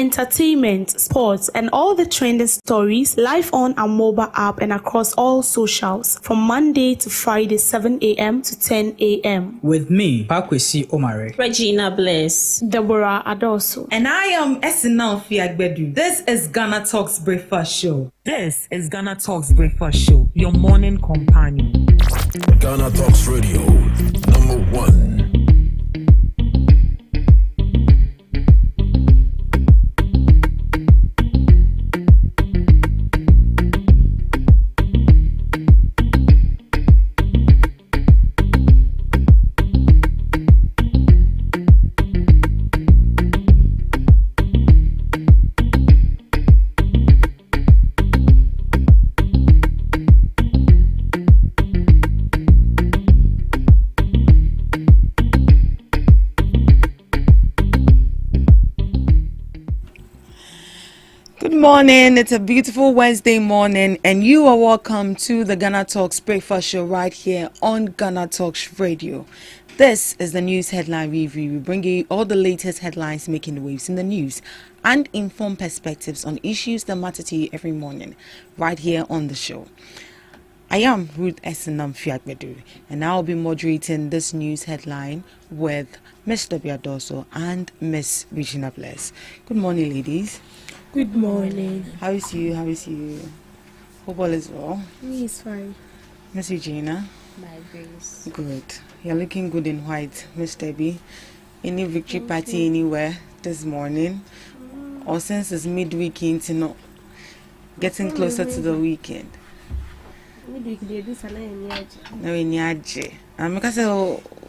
Entertainment, sports, and all the trending stories live on our mobile app and across all socials from Monday to Friday, 7 a.m. to 10 a.m. With me, Pakwesi Omare, Regina Bliss, Deborah Adosu, and I am Esinal Fiagbedu. This is GhanaTalks Breakfast Show. This is GhanaTalks Breakfast Show, your morning companion. GhanaTalks Radio, #1. Good morning, it's a beautiful Wednesday morning and you are welcome to the GhanaTalks Breakfast Show right here on GhanaTalks Radio. This is the news headline review. We bring you all the latest headlines making the waves in the news and informed perspectives on issues that matter to you every morning right here on the show. I am Ruth Esenam Fiagbedu and I'll be moderating this news headline with Mr. Biadoso and Miss Regina Bliss. Good morning, ladies. Good morning. How is you? Hope all is well. Me is fine. Miss Regina? by grace. Good. You're looking good in white, Miss Debbie. Any victory party anywhere this morning? Or since it's midweek into not getting closer to the weekend? Midweek they do sana No, in Yaje. I'm because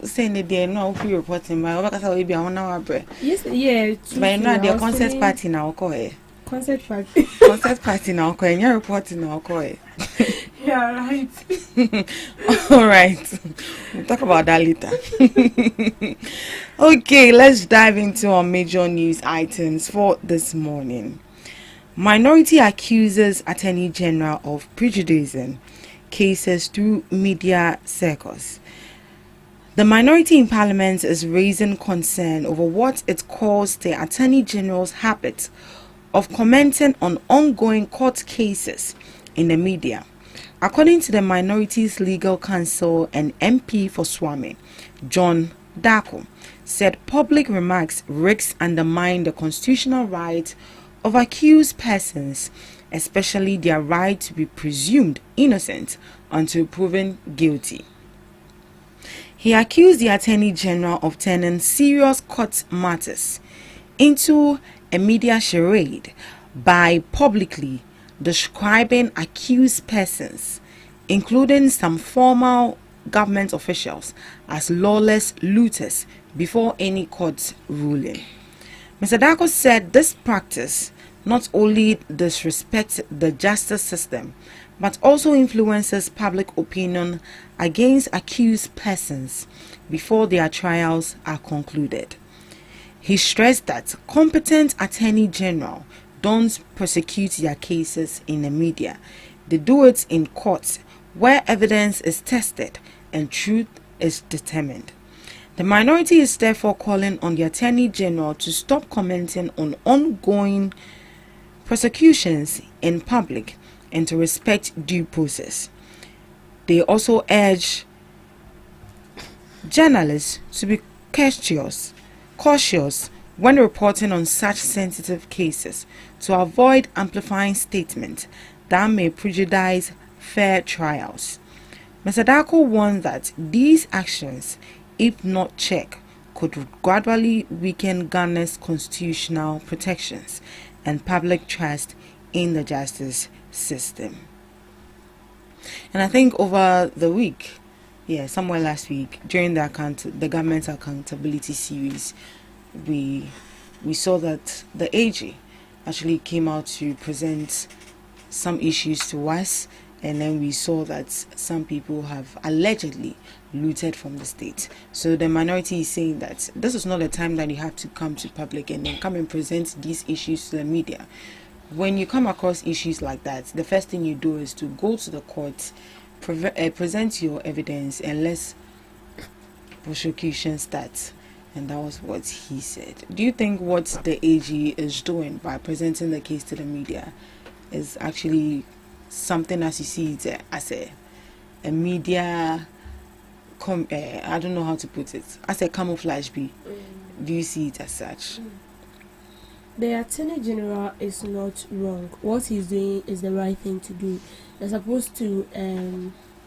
saying that they know who reporting by because I will be on our bread. Yes, yeah. But you know, the concert party now, Concert party. Concert party now, and you're reporting now, Yeah, right. All right. We'll talk about that later. Okay, let's dive into our major news items for this morning. Minority accuses Attorney General of prejudicing cases through media circles. The minority in Parliament is raising concern over what it calls the Attorney General's habit of commenting on ongoing court cases in the media. According to the minority's legal counsel and MP for Swami, John Dako, said public remarks risks undermine the constitutional right of accused persons, especially their right to be presumed innocent until proven guilty. He accused the Attorney General of turning serious court matters into a media charade by publicly describing accused persons, including some former government officials, as lawless looters before any court ruling. Mr. Dako said this practice not only disrespects the justice system, but also influences public opinion against accused persons before their trials are concluded. He stressed that competent Attorney General don't prosecute their cases in the media. They do it in courts where evidence is tested and truth is determined. The minority is therefore calling on the Attorney General to stop commenting on ongoing prosecutions in public and to respect due process. They also urge journalists to be cautious when reporting on such sensitive cases to avoid amplifying statements that may prejudice fair trials. Mr. Dako warned that these actions, if not checked, could gradually weaken Ghana's constitutional protections and public trust in the justice system. And I think over the week, somewhere last week, during the government accountability series, we saw that the AG actually came out to present some issues to us, and then we saw that some people have allegedly looted from the state. So the minority is saying that this is not the time that you have to come to public and then come and present these issues to the media. When you come across issues like that, the first thing you do is to go to the court, present your evidence, and let prosecution start. And that was what he said. Do you think what the AG is doing by presenting the case to the media is actually something, as you see it, as a media, I don't know how to put it, as a camouflage be? Do you see it as such? The Attorney General is not wrong. What he's doing is the right thing to do. They're supposed to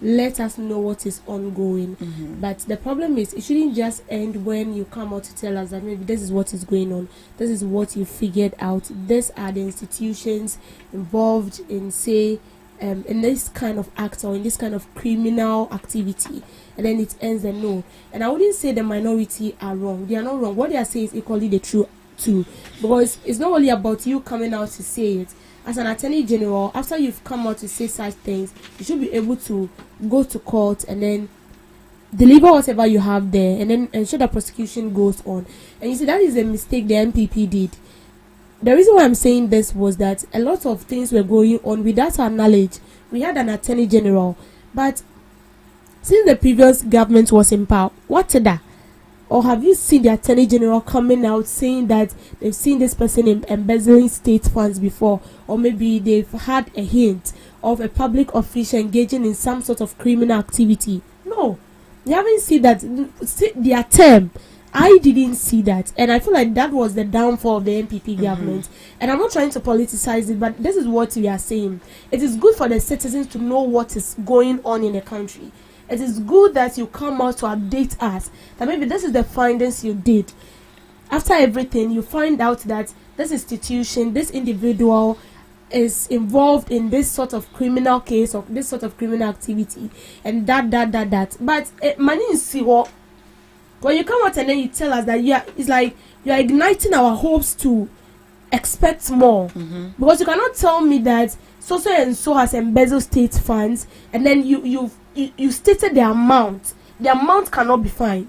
let us know what is ongoing. But the problem is, it shouldn't just end when you come out to tell us that maybe this is what is going on, this is what you figured out, these are the institutions involved in, say, in this kind of act or in this kind of criminal activity, and then it ends and no. And I wouldn't say the minority are wrong. They are not wrong. What they are saying is equally the truth too, because it's not only about you coming out to say it. As an Attorney General, after you've come out to say such things, you should be able to go to court and then deliver whatever you have there, and then ensure that prosecution goes on. And you see, that is a mistake the MPP did. The reason why I'm saying this was that a lot of things were going on without our knowledge. We had an Attorney General, but since the previous government was in power, what did that? Or have you seen the Attorney General coming out saying that they've seen this person embezzling state funds before, or maybe they've had a hint of a public official engaging in some sort of criminal activity? No, they haven't seen that. Their term, I didn't see that, and I feel like that was the downfall of the NPP government. And I'm not trying to politicize it, but this is what we are saying. It is good for the citizens to know what is going on in the country. It is good that you come out to update us that maybe this is the findings you did. After everything, you find out that this institution, this individual is involved in this sort of criminal case or this sort of criminal activity, and that. But money is see what when you come out and then you tell us that it's like you are igniting our hopes to expect more, because you cannot tell me that so and so has embezzled state funds, and then you stated the amount. The amount cannot be found.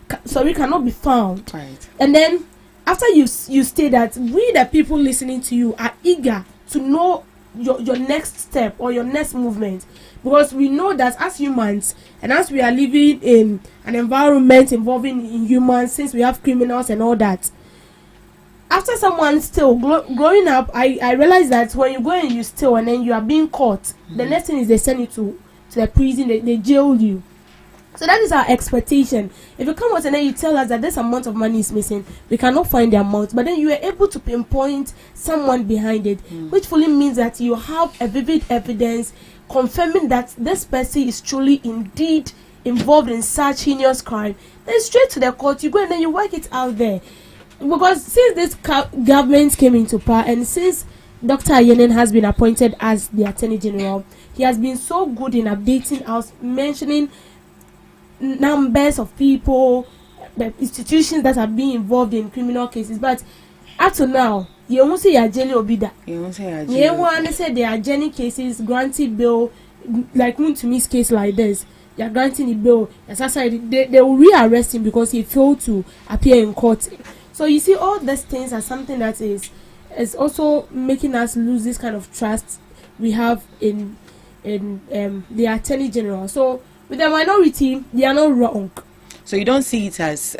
Cannot be found. Right. And then after you state that, we the people listening to you are eager to know your next step or your next movement, because we know that as humans and as we are living in an environment involving humans, since we have criminals and all that. After someone still growing up, I realized that when you go and you steal and then you are being caught, the next thing is they send you to the prison, they jail you. So that is our expectation. If you come out and then you tell us that this amount of money is missing, we cannot find the amount, but then you are able to pinpoint someone behind it, which fully means that you have a vivid evidence confirming that this person is truly indeed involved in such heinous crime. Then straight to the court, you go and then you work it out there. Because since this government came into power, and since Dr. Ayenen has been appointed as the Attorney General, he has been so good in updating us, mentioning numbers of people, the institutions that are being involved in criminal cases. But up to now, you won't say Ajeni Obida. You won't say they are Ajeni cases, granting bail, like Muntumi's case like this. They are granting the bail. They will rearrest him because he failed to appear in court. So you see, all these things are something that is also making us lose this kind of trust we have in the Attorney General. So with the minority, they are not wrong. So you don't see it as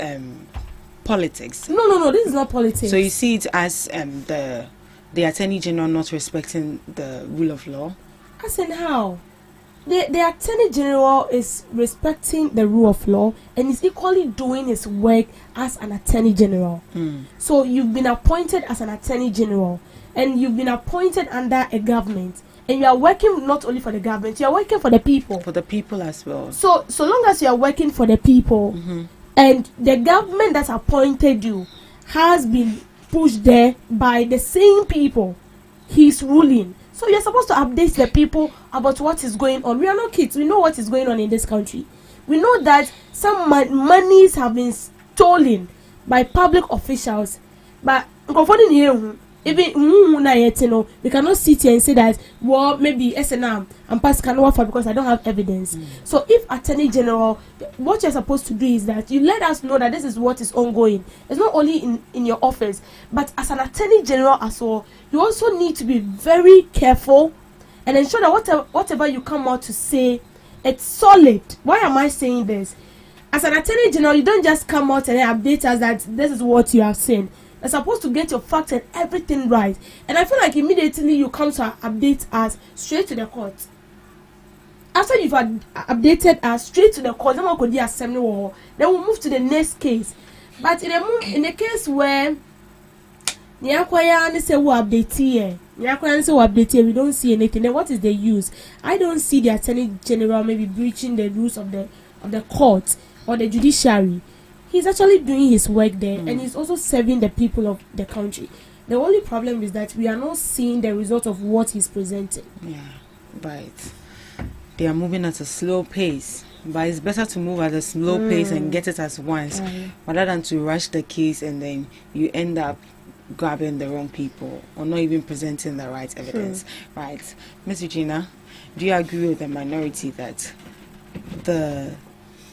politics? No, this is not politics. So you see it as the Attorney General not respecting the rule of law? As in how? The Attorney General is respecting the rule of law and is equally doing his work as an Attorney General. So you've been appointed as an Attorney General, and you've been appointed under a government, and you are working not only for the government, you are working for the people. For the people as well. So long as you are working for the people, and the government that appointed you has been pushed there by the same people, he's ruling. So you're supposed to update the people about what is going on. We are not kids. We know what is going on in this country. We know that some monies have been stolen by public officials. But even we cannot sit here and say that, well, maybe SNM and pass cannot offer because I don't have evidence. So if Attorney General, what you're supposed to do is that you let us know that this is what is ongoing. It's not only in your office, but as an Attorney General as well, you also need to be very careful and ensure that whatever you come out to say, it's solid. Why am I saying this? as an attorney general, you don't just come out and update us that this is what you have seen. You're supposed to get your facts and everything right. And I feel like immediately you come to update us straight to the court. After you've updated us straight to the court, then we'll move to the next case. But in a case where we don't see anything, then what is the use? I don't see the attorney general maybe breaching the rules of the court or the judiciary. He's actually doing his work there, and he's also serving the people of the country. The only problem is that we are not seeing the result of what he's presenting. Yeah, right. They are moving at a slow pace, but it's better to move at a slow pace and get it at once, rather than to rush the case and then you end up grabbing the wrong people or not even presenting the right evidence. Right, Miss Regina, do you agree with the minority that the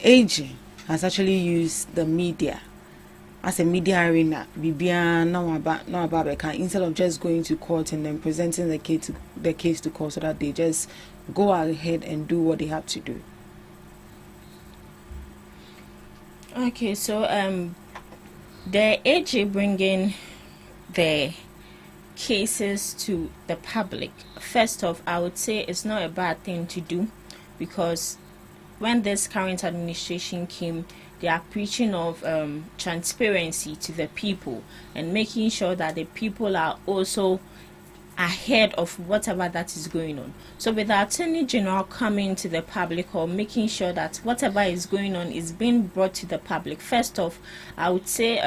AG has actually used the media as a media arena instead of just going to court and then presenting the case to court, so that they just go ahead and do what they have to do? Okay, so the AG bringing the cases to the public, first off, I would say it's not a bad thing to do, because when this current administration came, they are preaching of transparency to the people and making sure that the people are also ahead of whatever that is going on. So with the Attorney General coming to the public or making sure that whatever is going on is being brought to the public, first off, I would say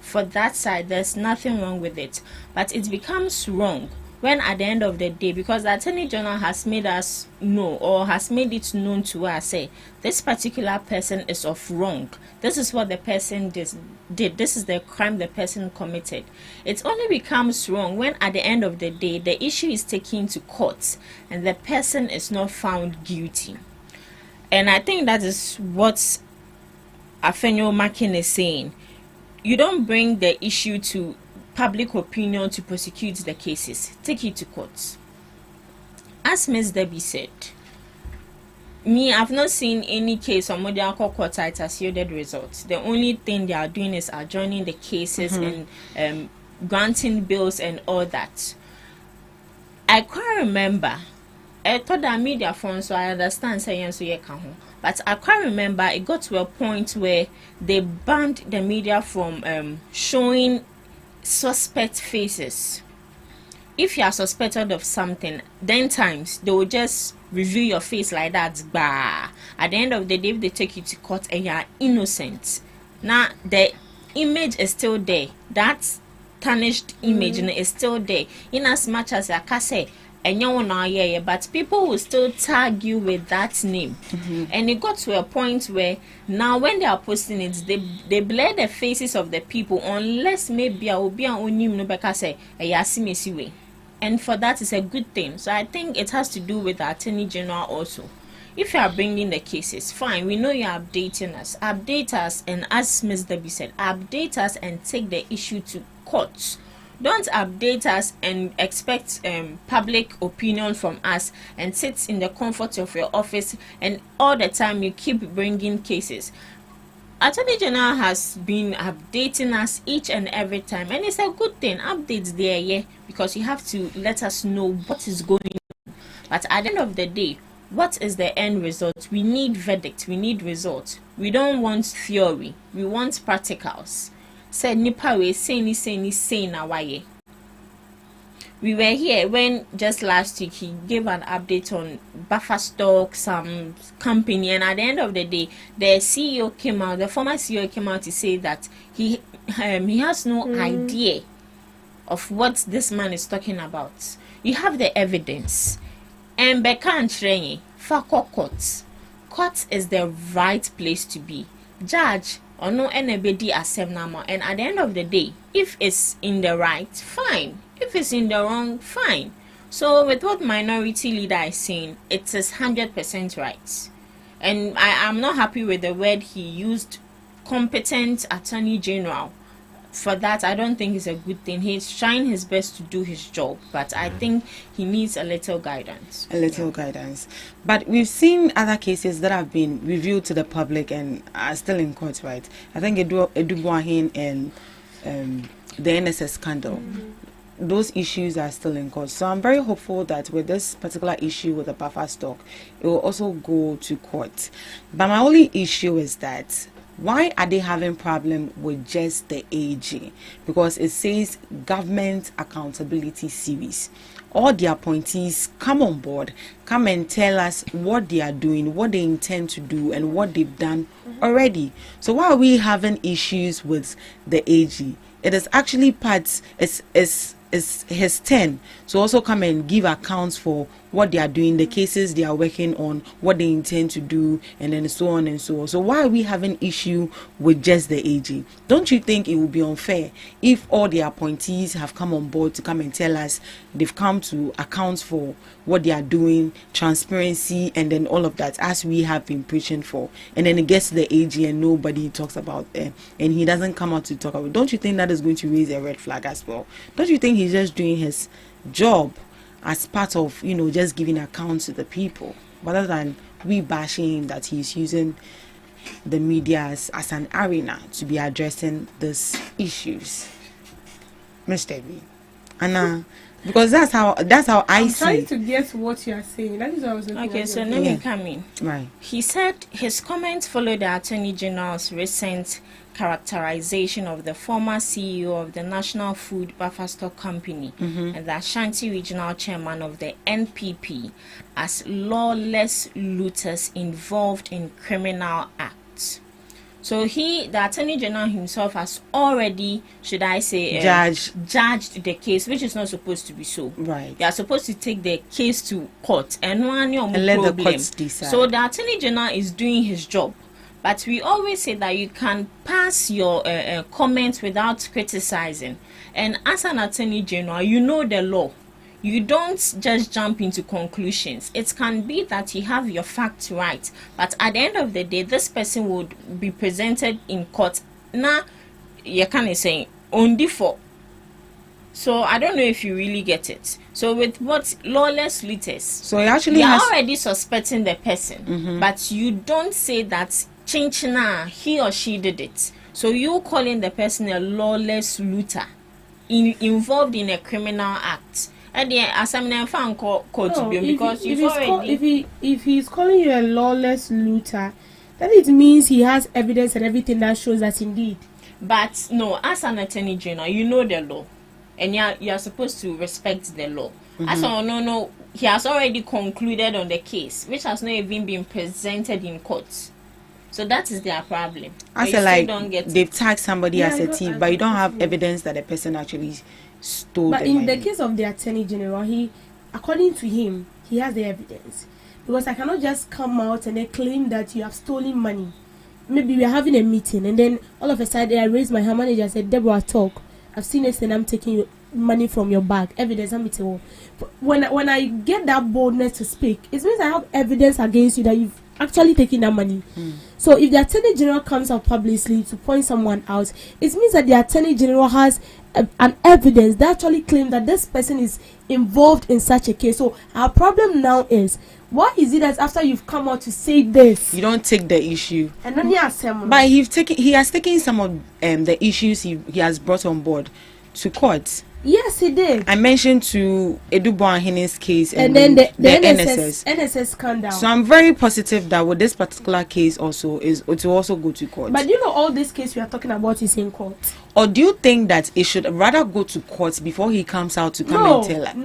for that side, there's nothing wrong with it. But it becomes wrong when at the end of the day, because the Attorney General has made us know, or has made it known to us, say this particular person is of wrong, this is what the person did, this is the crime the person committed. It only becomes wrong when at the end of the day the issue is taken to court and the person is not found guilty. And I think that is what Afenyo Makin is saying. You don't bring the issue to public opinion to prosecute the cases. Take it to court. As Ms. Debbie said, I've not seen any case on Modian court it has yielded results. The only thing they are doing is adjourning the cases and granting bills and all that. I can't remember. I thought that media phone, so I understand saying so you can. But I can't remember. It got to a point where they banned the media from showing suspect faces. If you are suspected of something, then times they will just review your face like that. Bah. At the end of the day, if they take you to court and you are innocent, now the image is still there. That tarnished image is still there. In as much as I can say, but people will still tag you with that name. And it got to a point where now when they are posting it, they blur the faces of the people, unless maybe I will be on unim no beka say way. And for that is a good thing. So I think it has to do with the Attorney General also. If you are bringing the cases, fine, we know you are updating us. Update us, and as Ms. Debbie said, update us and take the issue to court. Don't update us and expect public opinion from us and sit in the comfort of your office and all the time you keep bringing cases. Attorney General has been updating us each and every time, and it's a good thing. Updates there, yeah, because you have to let us know what is going on. But at the end of the day, what is the end result? We need verdict, we need results. We don't want theory, we want practicals. Said nipa we say na waye. We were here when just last week he gave an update on buffer stock, some company, and at the end of the day, the CEO came out, the former CEO came out to say that he has no idea of what this man is talking about. You have the evidence, and bekan training for court. Court is the right place to be. Judge or no anybody accept nama, and at the end of the day, if it's in the right, fine. If it's in the wrong, fine. So with what minority leader is saying, it is 100% right. And I am not happy with the word he used, competent Attorney General. for that, I don't think it's a good thing. He's trying his best to do his job, but I think he needs a little guidance. Guidance. But we've seen other cases that have been revealed to the public and are still in court, right? I think Edubuahin and the NSS scandal. Those issues are still in court. So I'm very hopeful that with this particular issue with the buffer stock, it will also go to court. But my only issue is that why are they having problem with just the AG? Because it says government accountability series. All the appointees come on board, come and tell us what they are doing, what they intend to do, and what they've done already. So why are we having issues with the AG? It is actually it's his turn to also come and give accounts for what they are doing, the cases they are working on, what they intend to do, and then so on and so on. So why are we having issue with just the AG? Don't you think it would be unfair if all the appointees have come on board to come and tell us they've come to account for what they are doing, transparency, and then all of that, as we have been preaching for, and then it gets to the AG and nobody talks about them, and he doesn't come out to talk about it? Don't you think that is going to raise a red flag as well? Don't you think he's just doing his job as part of, just giving accounts to the people, rather than we bashing him that he's using the media as an arena to be addressing these issues? Mr. B. Anna, because that's how I see. I'm trying to guess what you are saying. That is what I was looking Okay, at. so let me come in. Right. He said his comments followed the Attorney General's recent characterization of the former CEO of the National Food Buffer Stock Company and the Ashanti Regional Chairman of the NPP as lawless looters involved in criminal acts. So the Attorney General himself has already, should I say, judged the case, which is not supposed to be so. Right. They are supposed to take the case to court and let the courts decide. So the Attorney General is doing his job. But we always say that you can pass your comments without criticizing. And as an Attorney General, you know the law. You don't just jump into conclusions. It can be that you have your facts right, but at the end of the day, this person would be presented in court. Now, you can't say on default. So I don't know if you really get it. So with what lawless looters, so it actually you're has already suspecting the person, but you don't say that Chinchina, he or she did it. So you calling the person a lawless looter involved in a criminal act. And the assembly fan court because if he's calling you a lawless looter, then it means he has evidence and everything that shows that indeed. But no, as an Attorney General, you know the law, and you're supposed to respect the law. As no, he has already concluded on the case, which has not even been presented in court. So that is their problem. I feel like they've tagged somebody as a thief, but you don't have evidence that the person actually stole the money. But in the case of the Attorney General, according to him, he has the evidence. Because I cannot just come out and then claim that you have stolen money. Maybe we are having a meeting and then all of a sudden I raised my hand manager and said, Deborah, talk. I've seen this and I'm taking money from your bag. Evidence. When I get that boldness to speak, it means I have evidence against you that you've actually taken that money. So if the Attorney General comes out publicly to point someone out, it means that the Attorney General has an evidence that actually claims that this person is involved in such a case. So our problem now is, why is it that after you've come out to say this, you don't take the issue? And then but he has taken some of the issues he has brought on board to court. Yes, he did. I mentioned to Edubuahin's case and then the NSS scandal. So I'm very positive that with this particular case also it will also go to court. But you know, all this case we are talking about is in court. Or do you think that it should rather go to court before he comes out to come and tell us?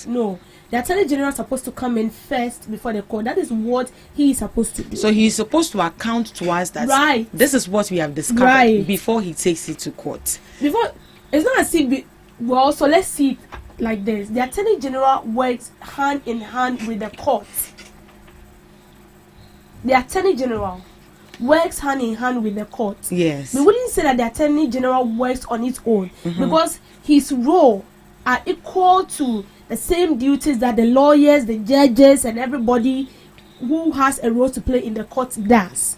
No. The Attorney General is supposed to come in first before the court. That is what he is supposed to do. So he is supposed to account to us that this is what we have discovered before he takes it to court. It's not as if well, so let's see it like this. The Attorney General works hand in hand with the court. The Attorney General works hand in hand with the court. Yes. We wouldn't say that the Attorney General works on its own because his role are equal to the same duties that the lawyers, the judges, and everybody who has a role to play in the court does.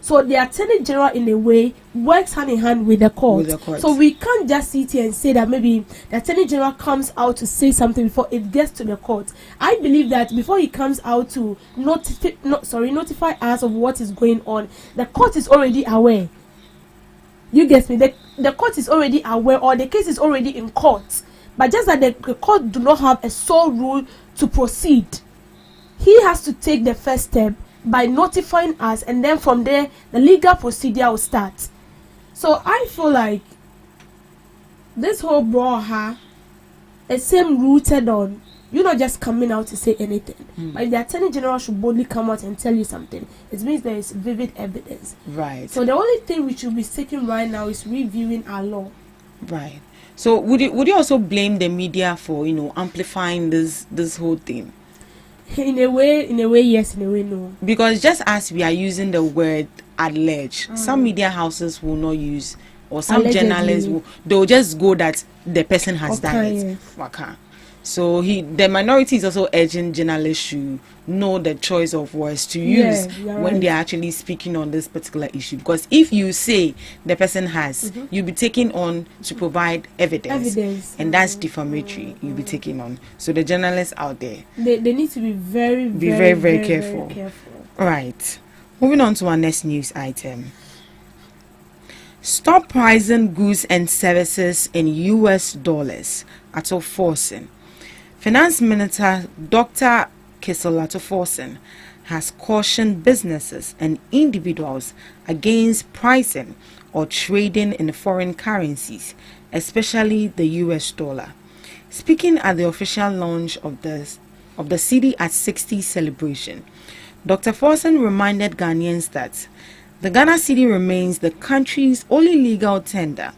So the Attorney General, in a way, works hand in hand with the court. So we can't just sit here and say that maybe the Attorney General comes out to say something before it gets to the court. I believe that before he comes out to notify us of what is going on, the court is already aware. You get me? The court is already aware, or the case is already in court. But just that the court do not have a sole rule to proceed. He has to take the first step by notifying us, and then from there the legal procedure will start. So I feel like this whole brouhaha is same rooted on you not just coming out to say anything. But if the Attorney General should boldly come out and tell you something, it means there is vivid evidence. Right. So the only thing we should be seeking right now is reviewing our law. Right. So would you also blame the media for amplifying this whole thing? In a way, yes. In a way, no. Because just as we are using the word allege, some media houses will not use, or some Allegedly. journalists they'll just go that the person has done it. Yes. Waka. So the minority is also urging journalists to know the choice of words to use when right. they are actually speaking on this particular issue. Because if you say the person has, you'll be taken on to provide evidence. And that's defamatory. You'll be taken on. So the journalists out there, they need to be very careful. All right. Moving on to our next news item. Stop pricing goods and services in US dollars at all forcing. Finance Minister Dr. Kesolato Forson has cautioned businesses and individuals against pricing or trading in foreign currencies, especially the US dollar. Speaking at the official launch of the Cedi at 60 celebration, Dr. Forson reminded Ghanaians that the Ghana Cedi remains the country's only legal tender.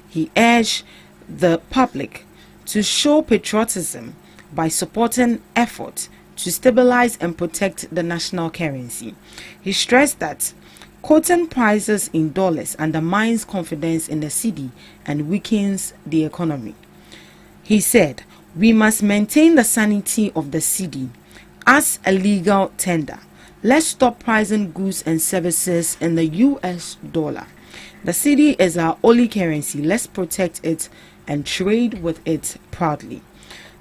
He urged the public to show patriotism by supporting efforts to stabilize and protect the national currency. He stressed that quoting prices in dollars undermines confidence in the cedi and weakens the economy. He said, "We must maintain the sanity of the cedi as a legal tender. Let's stop pricing goods and services in the US dollar. The cedi is our only currency. Let's protect it and trade with it proudly."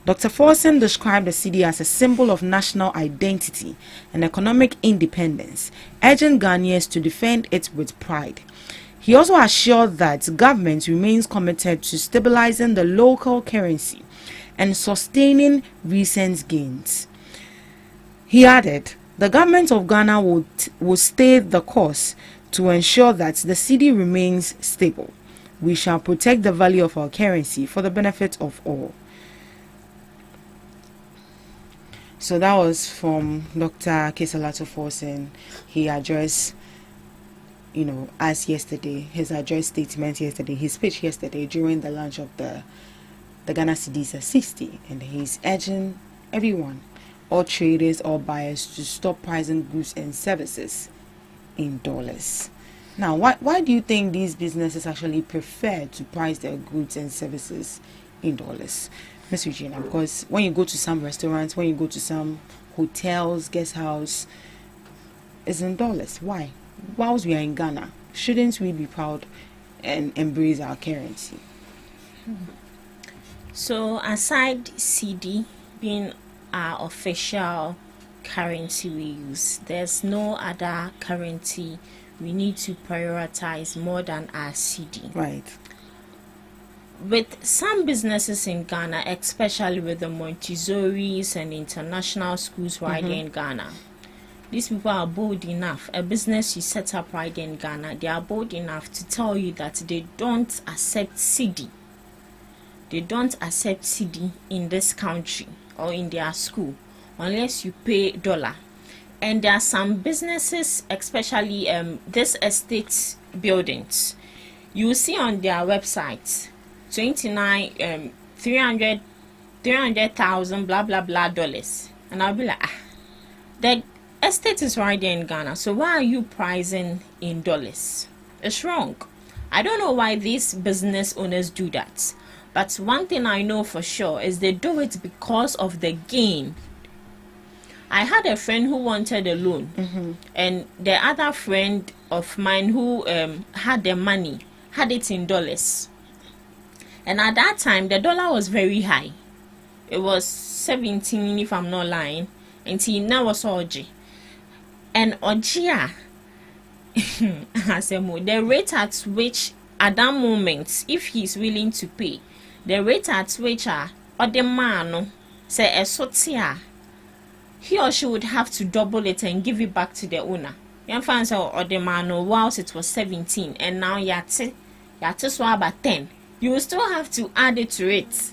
Dr. Forson described the cedi as a symbol of national identity and economic independence, urging Ghanaians to defend it with pride. He also assured that government remains committed to stabilizing the local currency and sustaining recent gains. He added, the government of Ghana will stay the course to ensure that the cedi remains stable. We shall protect the value of our currency for the benefit of all. So that was from Dr. Kesolato Forson. He addressed, as yesterday, his address statement yesterday, his speech yesterday during the launch of the Ghana Cedis at 60. And he's urging everyone, all traders, all buyers, to stop pricing goods and services in dollars. Now, why do you think these businesses actually prefer to price their goods and services in dollars? Miss Regina, because when you go to some restaurants, when you go to some hotels, guest house, it's in dollars. Why? Whilst we are in Ghana, shouldn't we be proud and embrace our currency? So aside cedi being our official currency we use, there's no other currency we need to prioritize more than our cedi. Right. With some businesses in Ghana, especially with the Montessoris and international schools right here in Ghana, these people are bold enough. A business you set up right here in Ghana, they are bold enough to tell you that they don't accept cedi. They don't accept cedi in this country or in their school unless you pay dollar. And there are some businesses, especially this estate buildings, you see on their websites 300,000 blah blah blah dollars, and I'll be like, the estate is right there in Ghana, so why are you pricing in dollars? It's wrong. I don't know why these business owners do that, but one thing I know for sure is they do it because of the gain. I had a friend who wanted a loan, and the other friend of mine who had the money had it in dollars. And at that time, the dollar was very high. It was 17, if I'm not lying, until now was Oji. And Ojia, the rate at which, at that moment, if he's willing to pay, the rate at which the man say a sotia, he or she would have to double it and give it back to the owner. Young fans or the man, whilst it was 17, and now you're about 10. You will still have to add it to it.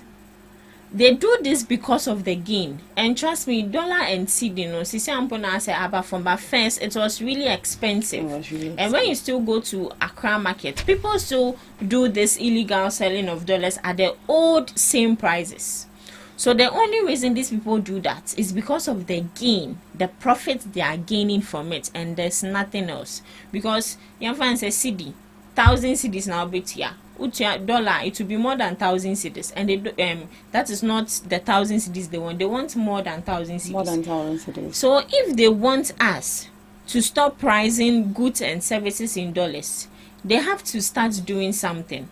They do this because of the gain, and trust me, dollar and seed, Sisi Ampona say about from but first it was really expensive. And when you still go to Accra market, people still do this illegal selling of dollars at the old same prices. So the only reason these people do that is because of the gain, the profit they are gaining from it, and there's nothing else. Because young fans say CD, 1,000 CDs now bit here. Dollar, it will be more than 1,000 cedis, and they that is not the 1,000 cedis they want more than 1,000 cedis. More than 1,000 cedis. So if they want us to stop pricing goods and services in dollars, they have to start doing something.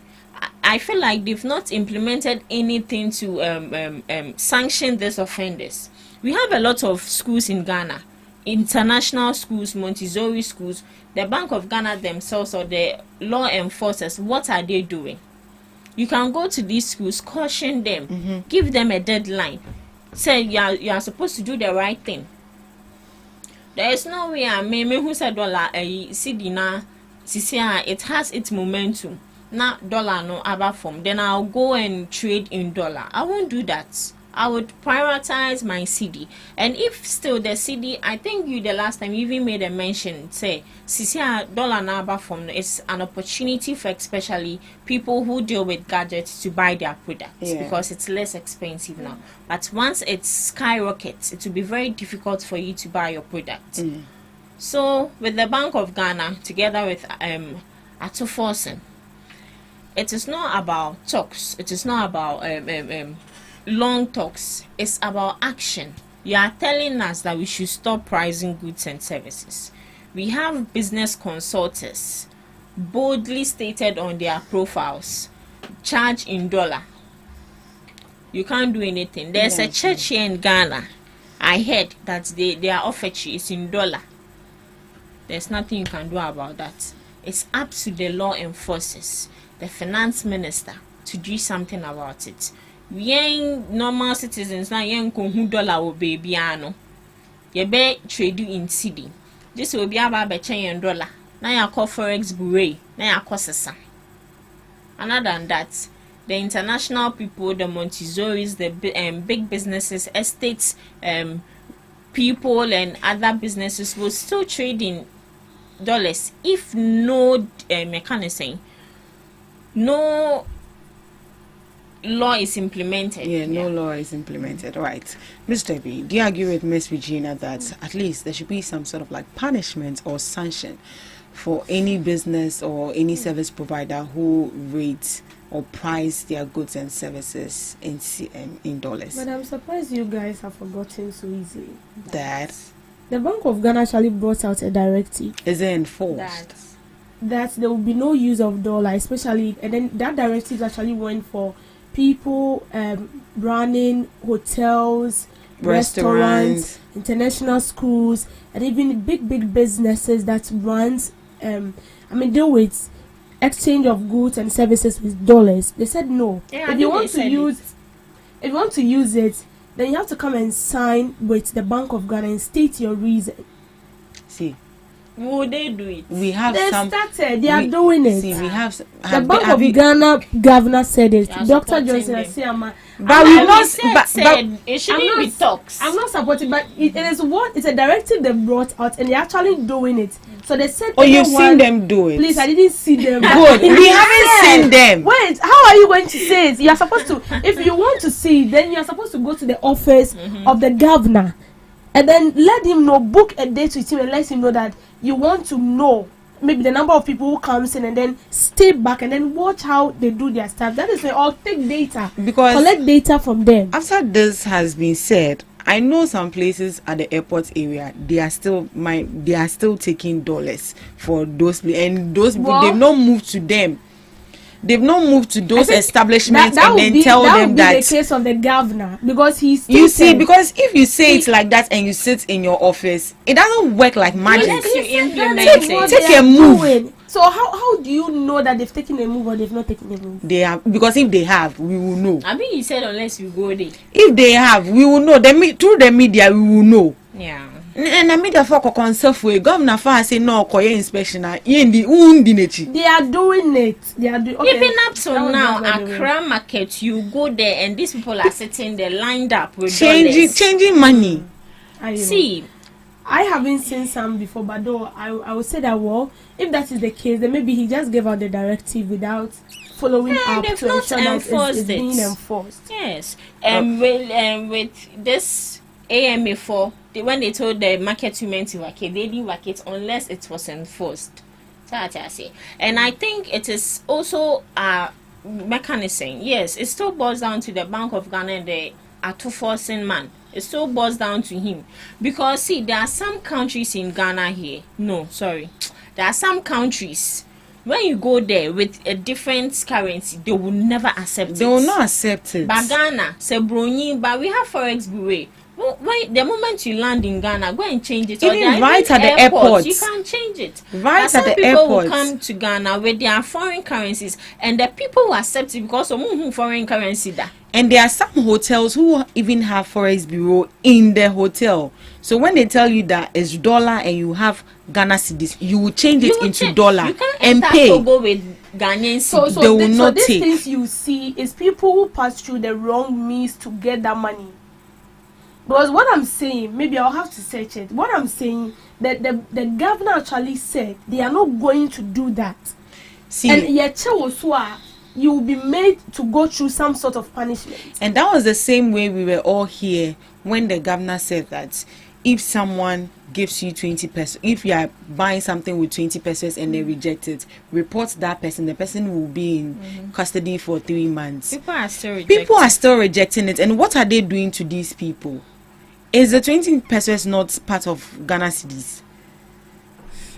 I feel like they've not implemented anything to sanction these offenders. We have a lot of schools in Ghana, international schools, Montessori schools. The Bank of Ghana themselves or the law enforcers, what are they doing? You can go to these schools, caution them, give them a deadline, say you are supposed to do the right thing. There is no way who said dollar CD na it has its momentum. Now dollar no other form. Then I'll go and trade in dollar. I won't do that. I would prioritize my CD. And if still the CD, I think you the last time you even made a mention, say, CCR dollar number from is an opportunity for especially people who deal with gadgets to buy their products because it's less expensive now. But once it skyrockets, it will be very difficult for you to buy your product. So with the Bank of Ghana, together with Atoforsen, it is not about talks. It is not about long talks. It's about action. You are telling us that we should stop pricing goods and services. We have business consultants boldly stated on their profiles, charge in dollar. You can't do anything. There's a church here in Ghana. I heard that their offer is in dollar. There's nothing you can do about that. It's up to the law enforcers, the finance minister, to do something about it. Young normal citizens now young $1 or baby ano. You be trade you in CD. This will be about $1. Now you call forex bureau. Now you call sesa. And other than that, the international people, the Montessoris, the big businesses, estates, people and other businesses will still trade in dollars if no mechanism, no law is implemented. No law is implemented. Right. Mr. B, do you agree with Miss Regina that at least there should be some sort of like punishment or sanction for any business or any service provider who rates or price their goods and services in dollars? But I'm surprised you guys have forgotten so easily. That the Bank of Ghana actually brought out a directive. Is it enforced? That there will be no use of dollar, especially, and then that directive actually went for people running hotels, restaurants, international schools, and even big businesses that runs deal with exchange of goods and services with dollars. They said no. If you want to use it, then you have to come and sign with the Bank of Ghana and state your reason. See, would they do it? We have they some. Started. They are doing it. See, we have. The Bank of Ghana governor said it. Dr. Johnson Asiama. But we must. But it shouldn't be talks. I'm not supporting, but it is what it's a directive they brought out, and they're actually doing it. So they said. Oh, you've seen them do it. Please, I didn't see them. Good. We haven't seen them. Wait, how are you going to say it? You are supposed to. If you want to see it, then you are supposed to go to the office of the governor, and then let him know. Book a date with him and let him know that you want to know maybe the number of people who comes in, and then stay back and then watch how they do their stuff. That is why, or take data, because collect data from them. After this has been said, I know some places at the airport area they are still taking dollars for those and those people they've not moved to them. They've not moved to those establishments and then tell them that. That would be the case of the governor because he's. You see, because if you say it like that and you sit in your office, it doesn't work like magic. Take a move. So how do you know that they've taken a move or they've not taken a move? They have, because if they have, we will know. I mean, you said unless you go there. If they have, we will know. Through the media, we will know. Yeah. And the media for concern governor for say no koye inspection they are doing it. They are doing okay. Even up to now, Accra market, you go there and these people are sitting there lined up with changing money. See, I haven't seen some before, but though I would say that if that is the case, then maybe he just gave out the directive without following up to ensure that it's being enforced. Yes, and with this AMA4, when they told the market women to vacate, they didn't vacate unless it was enforced. That's what I say. And I think it is also a mechanism. Yes, it still boils down to the Bank of Ghana and the forcing man. It still boils down to him. Because, see, there are some countries in Ghana here. No, sorry. There are some countries, when you go there with a different currency, they will never accept it. They will not accept it. But Ghana, Sebroni, but we have Forex Bureau. When the moment you land in Ghana, go and change it. Even right at the airport, you can change it. Right at the airport, people will come to Ghana with their foreign currencies, and the people will accept it because of foreign currency. And there are some hotels who even have Forex Bureau in the hotel. So when they tell you that it's dollar and you have Ghana cedis, you will change it into dollar and pay. Togo with Ghanaian cedis. They will not take. So these things you see is people who pass through the wrong means to get that money. Because what I'm saying, maybe I'll have to search it. What I'm saying, that the governor actually said they are not going to do that. See, and yet you will be made to go through some sort of punishment. And that was the same way we were all here when the governor said that if someone gives you 20 pesos, if you are buying something with 20 pesos and they reject it, report that person. The person will be in custody for 3 months. People are still rejecting it. And what are they doing to these people? Is the 20 pesos not part of Ghana cedis?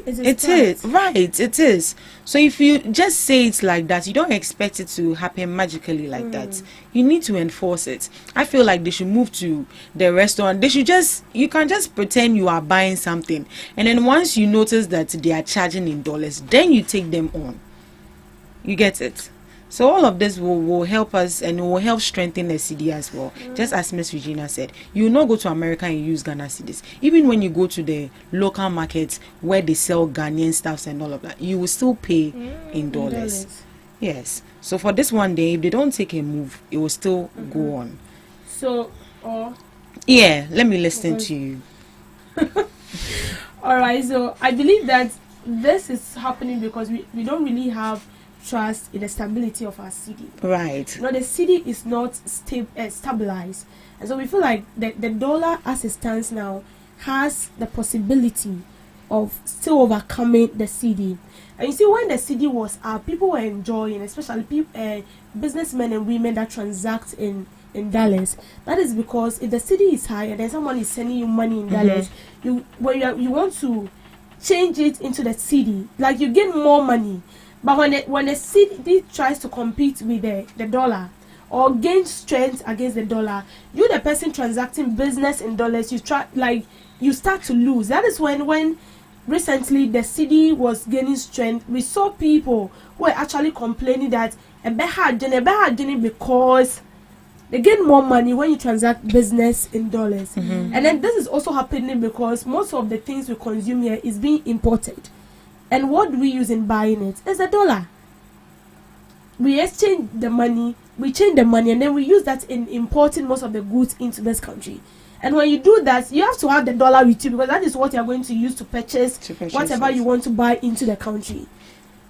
It is, right, it is. So if you just say it like that, you don't expect it to happen magically like that. You need to enforce it. I feel like they should move to the restaurant. You can just pretend you are buying something, and then once you notice that they are charging in dollars, then you take them on. You get it? So all of this will help us and will help strengthen the cedi as well. Just as Miss Regina said, you will not go to America and use Ghana cedis. Even when you go to the local markets where they sell Ghanaian stuffs and all of that, you will still pay in dollars. Yes. So for this one day, if they don't take a move, it will still go on. So, yeah, let me listen to you. All right. So I believe that this is happening because we don't really have trust in the stability of our cedi. Right. No, the cedi is not stabilized, and so we feel like the dollar as it stands now has the possibility of still overcoming the cedi. And you see, when the cedi was up, people were enjoying, especially businessmen and women that transact in dollars. That is because if the cedi is high and then someone is sending you money in dollars, you want to change it into the cedi, like you get more money. But when the cedi tries to compete with the dollar or gain strength against the dollar, you, the person transacting business in dollars, you start to lose. That is when recently the cedi was gaining strength. We saw people who were actually complaining that because they get more money when you transact business in dollars. And then this is also happening because most of the things we consume here is being imported. And what do we use in buying it? It's the dollar. We exchange the money, we change the money, and then we use that in importing most of the goods into this country. And when you do that, you have to have the dollar with you because that is what you are going to use to purchase whatever you want to buy into the country.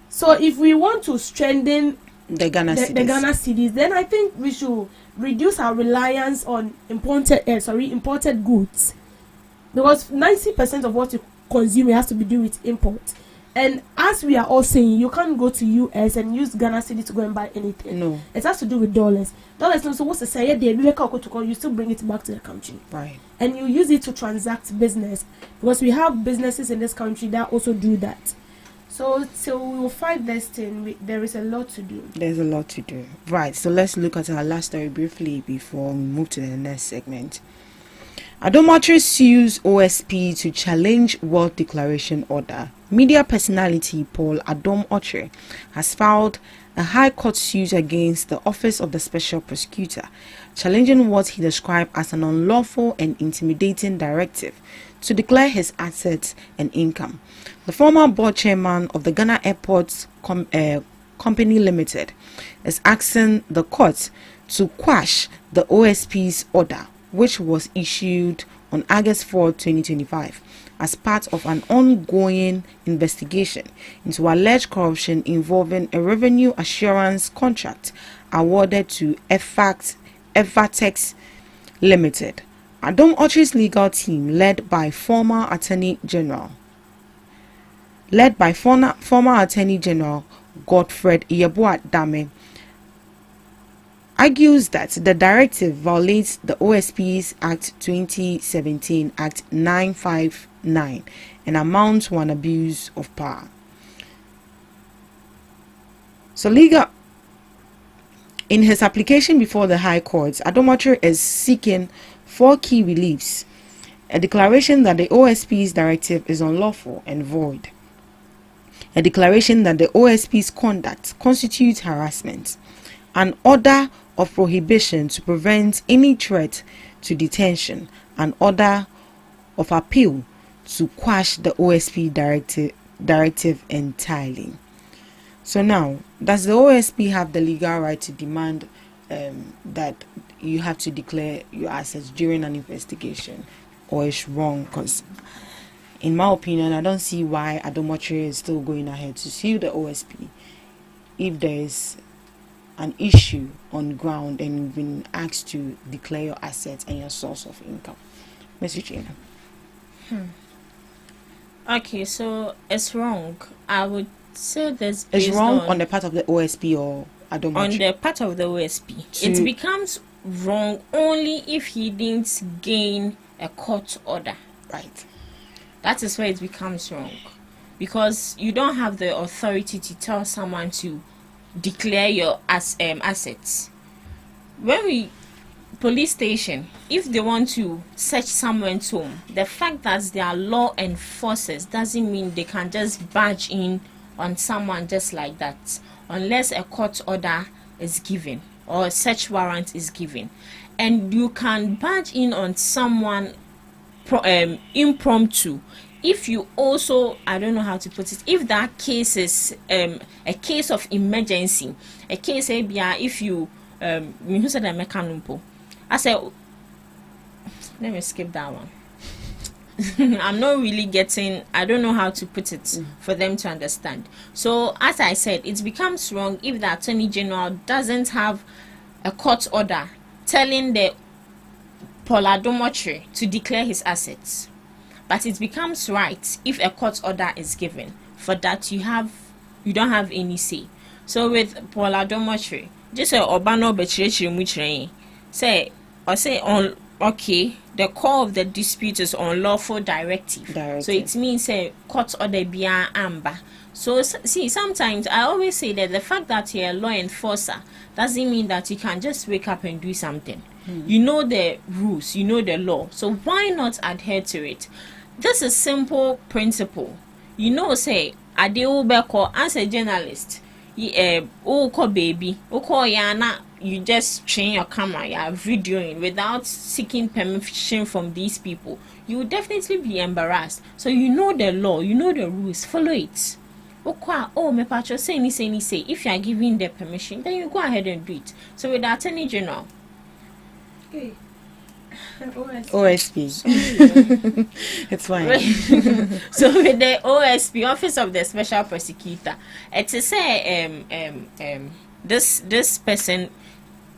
So if we want to strengthen the Ghana cedis, then I think we should reduce our reliance on imported goods, because 90% of what you consume has to be done with import. And as we are all saying, you can't go to US and use Ghana city to go and buy anything. No. It has to do with dollars. Dollars, so what's the say? You still bring it back to the country. Right. And you use it to transact business. Because we have businesses in this country that also do that. So we will fight this thing. There is a lot to do. There's a lot to do. Right. So let's look at our last story briefly before we move to the next segment. Adomatre sues OSP to challenge Wealth Declaration Order. Media personality Paul Adom-Otre has filed a High Court suit against the Office of the Special Prosecutor, challenging what he described as an unlawful and intimidating directive to declare his assets and income. The former board chairman of the Ghana Airports Company Limited is asking the court to quash the OSP's order, which was issued on August 4, 2025, as part of an ongoing investigation into alleged corruption involving a revenue assurance contract awarded to Evatex Limited. Adom-Otre's legal team, led by former Attorney General Godfred Yeboah-Dame, argues that the directive violates the OSP's Act 2017 Act 959 and amounts to an abuse of power. So in his application before the High Court, Adom-Otre is seeking 4 key reliefs: a declaration that the OSP's directive is unlawful and void, a declaration that the OSP's conduct constitutes harassment, an order of prohibition to prevent any threat to detention, an order of appeal to quash the OSP directive entirely. So now, does the OSP have the legal right to demand that you have to declare your assets during an investigation, or it's wrong? Because in my opinion, I don't see why Adom-Otre is still going ahead to sue the OSP if there is an issue on ground and you've been asked to declare your assets and your source of income. Mr. Chena. Okay, so it's wrong. I would say this It's based wrong on the part of the OSP or Adom-Otre? on the part of the OSP. It becomes wrong only if he didn't gain a court order. Right. That is where it becomes wrong, because you don't have the authority to tell someone to declare your assets. When we police station, if they want to search someone's home, the fact that they are law enforcers doesn't mean they can just barge in on someone just like that, unless a court order is given or a search warrant is given. And you can barge in on someone impromptu if you also, I don't know how to put it, if that case is a case of emergency, a case if you who said a mechanumpo, I said, let me skip that one. I'm not really getting, I don't know how to put it for them to understand. So as I said, it becomes wrong if the Attorney General doesn't have a court order telling the Paul Adom-Otre to declare his assets. But it becomes right if a court order is given. For that, you don't have any say. So with Paul Adom-Otre, just say Obano Bechire Muchre, say on okay, the core of the dispute is unlawful directive. So it means a court order be amber. So see, sometimes I always say that the fact that you're a law enforcer doesn't mean that you can just wake up and do something. You know the rules, you know the law. So why not adhere to it? This is simple principle. You know, say Adeubeko as a journalist, baby, yana, you just train your camera, you're videoing without seeking permission from these people. You will definitely be embarrassed. So you know the law, you know the rules, follow it. Me patro say. If you are giving the permission, then you go ahead and do it. So with the Attorney General. Okay. OSP. It's fine. So with the OSP, Office of the Special Prosecutor, it's to say this person,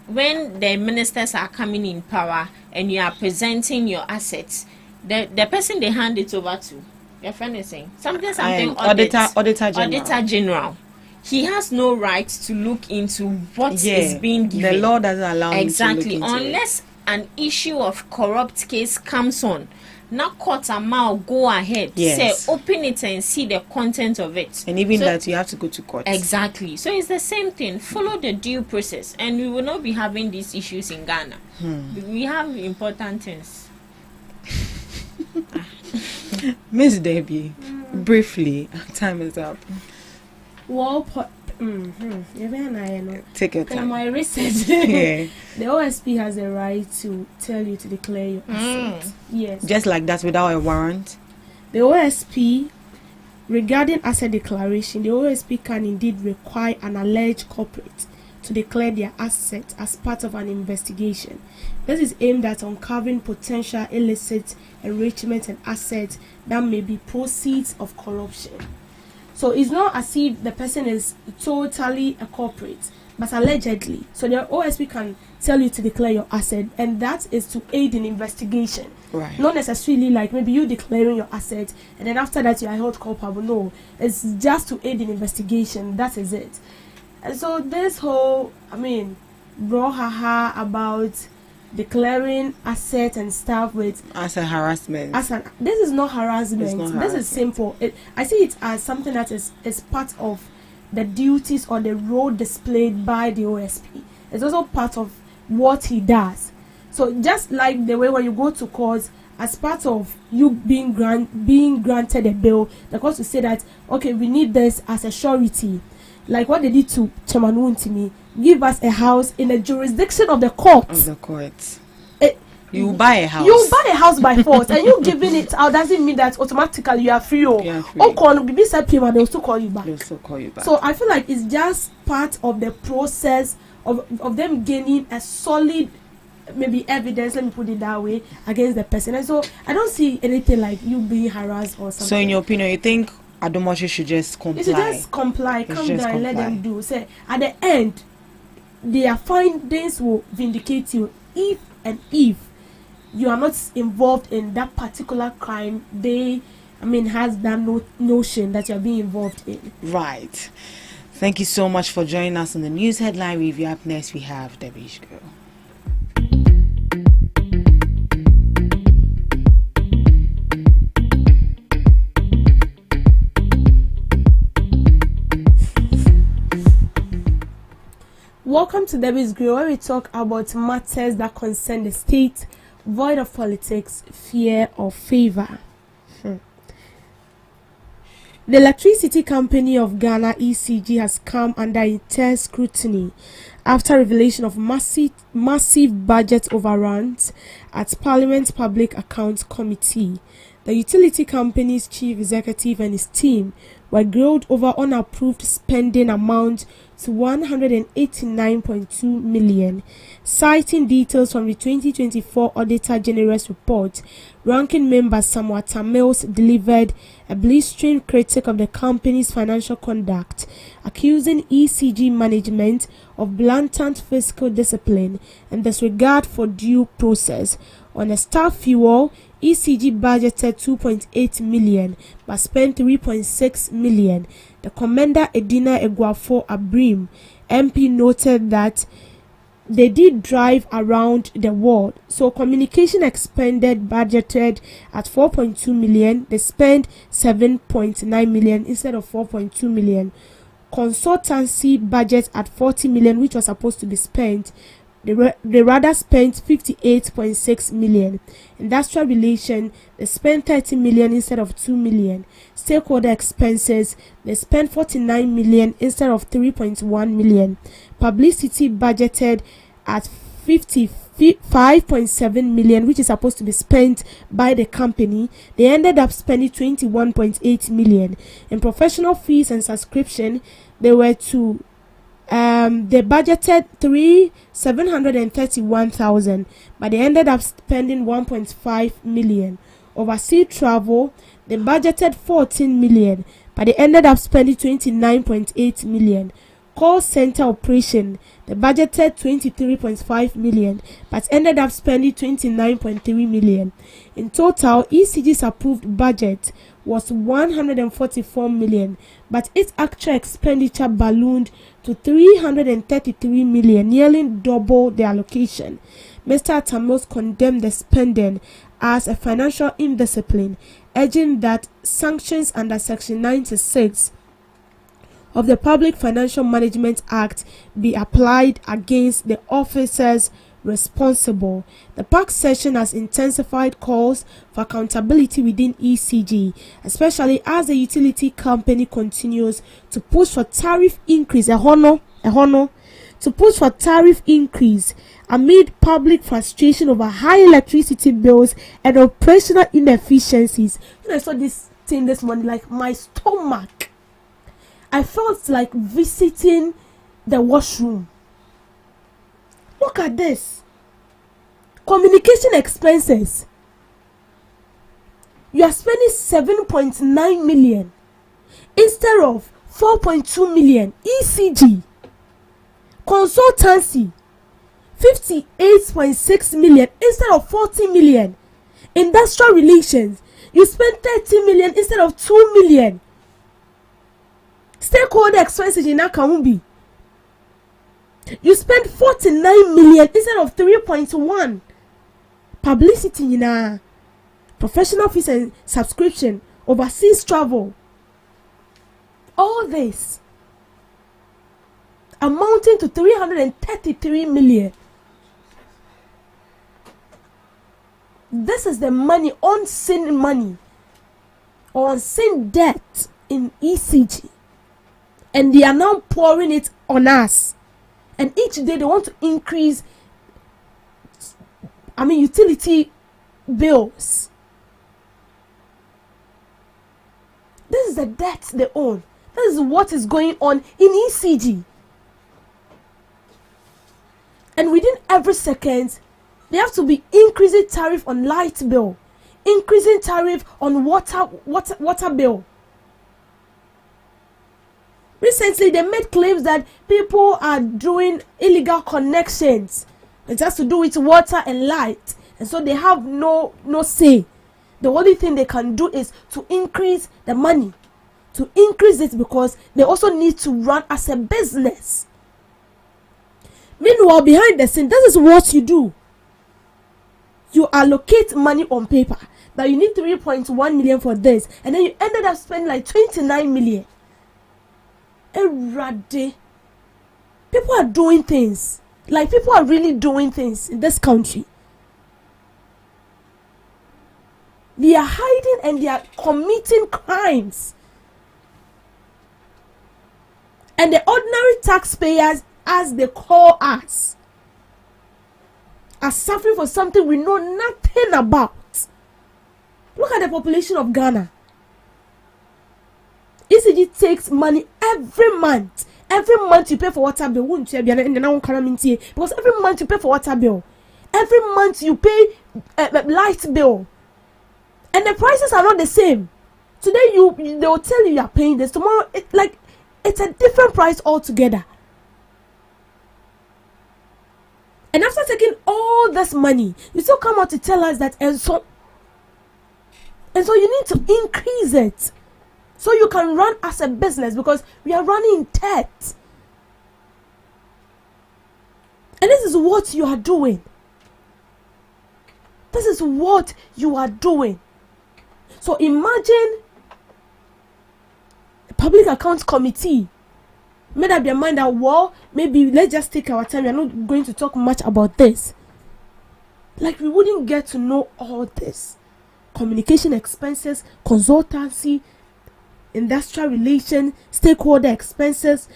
when the ministers are coming in power and you are presenting your assets, the person they hand it over to your friend is saying something Auditor General. He has no right to look into what is Yeah, being given. the law doesn't allow him to look exactly into unless an issue of corrupt case comes on. Now court amount go ahead. Yes. Say open it and see the content of it. And even So- that, you have to go to court. Exactly. So it's the same thing. Follow the due process, and we will not be having these issues in Ghana. We have important things. Miss Debbie, briefly, time is up. Well, even I know. Take your In time. my research, Yeah. the OSP has a right to tell you to declare your asset. Yes. Just like that, without a warrant. The OSP, regarding asset declaration, the OSP can indeed require an alleged corporate to declare their asset as part of an investigation. This is aimed at uncovering potential illicit enrichment and assets that may be proceeds of corruption. So it's not as if the person is totally a corporate, but allegedly. So the OSP can tell you to declare your asset, and that is to aid in investigation. Right. Not necessarily like maybe you declaring your asset and then after that you are held culpable. No, it's just to aid in investigation. That is it. And so this whole, brouhaha about declaring asset and stuff with As a harassment. this is not harassment. It's not This harassment. is simple. I see it as something that is part of the duties or the role displayed by the OSP. It's also part of what he does. So just like the way when you go to court, as part of you being granted a bill, the court will say that, okay, we need this as a surety. Like what they did to Chairman Wuntimi, give us a house in the jurisdiction of the court. Of the court. Eh, You buy a house. You buy a house by force, and you giving it out doesn't mean that automatically you are free. You are free. Oh, call BB said payment, they'll still call you back. They'll still call you back. So I feel like it's just part of the process of them gaining a solid maybe evidence, let me put it that way, against the person. And so I don't see anything like you being harassed or something. So in your opinion, you think Adomoshi should just comply? You should just comply, They calm should down, just and let them comply. do. Say at the end, their findings will vindicate you if you are not involved in that particular crime. They, has that notion that you are being involved in. Right. Thank you so much for joining us on the news headline review. Up next, we have Debbie's Girl. Welcome to Debbie's Grill, where we talk about matters that concern the state, void of politics, fear or favor. The Electricity Company of Ghana, ECG, has come under intense scrutiny after revelation of massive budget overruns at Parliament's Public Accounts Committee. The utility company's chief executive and his team were grilled over unapproved spending amount to 189.2 million, citing details from the 2024 Auditor General's report. Ranking member Samuel Tamils delivered a blistering critique of the company's financial conduct, accusing ECG management of blatant fiscal discipline and disregard for due process. On the staff fuel, ECG budgeted 2.8 million but spent 3.6 million. The commander Edina Eguafo Abrim MP noted that they did drive around the world. So communication expended budgeted at 4.2 million. They spent 7.9 million instead of 4.2 million. Consultancy budget at 40 million, which was supposed to be spent. They rather spent 58.6 million. Industrial relation, they spent 30 million instead of 2 million. Stakeholder expenses, they spent 49 million instead of 3.1 million. Publicity budgeted at 55.7 million, which is supposed to be spent by the company. They ended up spending 21.8 million. In professional fees and subscription, they were to they budgeted 731,000, but they ended up spending 1.5 million. Overseas travel, they budgeted 14 million, but they ended up spending 29.8 million. Call center operation, they budgeted 23.5 million, but ended up spending 29.3 million. In total, ECG's approved budget was 144 million, but its actual expenditure ballooned to 333 million, nearly double the allocation. Mr. Tamos condemned the spending as a financial indiscipline, urging that sanctions under Section 96 of the Public Financial Management Act be applied against the officers responsible. The PAC session has intensified calls for accountability within ECG, especially as the utility company continues to push for tariff increase, to push for tariff increase amid public frustration over high electricity bills and operational inefficiencies. When I saw this thing this morning, like my stomach, I felt like visiting the washroom. Look at this. Communication expenses. You are spending 7.9 million instead of 4.2 million. ECG. Consultancy. 58.6 million instead of 40 million. Industrial relations. You spend 30 million instead of 2 million. Stakeholder expenses in Akamumbi. You spend 49 million instead of 3.1. Publicity in a professional fees and subscription, overseas travel. All this amounting to 333 million. This is the money, unseen money or unseen debt in ECG. And they are now pouring it on us. And each day they want to increase, utility bills. This is the debt they own. This is what is going on in ECG. And within every second, they have to be increasing tariff on light bill, increasing tariff on water bill. Recently, they made claims that people are doing illegal connections. It has to do with water and light. And so they have no say. The only thing they can do is to increase the money. To increase it because they also need to run as a business. Meanwhile, behind the scene, this is what you do. You allocate money on paper. That you need 3.1 million for this. And then you ended up spending like 29 million. Erade. People are doing things. Like people are really doing things in this country. They are hiding and they are committing crimes. And the ordinary taxpayers, as they call us, are suffering for something we know nothing about. Look at the population of Ghana. ECG takes money every month. Every month you pay for water bill. Because every month you pay for water bill. Every month you pay light bill. And the prices are not the same. Today they will tell you are paying this. Tomorrow it's a different price altogether. And after taking all this money, you still come out to tell us that and so you need to increase it. So you can run as a business because we are running in debt. And this is what you are doing. This is what you are doing. So imagine the Public Accounts Committee made up their mind that, well, maybe let's just take our time. We are not going to talk much about this. Like we wouldn't get to know all this. Communication expenses, consultancy, industrial relations, stakeholder expenses,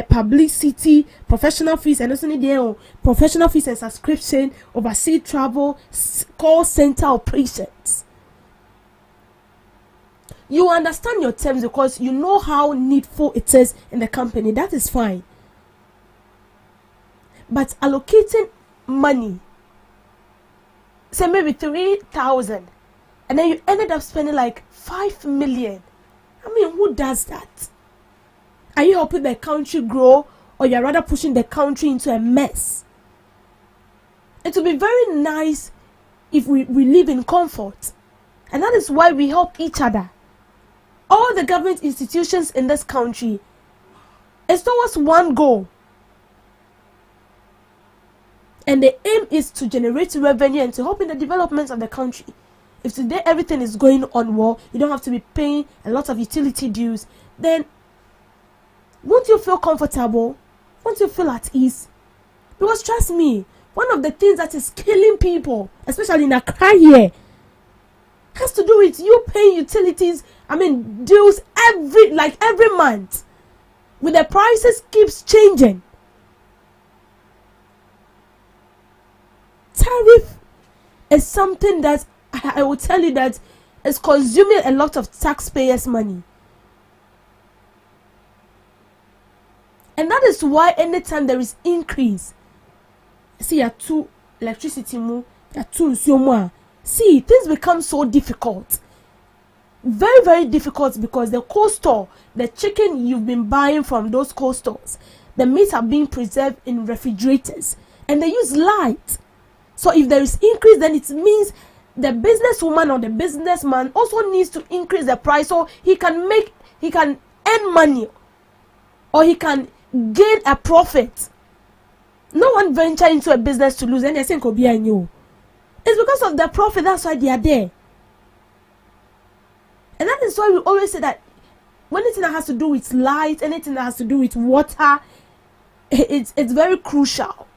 publicity, professional fees, and also professional fees and subscription, overseas travel, call center operations. You understand your terms because you know how needful it is in the company. That is fine. But allocating money, say maybe 3,000, and then you ended up spending like 5 million. I mean, who does that? Are you helping the country grow, or you're rather pushing the country into a mess? It would be very nice if we live in comfort. And that is why we help each other. all the government institutions in this country is towards one goal. And the aim is to generate revenue and to help in the development of the country. If today everything is going on well, you don't have to be paying a lot of utility dues, then won't you feel comfortable? Won't you feel at ease? Because trust me, one of the things that is killing people, especially in Accra here, has to do with you paying utilities, dues every month. With the prices keeps changing. Tariff is something that I will tell you that is consuming a lot of taxpayers' money. And that is why anytime there is increase, see ya two electricity mu, ya two nsuomu. See, things become so difficult. Very, very difficult, because the cold store, the chicken you've been buying from those cold stores, the meat are being preserved in refrigerators and they use light. So if there is increase, then it means the businesswoman or the businessman also needs to increase the price so he can earn money or he can gain a profit. No one venture into a business to lose, and they think be you. It's because of the profit, that's why they are there. And that is why we always say that anything that has to do with light, anything that has to do with water, it's very crucial,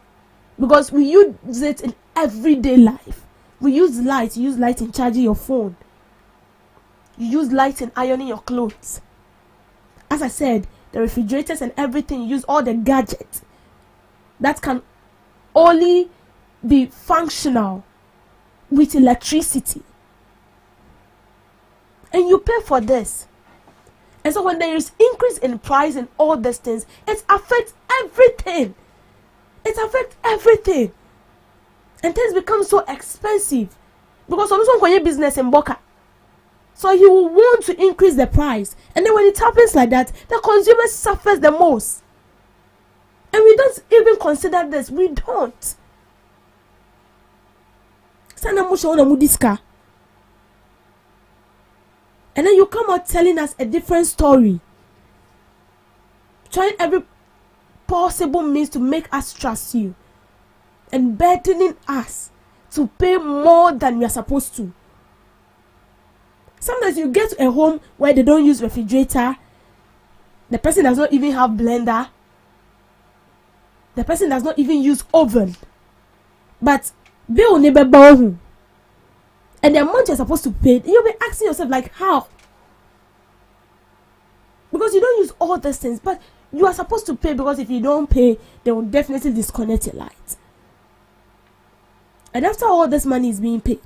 because we use it in everyday life. We use light. You use light in charging your phone. You use light in ironing your clothes. As I said, the refrigerators and everything, you use all the gadgets that can only be functional with electricity. And you pay for this. And so when there is increase in price and all these things, it affects everything. It affects everything. And things become so expensive. Because someone can get business in Boca. So he will want to increase the price. And then when it happens like that, the consumer suffers the most. And we don't even consider this. We don't. And then you come out telling us a different story. Trying every possible means to make us trust you. And burdening us to pay more than we are supposed to. Sometimes you get to a home where they don't use refrigerator. The person does not even have blender. The person does not even use oven. But bill never bow. And the amount you're supposed to pay, you'll be asking yourself, like, how? Because you don't use all these things, but you are supposed to pay, because if you don't pay, they will definitely disconnect your light. And after all this money is being paid,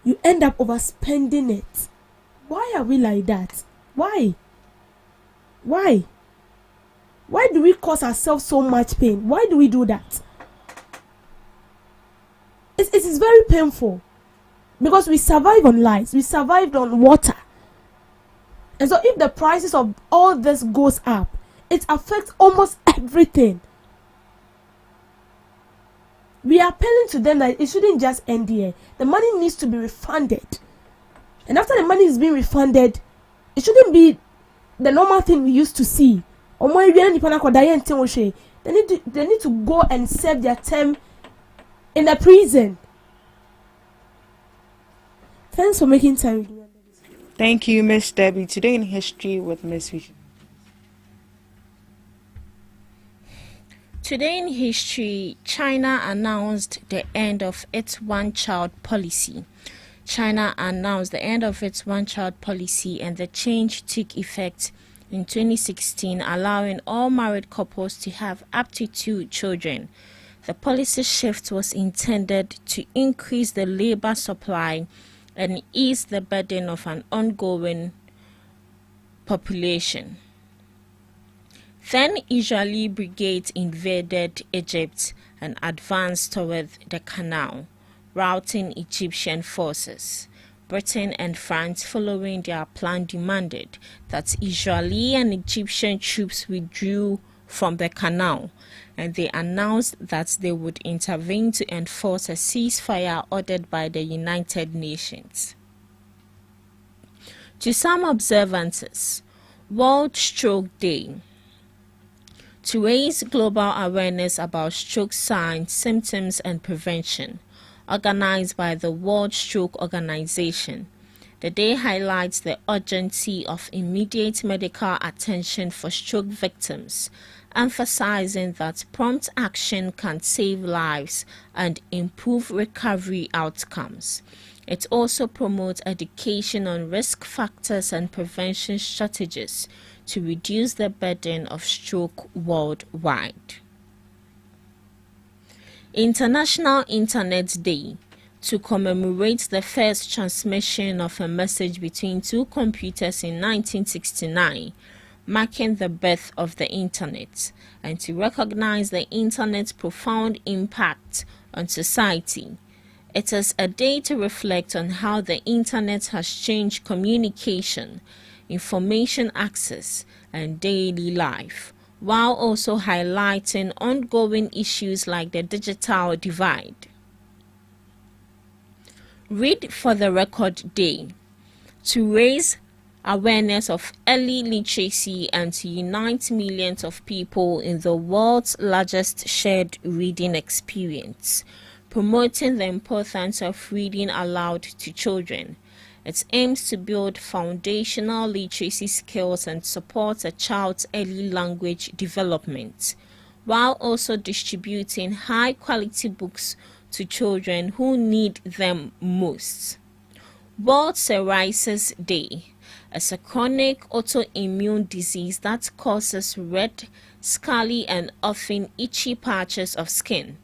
you end up overspending it. Why are we like that? Why? Why? Why do we cause ourselves so much pain? Why do we do that? It is very painful, because we survive on lights, we survived on water. And so if the prices of all this goes up, it affects almost everything. We are appealing to them that it shouldn't just end here. The money needs to be refunded. And after the money is being refunded, it shouldn't be the normal thing we used to see. They need to go and serve their term in the prison. Thanks for making time. Thank you, Miss Debbie. Today in History with Miss Vision. Today in history, China announced the end of its one-child policy. China announced the end of its one-child policy, and the change took effect in 2016, allowing all married couples to have up to 2 children. The policy shift was intended to increase the labor supply and ease the burden of an ongoing population. Then Israeli brigades invaded Egypt and advanced toward the canal, routing Egyptian forces. Britain and France, following their plan, demanded that Israeli and Egyptian troops withdrew from the canal, and they announced that they would intervene to enforce a ceasefire ordered by the United Nations. To some observances, World Stroke Day. To raise global awareness about stroke signs, symptoms, and prevention, organized by the World Stroke Organization. The day highlights the urgency of immediate medical attention for stroke victims, emphasizing that prompt action can save lives and improve recovery outcomes. It also promotes education on risk factors and prevention strategies to reduce the burden of stroke worldwide. International Internet Day, to commemorate the first transmission of a message between two computers in 1969, marking the birth of the Internet, and to recognize the Internet's profound impact on society. It is a day to reflect on how the Internet has changed communication, information access, and daily life, while also highlighting ongoing issues like the digital divide. Read for the Record Day, to raise awareness of early literacy and to unite millions of people in the world's largest shared reading experience, promoting the importance of reading aloud to children. It aims to build foundational literacy skills and support a child's early language development, while also distributing high-quality books to children who need them most. World Psoriasis Day is a chronic autoimmune disease that causes red, scaly, and often itchy patches of skin.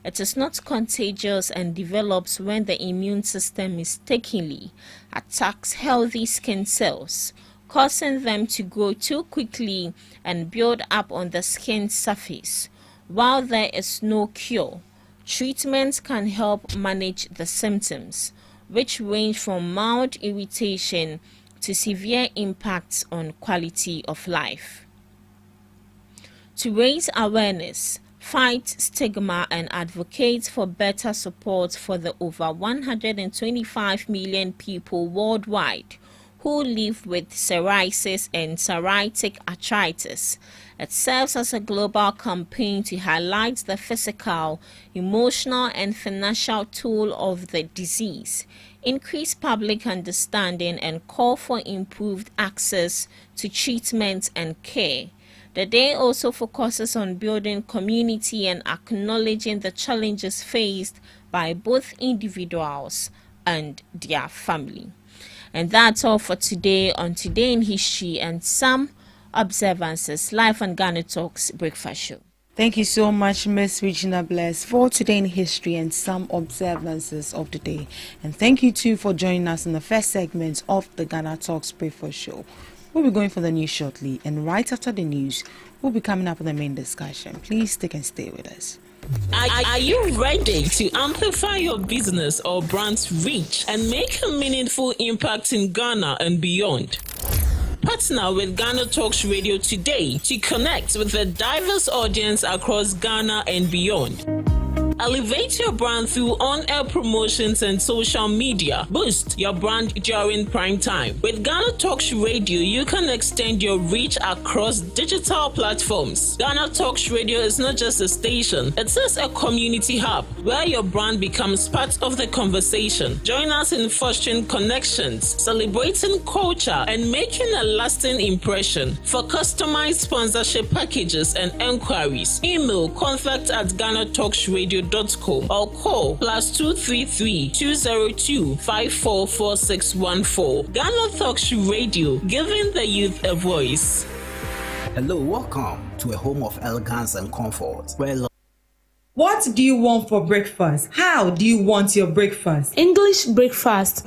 It is not contagious and develops when the immune system mistakenly attacks healthy skin cells, causing them to grow too quickly and build up on the skin surface. While there is no cure, treatments can help manage the symptoms, which range from mild irritation to severe impacts on quality of life. To raise awareness, fight stigma, and advocate for better support for the over 125 million people worldwide who live with psoriasis and psoriatic arthritis. It serves as a global campaign to highlight the physical, emotional, and financial toll of the disease, increase public understanding, and call for improved access to treatment and care. The day also focuses on building community and acknowledging the challenges faced by both individuals and their family. And that's all for today on Today in History and Some Observances, live on GhanaTalks Breakfast Show. Thank you so much, Miss Regina Bless, for Today in History and Some Observances of the Day. And thank you too for joining us in the first segment of the GhanaTalks Breakfast Show. We'll be going for the news shortly, and right after the news, we'll be coming up with the main discussion. Please stick and stay with us. Are you ready to amplify your business or brand's reach and make a meaningful impact in Ghana and beyond? Partner with GhanaTalks Radio today to connect with a diverse audience across Ghana and beyond. Elevate your brand through on-air promotions and social media. Boost your brand during prime time. With GhanaTalks Radio, you can extend your reach across digital platforms. GhanaTalks Radio is not just a station, it is a community hub where your brand becomes part of the conversation. Join us in fostering connections, celebrating culture, and making a lasting impression. For customized sponsorship packages and enquiries, email contact@GhanaTalksRadio.com or call +233 202 544614. GhanaTalks Radio, giving the youth a voice. Hello, welcome to a home of elegance and comfort, where What do you want for breakfast? How do you want your breakfast? English breakfast,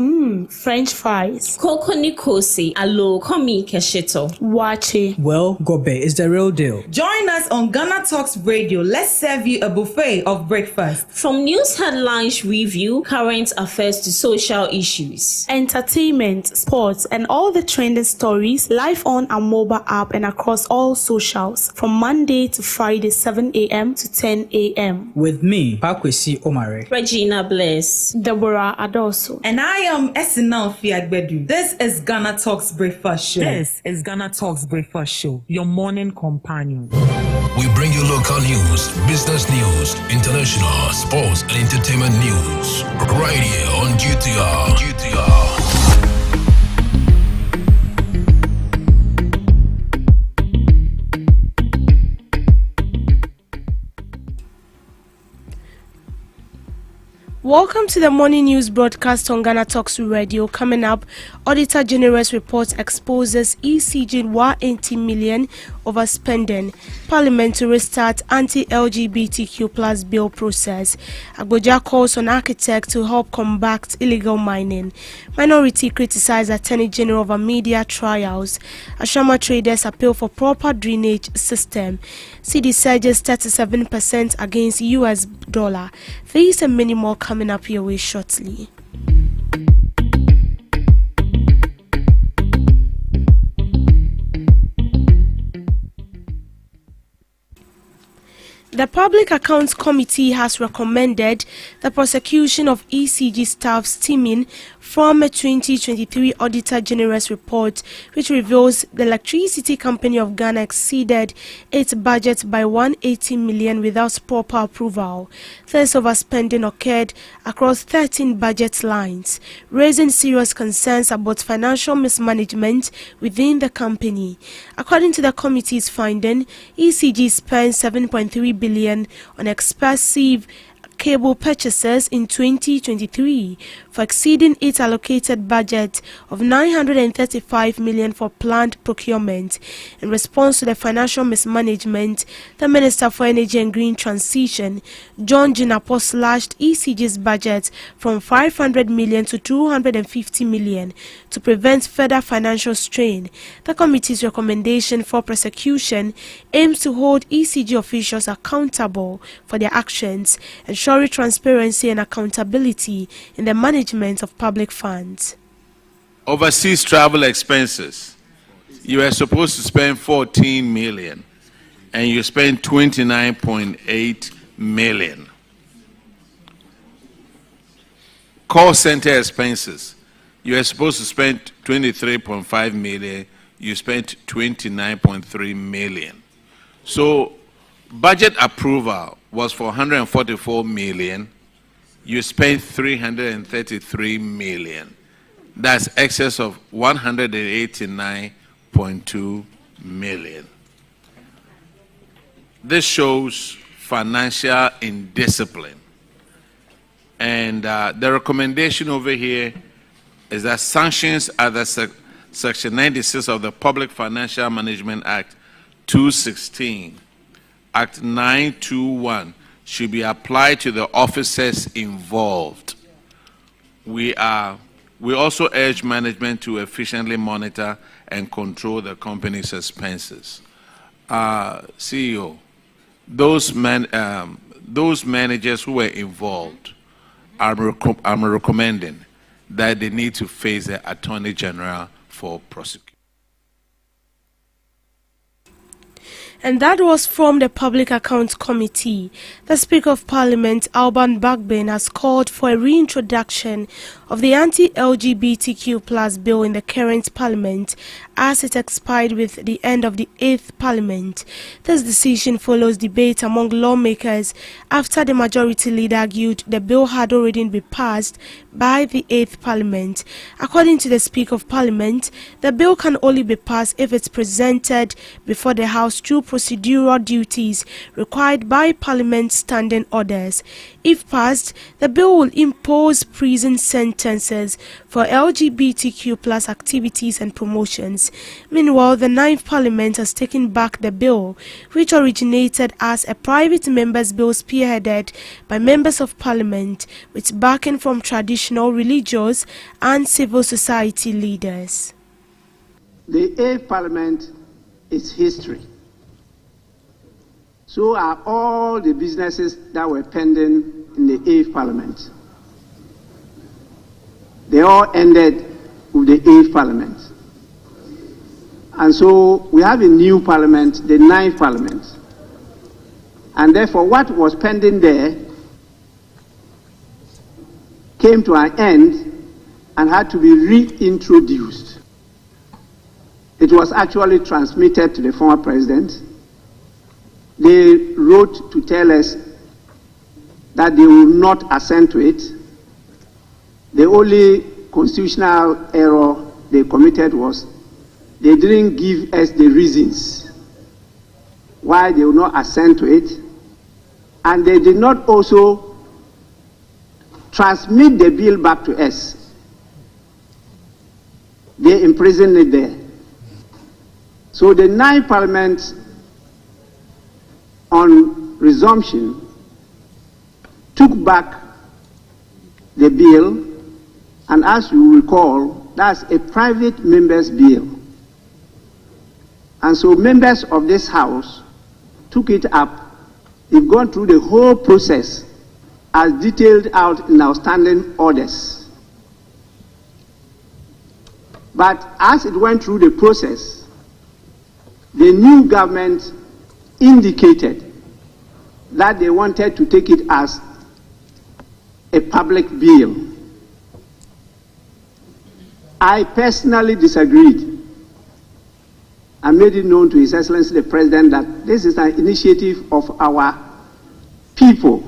French fries. Koko Nikosi, alo komi kesheto. Wache. Well, Gobe is the real deal. Join us on GhanaTalks Radio. Let's serve you a buffet of breakfast. From news headlines review, current affairs to social issues. Entertainment, sports, and all the trending stories live on our mobile app and across all socials from Monday to Friday, 7 a.m. to 10 a.m. Welcome. With me, Pakwesi Omare. Regina Bliss. Deborah Adoso. And I am Esina Fiagbedu. This is Ghana Talks Breakfast Show. This is Ghana Talks Breakfast Show, your morning companion. We bring you local news, business news, international, sports, and entertainment news. Right here on GTR. Welcome to the morning news broadcast on Ghana Talks Radio. Coming up, Auditor General's report exposes ECG 180 million overspending. Parliament to restart anti-LGBTQ plus bill process. Agboja calls on architects to help combat illegal mining. Minority criticize Attorney General over media trials. Ashama traders appeal for proper drainage system. CD surges 37% against US dollar. These and many more coming up your way shortly. The Public Accounts Committee has recommended the prosecution of ECG staff stemming from a 2023 Auditor General's report, which reveals the Electricity Company of Ghana exceeded its budget by 180 million without proper approval. This overspending occurred across 13 budget lines, raising serious concerns about financial mismanagement within the company. According to the committee's finding, ECG spent 7.3 billion on expensive cable purchases in 2023 for exceeding its allocated budget of 935 million for planned procurement. In response to the financial mismanagement, the Minister for Energy and Green Transition, John Jinapor, slashed ECG's budget from 500 million to 250 million to prevent further financial strain. The committee's recommendation for prosecution aims to hold ECG officials accountable for their actions, ensuring transparency and accountability in the management of public funds. Overseas travel expenses. You were supposed to spend 14 million and you spent 29.8 million. Call center expenses. You were supposed to spend 23.5 million, you spent 29.3 million. So budget approval was for 144 million, you spent 333 million. That's excess of 189.2 million. This shows financial indiscipline. And the recommendation over here is that sanctions under Section 96 of the Public Financial Management Act 216, Act 921, should be applied to the officers involved. We also urge management to efficiently monitor and control the company's expenses. CEO, those managers who were involved, I'm recommending that they need to face the Attorney General for prosecution. And that was from the Public Accounts Committee. The Speaker of Parliament, Alban Bagbin, has called for a reintroduction of the anti-LGBTQ plus bill in the current Parliament as it expired with the end of the 8th Parliament. This decision follows debate among lawmakers after the Majority Leader argued the bill had already been passed by the 8th Parliament. According to the Speaker of Parliament, the bill can only be passed if it's presented before the House through procedural duties required by Parliament's standing orders. If passed, the bill will impose prison sentences for LGBTQ plus activities and promotions. Meanwhile, the 9th Parliament has taken back the bill, which originated as a private member's bill spearheaded by members of Parliament with backing from traditional, religious and civil society leaders. The 8th Parliament is history. So are all the businesses that were pending in the 8th Parliament. They all ended with the 8th Parliament. And so we have a new Parliament, the 9th Parliament. And therefore, what was pending there came to an end and had to be reintroduced. It was actually transmitted to the former president. They wrote to tell us that they will not assent to it. The only constitutional error they committed was they didn't give us the reasons why they will not assent to it, and they did not also transmit the bill back to us. They imprisoned it there. So the 9th Parliament, on resumption, took back the bill, and as you recall, that's a private member's bill. And so members of this House took it up. They've gone through the whole process as detailed out in our standing orders. But as it went through the process, the new government indicated that they wanted to take it as a public bill. I personally disagreed and made it known to His Excellency the President that this is an initiative of our people,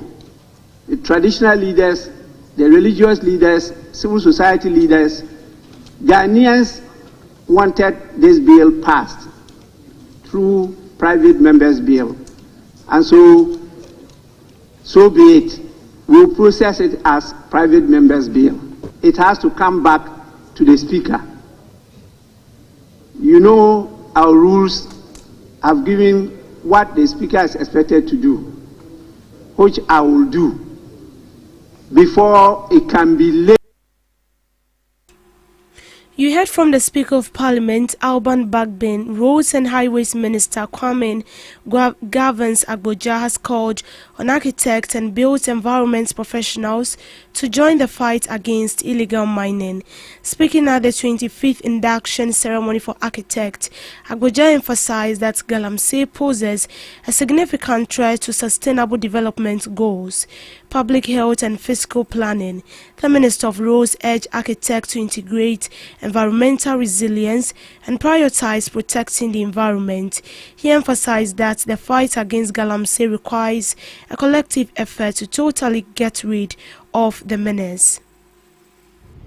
the traditional leaders, the religious leaders, civil society leaders. Ghanaians wanted this bill passed through private members' bill. And so be it. We'll process it as private members' bill. It has to come back to the Speaker. You know, our rules have given what the Speaker is expected to do, which I will do before it can be laid. You heard from the Speaker of Parliament, Alban Bagbin. Roads and Highways Minister Kwame Gavins Agboja has called on architects and built environment professionals to join the fight against illegal mining. Speaking at the 25th induction ceremony for architects, Agboja emphasized that Galamsey poses a significant threat to sustainable development goals, public health and fiscal planning. The Minister of Roads urged architects to integrate environmental resilience and prioritize protecting the environment. He emphasized that the fight against Galamsey requires a collective effort to totally get rid of the menace.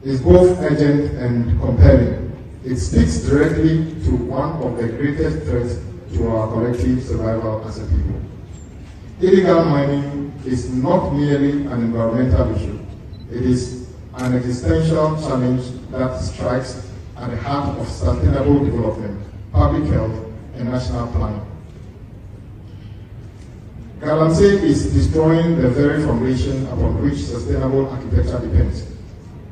It's both urgent and compelling. It speaks directly to one of the greatest threats to our collective survival as a people. Illegal mining is not merely an environmental issue. It is an existential challenge that strikes at the heart of sustainable development, public health, and national planning. Galamsey is destroying the very foundation upon which sustainable architecture depends.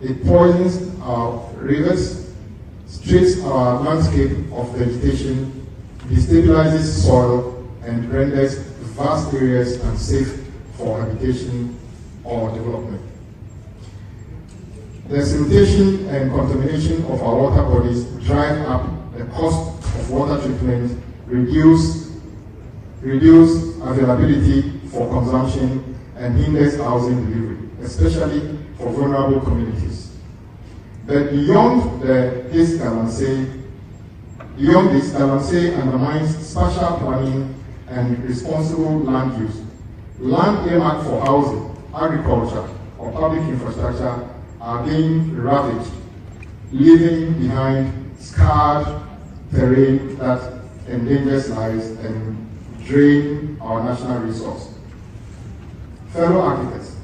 It poisons our rivers, strips our landscape of vegetation, destabilizes soil, and renders vast areas unsafe for habitation or development. The siltation and contamination of our water bodies drive up the cost of water treatment, reduce availability for consumption, and hinders housing delivery, especially for vulnerable communities. But beyond this, Galamsey undermines spatial planning and responsible land use. Land earmarked for housing, agriculture, or public infrastructure are being ravaged, leaving behind scarred terrain that endangers lives and drain our national resource. Fellow architects,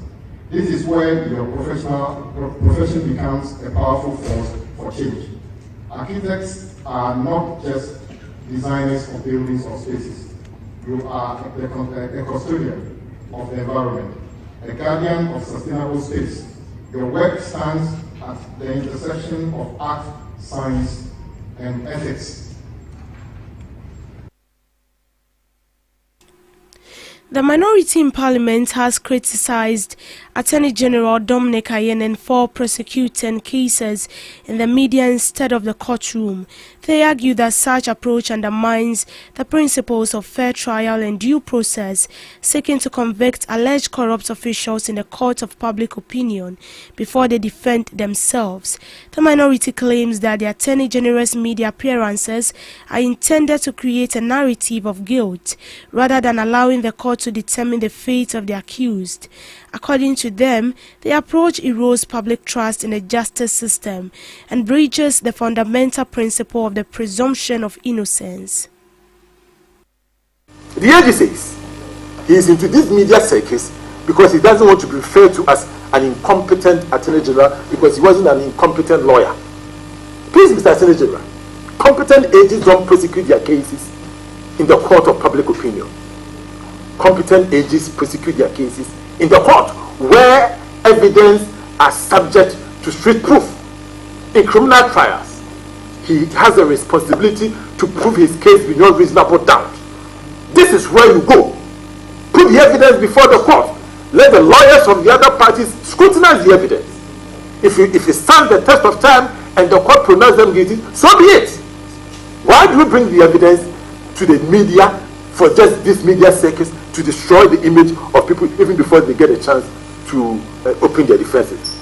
this is where your profession becomes a powerful force for change. Architects are not just designers of buildings or spaces. You are a custodian of the environment, a guardian of sustainable space. Your work stands at the intersection of art, science, and ethics. The minority in Parliament has criticized Attorney General Dominic Ayenen for prosecuting cases in the media instead of the courtroom. They argue that such approach undermines the principles of fair trial and due process, seeking to convict alleged corrupt officials in the court of public opinion before they defend themselves. The minority claims that the Attorney General's media appearances are intended to create a narrative of guilt rather than allowing the court to determine the fate of the accused. According to them, the approach erodes public trust in the justice system and breaches the fundamental principle of the presumption of innocence. The AG says he is into this media circus because he doesn't want to be referred to as an incompetent Attorney General because he wasn't an incompetent lawyer. Please, Mr. Attorney General, competent AGs don't prosecute their cases in the court of public opinion. Competent AGs prosecute their cases in the court where evidence are subject to street proof. In criminal trials, he has a responsibility to prove his case beyond reasonable doubt. This is where you go. Put the evidence before the court. Let the lawyers from the other parties scrutinize the evidence. If it stands the test of time and the court pronounces them guilty, so be it. Why do we bring the evidence to the media for just this media circus to destroy the image of people even before they get a chance to open their defenses?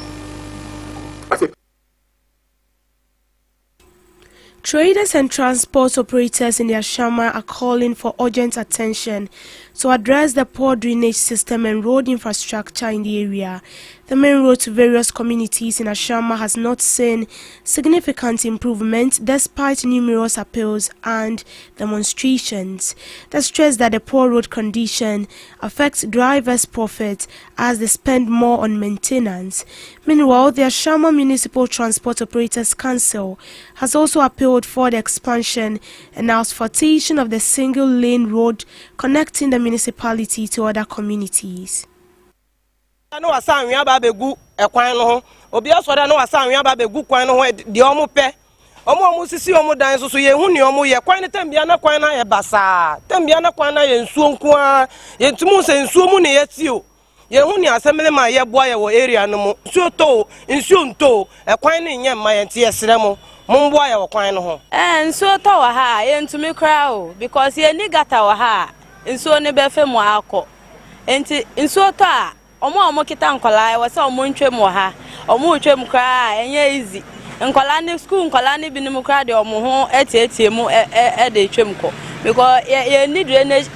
Traders and transport operators in the Ashama are calling for urgent attention to address the poor drainage system and road infrastructure in the area. The main road to various communities in Ashama has not seen significant improvement despite numerous appeals and demonstrations. They stress that the poor road condition affects drivers' profit as they spend more on maintenance. Meanwhile, the Ashama Municipal Transport Operators Council has also appealed for the expansion and asphaltation of the single-lane road connecting the municipality to other communities. No asan wi aba begu ekwan no ho obi asoda no asan wi aba begu kwan no ho de omo pe omo sisi omo dan so ye hu ne omo ye kwan ne tambia na kwan na ye basa tambia na kwan na ye nsuo nko a ye ntumu se nsuo mu ne ye ti o ye hu ne asemele ma ye boa ye wo area no mu nsuo nto ekwan ne nye ma ye nti ye sere mo mboa ye wo kwan no ho nsuo to wa ha ye ntumi kra o because ye ni gata wa ha nsuo ne be fe mu akọ enti nsuo to a omo kita nkola we se omo ntwem wo ha omo ntwem kra enye easy nkola ne school nkola ne binim kra de omo ho etietie mu de twem ko because ye need drainage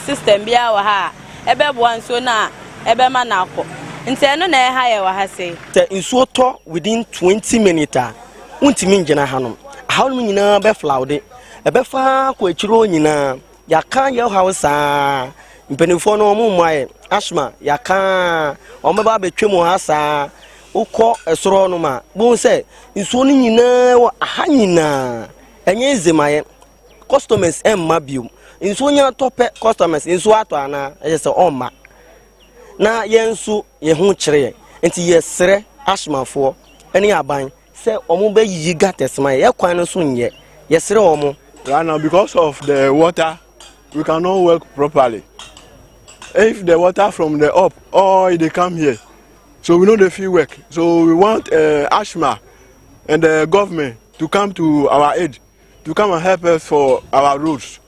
system bia wa ha ebe bo nsuo na ebe ma na akọ nti eno na ha ye wa ha se nsuo to within 20 minutes untimi ngina hanom hanom nyina be flaude ebe fa ko akiro nyina ya kan ye hausa mpenifo no mu mwae asma ya kan omeba betwem ha sa ukọ esoro no ma bon se nsuo ni nyina wa aha nyina enye zemaye customers emma biom nsuo nya tope customers nsuo ato ana ese omma na yensu ye hu kire enti yesere asmafo eni aban se omo be yi gatesma ye kwan no so nye yesere omo right now because of the water we cannot work properly. If the water from the up, or they come here, so we know the field work. So we want ASHMA and the government to come to our aid, to come and help us for our roads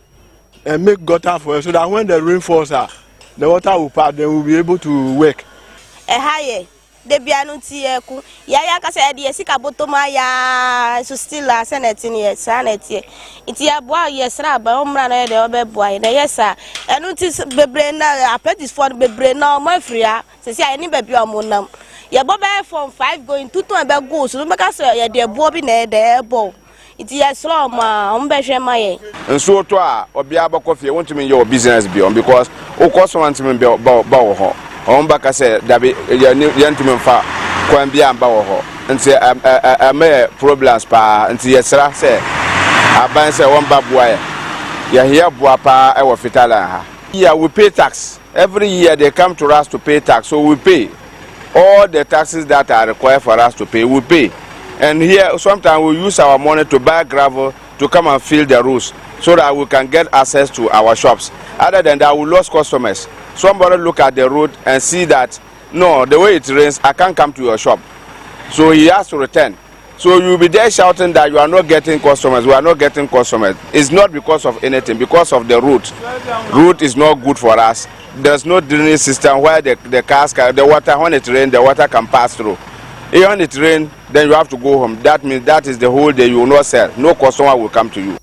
and make gutter for us, so that when the rain falls, the water will pass, then we'll be able to work. De bianu tieku ya ka say de sika botoma ya so still a senate ne sanete iti ya boa yesra ba omra na de obeboa na yesa enu ti bebre na appetis for bebre na o mafria se se ani bebi omonam ya bo be from 5 going to be go so make say ya de bo bi na de ebo iti ya slow ma on be hwe maye nso to a obi abakofie wontumi your business beyond because o cost wontumi ba wo ho on baka say dabi yantumi mfa kwan bia amba wo ho nti am problems pa nti yesra say aban say won ba boa ya here boa pa e wo fitala ha yeah we pay tax every year they come to us to pay tax so we pay all the taxes that are required for us to pay we pay and here sometimes we use our money to buy gravel to come and fill the roads so that we can get access to our shops. Other than that, we lost customers. Somebody look at the road and see that, no, the way it rains, I can't come to your shop. So he has to return. So you'll be there shouting that you are not getting customers, we are not getting customers. It's not because of anything, because of the route. Route is not good for us. There's no drainage system where the cars can, the water, when it rains, the water can pass through. If when it rains, then you have to go home. That means that is the whole day you will not sell. No customer will come to you.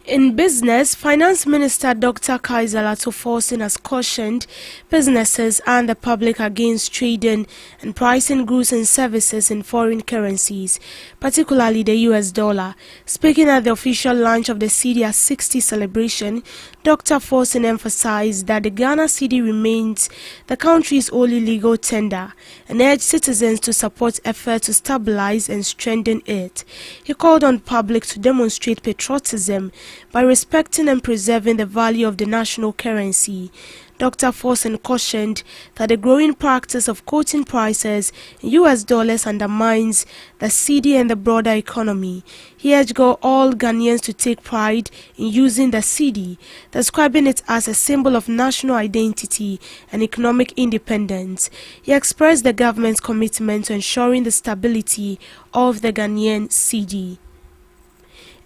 In business, Finance Minister Dr. Kaiser Latoforsen has cautioned businesses and the public against trading and pricing goods and services in foreign currencies, particularly the US dollar. Speaking at the official launch of the CDR 60 celebration, Dr. Forsen emphasized that the Ghana cedi remains the country's only legal tender and urged citizens to support efforts to stabilize and strengthen it. He called on public to demonstrate patriotism by respecting and preserving the value of the national currency. Dr. Forsen cautioned that the growing practice of quoting prices in US dollars undermines the cedi and the broader economy. He urged all Ghanaians to take pride in using the cedi, describing it as a symbol of national identity and economic independence. He expressed the government's commitment to ensuring the stability of the Ghanaian cedi.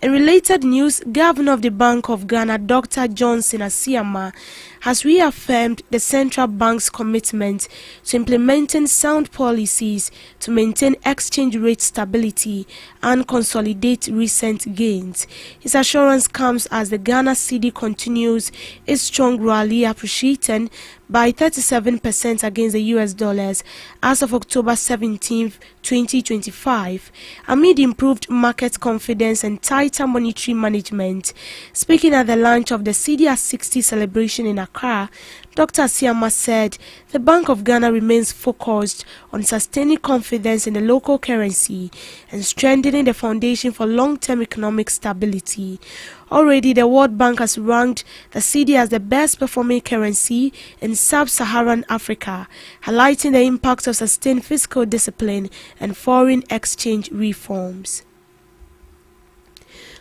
In related news, Governor of the Bank of Ghana, Dr. Johnson Asiama, has reaffirmed the central bank's commitment to implementing sound policies to maintain exchange rate stability and consolidate recent gains. His assurance comes as the Ghana cedi continues its strong rally, appreciating by 37% against the US dollars as of October 17, 2025, amid improved market confidence and tighter monetary management. Speaking at the launch of the CDR 60 celebration in Accra, Dr. Siama said the Bank of Ghana remains focused on sustaining confidence in the local currency and strengthening the foundation for long-term economic stability. Already, the World Bank has ranked the cedi as the best performing currency in sub-Saharan Africa, highlighting the impact of sustained fiscal discipline and foreign exchange reforms.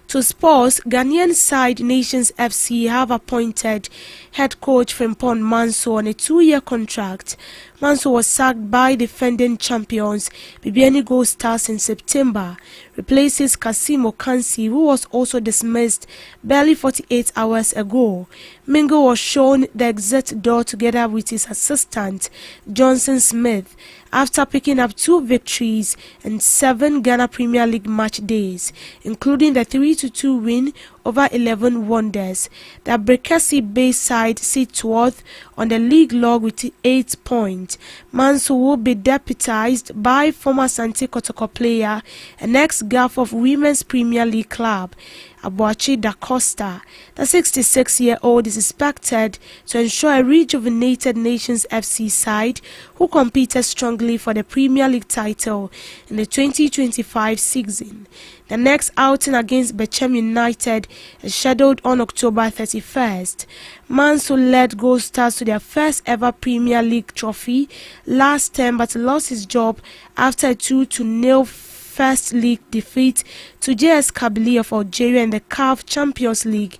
To sports, Ghanaian side Nations FC have appointed head coach Frimpong Manso on a 2-year contract. Manso was sacked by defending champions Bibiani Gold Stars in September, replaces Kasim Okansi, who was also dismissed barely 48 hours ago. Mingo was shown the exit door together with his assistant, Johnson Smith, after picking up 2 victories and 7 Ghana Premier League match days, including the 3-2 win over 11 Wonders. The Brekesi-based side sits 12th on the league log with 8 points. Manso will be deputized by former Santi Kotoko player and ex-Gulf of Women's Premier League club, Abuachi Da Costa. The 66-year-old is expected to ensure a rejuvenated Nations FC side who competed strongly for the Premier League title in the 2025 season. The next outing against Bechem United is scheduled on October 31st. Manso led Gold Stars to their first ever Premier League trophy last term, but lost his job after a 2-0 first league defeat to JS Kabylie of Algeria in the CAF Champions League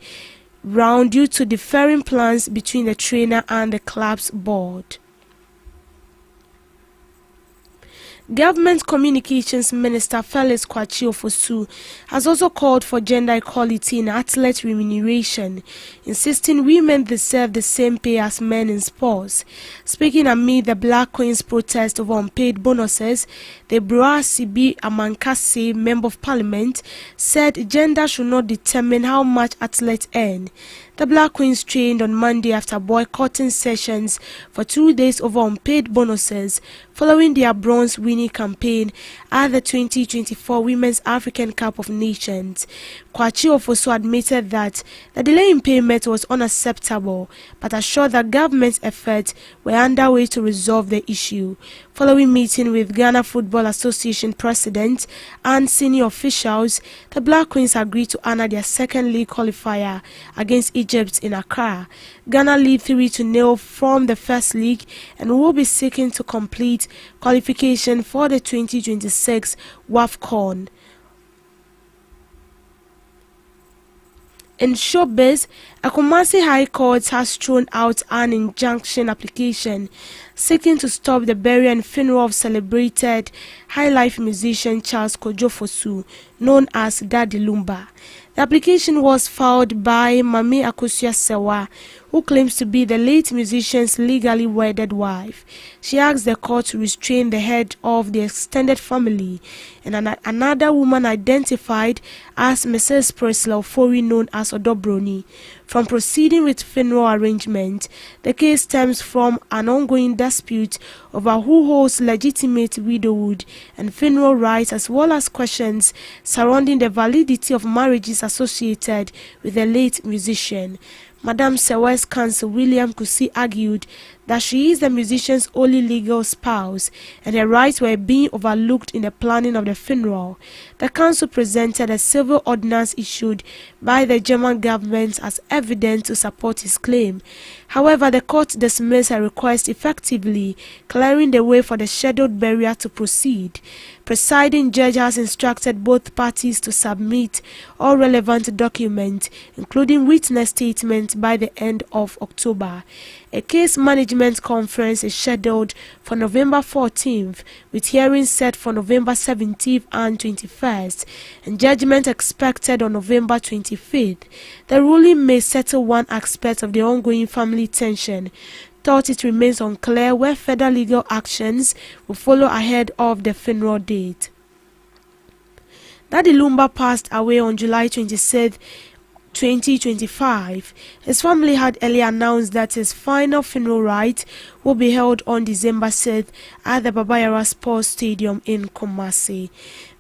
round due to differing plans between the trainer and the club's board. Government Communications Minister Felix Kwakye Ofosu has also called for gender equality in athlete remuneration, insisting women deserve the same pay as men in sports. Speaking amid the Black Queens protest over unpaid bonuses, the Bra Sibi Amankase, Member of Parliament, said gender should not determine how much athletes earn. The Black Queens trained on Monday after boycotting sessions for 2 days over unpaid bonuses following their bronze winning campaign at the 2024 Women's African Cup of Nations. Kwakye Ofosu admitted that the delay in payment was unacceptable, but assured that government efforts were underway to resolve the issue. Following meeting with Ghana Football Association president and senior officials, the Black Queens agreed to honor their second league qualifier against Egypt in Accra. Ghana lead 3-0 from the first league and will be seeking to complete qualification for the 2026 WAFCON. In showbiz, a Kumasi High Court has thrown out an injunction application seeking to stop the burial and funeral of celebrated high-life musician Charles Kojo, known as Daddy Lumba. The application was filed by Mami Akosua Sewa, who claims to be the late musician's legally wedded wife. She asked the court to restrain the head of the extended family and another woman identified as Mrs. Priscilla Ofori, known as Odobroni, from proceeding with funeral arrangement. The case stems from an ongoing dispute over who holds legitimate widowhood and funeral rights, as well as questions surrounding the validity of marriages associated with the late musician. Madam Sewa's counsel William Kusi argued that she is the musician's only legal spouse and her rights were being overlooked in the planning of the funeral. The council presented a civil ordinance issued by the German government as evidence to support his claim. However, the court dismissed her request effectively, clearing the way for the scheduled burial to proceed. Presiding judge has instructed both parties to submit all relevant documents, including witness statements, by the end of October. A case management conference is scheduled for November 14th, with hearings set for November 17th and 21st, and judgment expected on November 25th. The ruling may settle one aspect of the ongoing family tension. Thought it remains unclear where further legal actions will follow ahead of the funeral date. Daddy Lumba passed away on July 26th, 2025. His family had earlier announced that his final funeral rite will be held on December 6th at the Baba Yara Sports Stadium in Kumasi.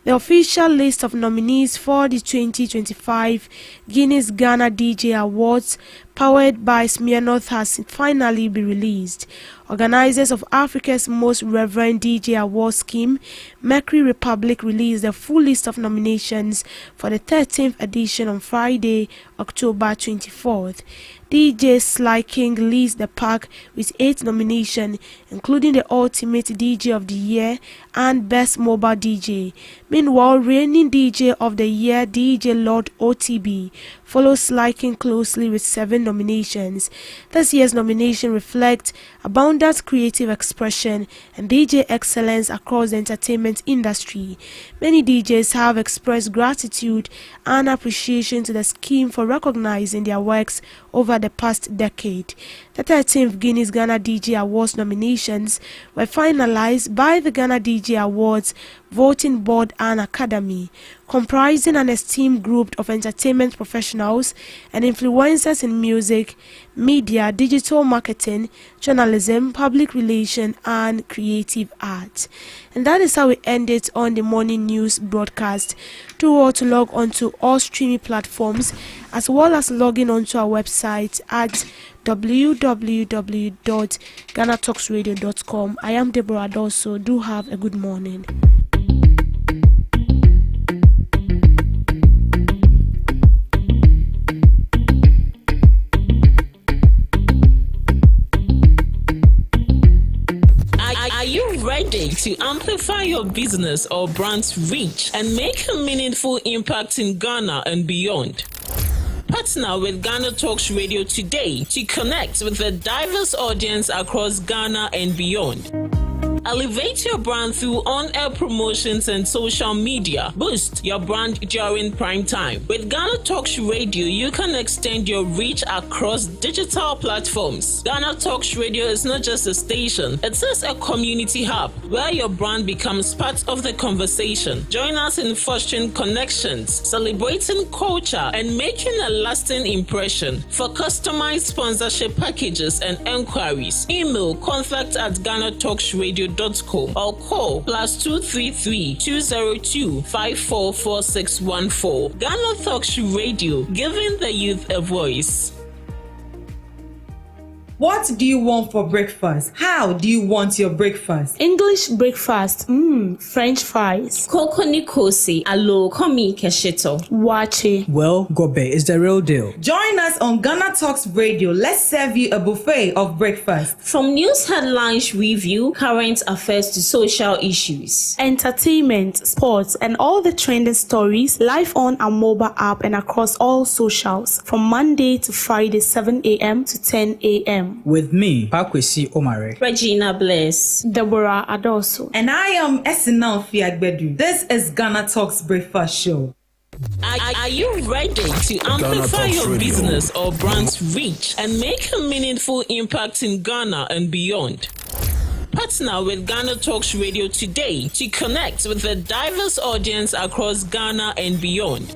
The official list of nominees for the 2025 Guinness Ghana DJ Awards, powered by Smirnoff, has finally been released. Organizers of Africa's Most Reverend DJ Award scheme, Mercury Republic, released the full list of nominations for the 13th edition on Friday, October 24th. DJ Sly King leads the pack with 8 nominations, including the Ultimate DJ of the Year and Best Mobile DJ. Meanwhile, reigning DJ of the Year, DJ Lord OTB, follows Sly King closely with 7 nominations. This year's nomination reflects abundant creative expression and DJ excellence across the entertainment industry. Many DJs have expressed gratitude and appreciation to the scheme for recognizing their works over the past decade. The 13th Guinness Ghana DJ Awards nominations were finalized by the Ghana DJ Awards Voting Board and Academy, comprising an esteemed group of entertainment professionals and influencers in music, media, digital marketing, journalism, public relations, and creative art. And that is how we end it on the morning news broadcast. Do all to log on to all streaming platforms, as well as logging onto our website at www.GhanaTalksRadio.com. I am Deborah Adolso. Do have a good morning. Are you ready to amplify your business or brand's reach and make a meaningful impact in Ghana and beyond? Partner with Ghana Talks Radio today to connect with a diverse audience across Ghana and beyond. Elevate your brand through on-air promotions and social media. Boost your brand during prime time. With Ghana Talks Radio, you can extend your reach across digital platforms. Ghana Talks Radio is not just a station, it is a community hub where your brand becomes part of the conversation. Join us in fostering connections, celebrating culture, and making a lasting impression. For customized sponsorship packages and enquiries, email contact@GhanaTalksRadio.com or call +233 202 544614. Ghana Talks Radio, giving the youth a voice. What do you want for breakfast? How do you want your breakfast? English breakfast, French fries. Koko Nikosi, alo komi keshito. Wache. Well, Gobe is the real deal. Join us on Ghana Talks Radio. Let's serve you a buffet of breakfast. From news headlines review, current affairs to social issues. Entertainment, sports, and all the trending stories live on our mobile app and across all socials from Monday to Friday, 7 a.m. to 10 a.m. With me, Pakwesi Omare. Regina Bliss. Deborah Adoso. And I am Esinal Fiagbedu. This is Ghana Talks Breakfast Show. Are you ready to amplify your Radio. business or brand's reach and make a meaningful impact in Ghana and beyond? Partner with Ghana Talks Radio today to connect with a diverse audience across Ghana and beyond.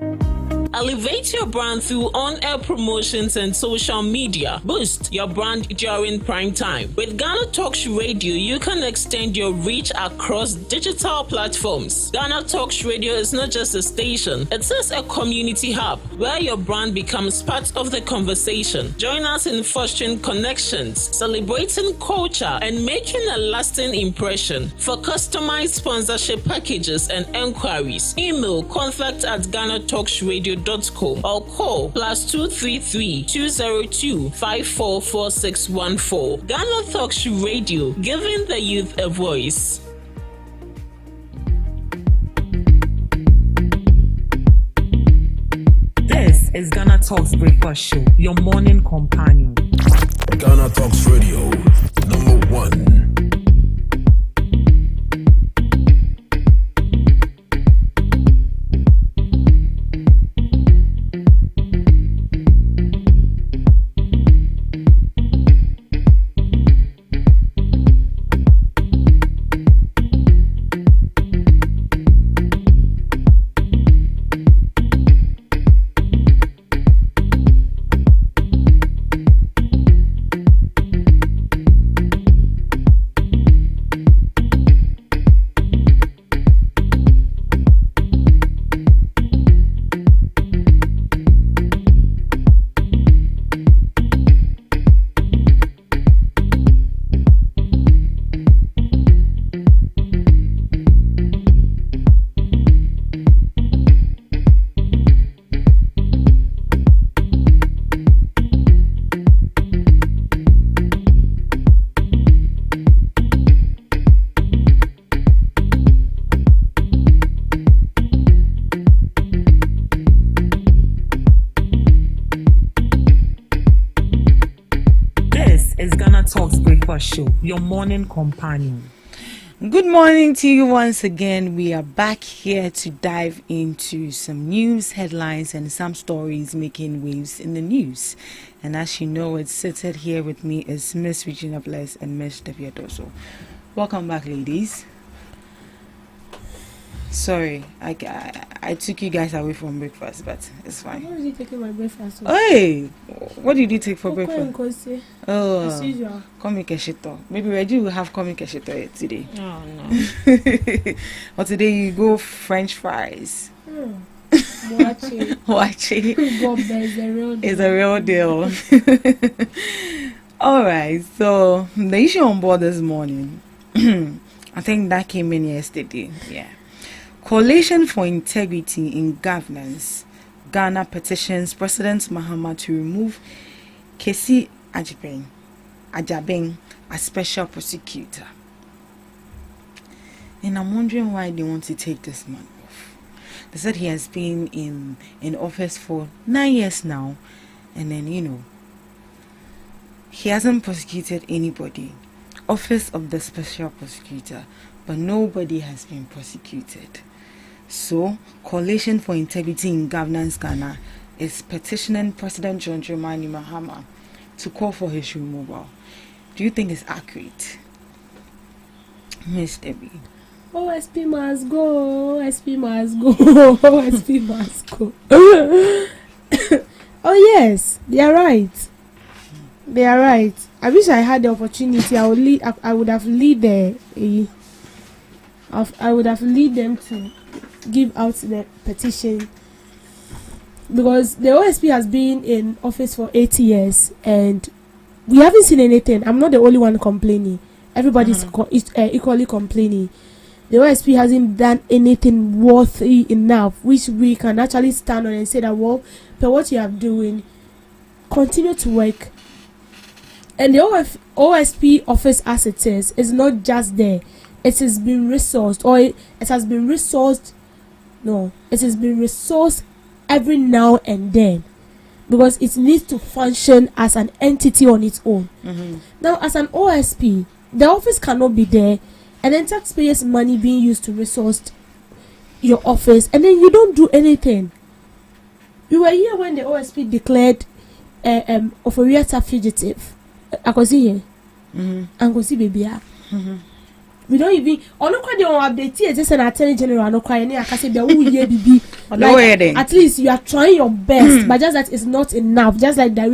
Elevate your brand through on-air promotions and social media. Boost your brand during prime time. With Ghana Talks Radio, you can extend your reach across digital platforms. Ghana Talks Radio is not just a station, it is a community hub where your brand becomes part of the conversation. Join us in fostering connections, celebrating culture, and making a lasting impression. For customized sponsorship packages and enquiries, email contact@GhanaTalksRadio.com or call +233 202 544614. Ghana Talks Radio, giving the youth a voice. This is Ghana Talks Breakfast Show, your morning companion. Ghana Talks Radio, #1. Talks Breakfast Show, your morning companion. Good morning to you once again. We are back here to dive into some news headlines and some stories making waves in the news. And as you know, it's seated here with me is Miss Regina Bliss and Miss Debbie Adoso. Welcome back, ladies. Sorry, I took you guys away from breakfast, but it's fine. What did you take my breakfast? Hey, what did you take for breakfast? Oh, as usual. Komi keshito. Maybe Reggie will have komi keshito today. Oh no. Or today you go French fries. Watch it. Watch it. Bob, is a real deal. It's a real deal. All right. So the issue on board this morning, I think that came in yesterday. Yeah. Coalition for Integrity in Governance, Ghana petitions President Mahama to remove Kesi Ajabeng as special prosecutor. And I'm wondering why they want to take this man off. They said he has been in office for 9 years now, and then he hasn't prosecuted anybody. Office of the special prosecutor, but nobody has been prosecuted. So, Coalition for Integrity in Governance Ghana is petitioning President John Dramani Mahama to call for his removal. Do you think it's accurate? Miss Debbie. Oh, SP must go. SP must go. SP must go. Oh, yes, they are right. They are right. I wish I had the opportunity. I would have lead them to give out the petition, because the OSP has been in office for 8 years and we haven't seen anything. I'm not the only one complaining. Everybody's equally complaining. The OSP hasn't done anything worthy enough, which we can actually stand on and say that, well, for what you are doing, continue to work. And the OSP office as it is not just there. It has been resourced, or it has been resourced. No, it has been resourced every now and then, because it needs to function as an entity on its own. Now, as an OSP, the office cannot be there, and then taxpayers' money being used to resource your office, and then you don't do anything. We were here when the OSP declared of a real fugitive. I could see here. And could see baby. We don't even update it. Just an attorney general. No cry. I can say be at least you are trying your best, but just that is not enough. Just like the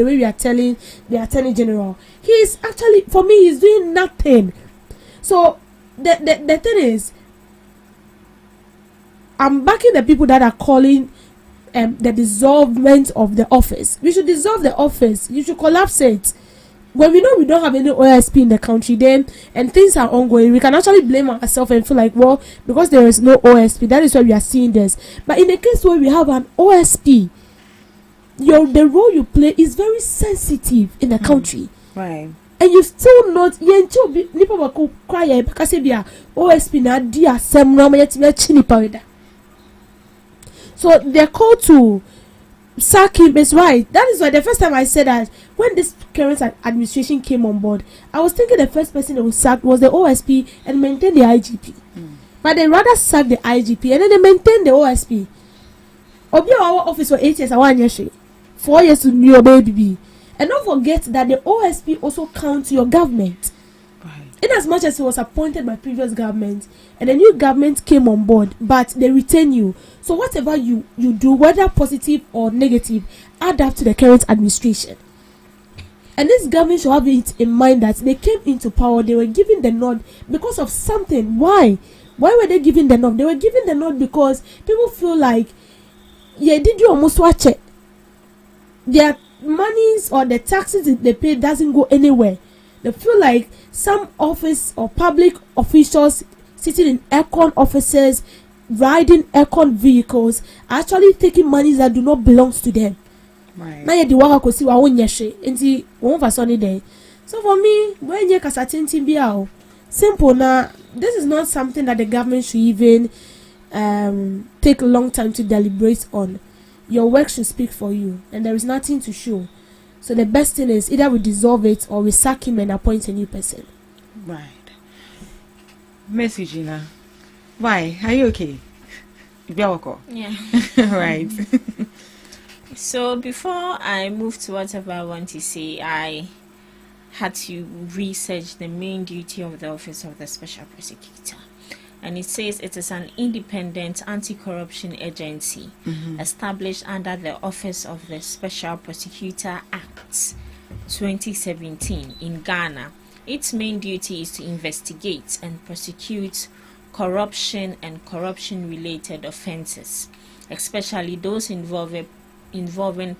way we are telling the attorney general, he is actually, for me, he's doing nothing. So the thing is, I'm backing the people that are calling the dissolvement of the office. We should dissolve the office. You should collapse it. When we know we don't have any OSP in the country, then and things are ongoing, we can actually blame ourselves and feel like, well, because there is no OSP, that is why we are seeing this. But in the case where we have an OSP, the role you play is very sensitive in the country. Right. And you still not cry because OSP na dia sem. So they're called to sack him is right. That is why the first time I said that, when this current administration came on board, I was thinking the first person they would sack was the OSP and maintain the IGP. But they rather sack the IGP and then they maintain the OSP. Obi our office for 8 years, 1 year, 4 years to your baby. And don't forget that the OSP also counts your government. In as much as he was appointed by previous government and the new government came on board, but they retain you. So whatever you do, whether positive or negative, add up to the current administration. And this government should have it in mind that they came into power, they were given the nod because of something. Why? Why were they giving the nod? They were giving the nod because people feel like, yeah, did you almost watch it? Their monies or the taxes that they pay doesn't go anywhere. They feel like some office or public officials sitting in aircon offices, riding aircon vehicles, are actually taking monies that do not belong to them. Right. Now the work could see our own yeshe into one for sunny day. So for me, when you can certain simple now, this is not something that the government should even take a long time to deliberate on. Your work should speak for you, and there is nothing to show. So the best thing is either we dissolve it or we sack him and appoint a new person. Right. Mercy, Gina. Why? Are you okay? Yeah. Right. So before I move to whatever I want to say, I had to research the main duty of the Office of the Special Prosecutor. And it says it is an independent anti-corruption agency established under the Office of the Special Prosecutor Act 2017 in Ghana. Its main duty is to investigate and prosecute corruption and corruption-related offences, especially those involving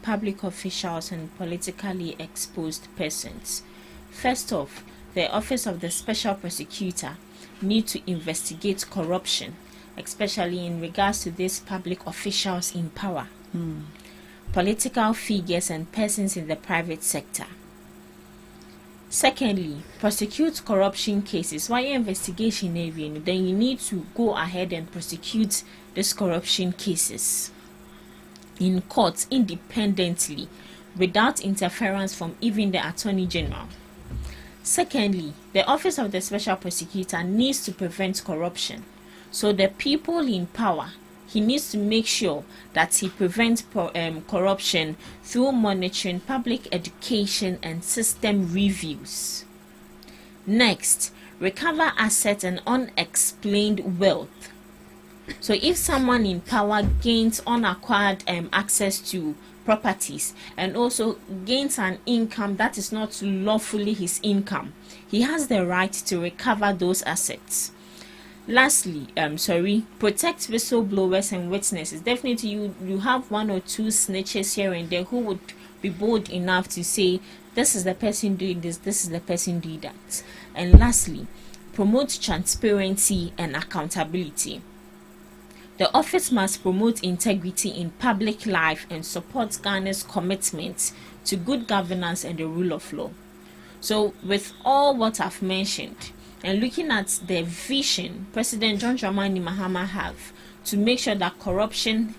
public officials and politically exposed persons. First off, the Office of the Special Prosecutor need to investigate corruption, especially in regards to these public officials in power, political figures and persons in the private sector. Secondly, prosecute corruption cases. While your investigation then you need to go ahead and prosecute these corruption cases in courts independently without interference from even the Attorney General. Secondly, the Office of the Special Prosecutor needs to prevent corruption. So the people in power, he needs to make sure that he prevents corruption through monitoring, public education, and system reviews. Next, recover assets and unexplained wealth. So if someone in power gains unacquired access to properties and also gains an income that is not lawfully his income, he has the right to recover those assets. Lastly, protect whistleblowers and witnesses. Definitely you have one or two snitches here and there who would be bold enough to say, this is the person doing this is the person doing that. And lastly, promote transparency and accountability. The office must promote integrity in public life and support Ghana's commitment to good governance and the rule of law. So with all what I've mentioned, and looking at the vision President John Dramani Mahama have to make sure that corruption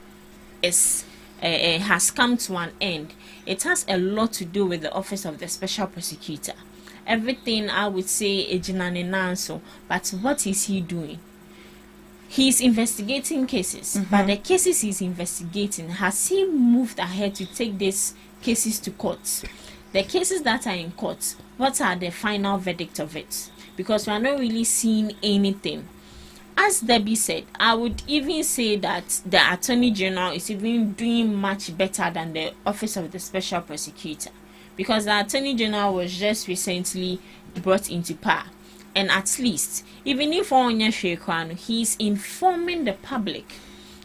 is has come to an end, it has a lot to do with the Office of the Special Prosecutor. Everything I would say ejinane nanso, but what is he doing? He's investigating cases, but the cases he's investigating, has he moved ahead to take these cases to court? The cases that are in court, what are the final verdict of it? Because we are not really seeing anything. As Debbie said, I would even say that the Attorney General is even doing much better than the Office of the Special Prosecutor, because the Attorney General was just recently brought into power, and at least, even if he's informing the public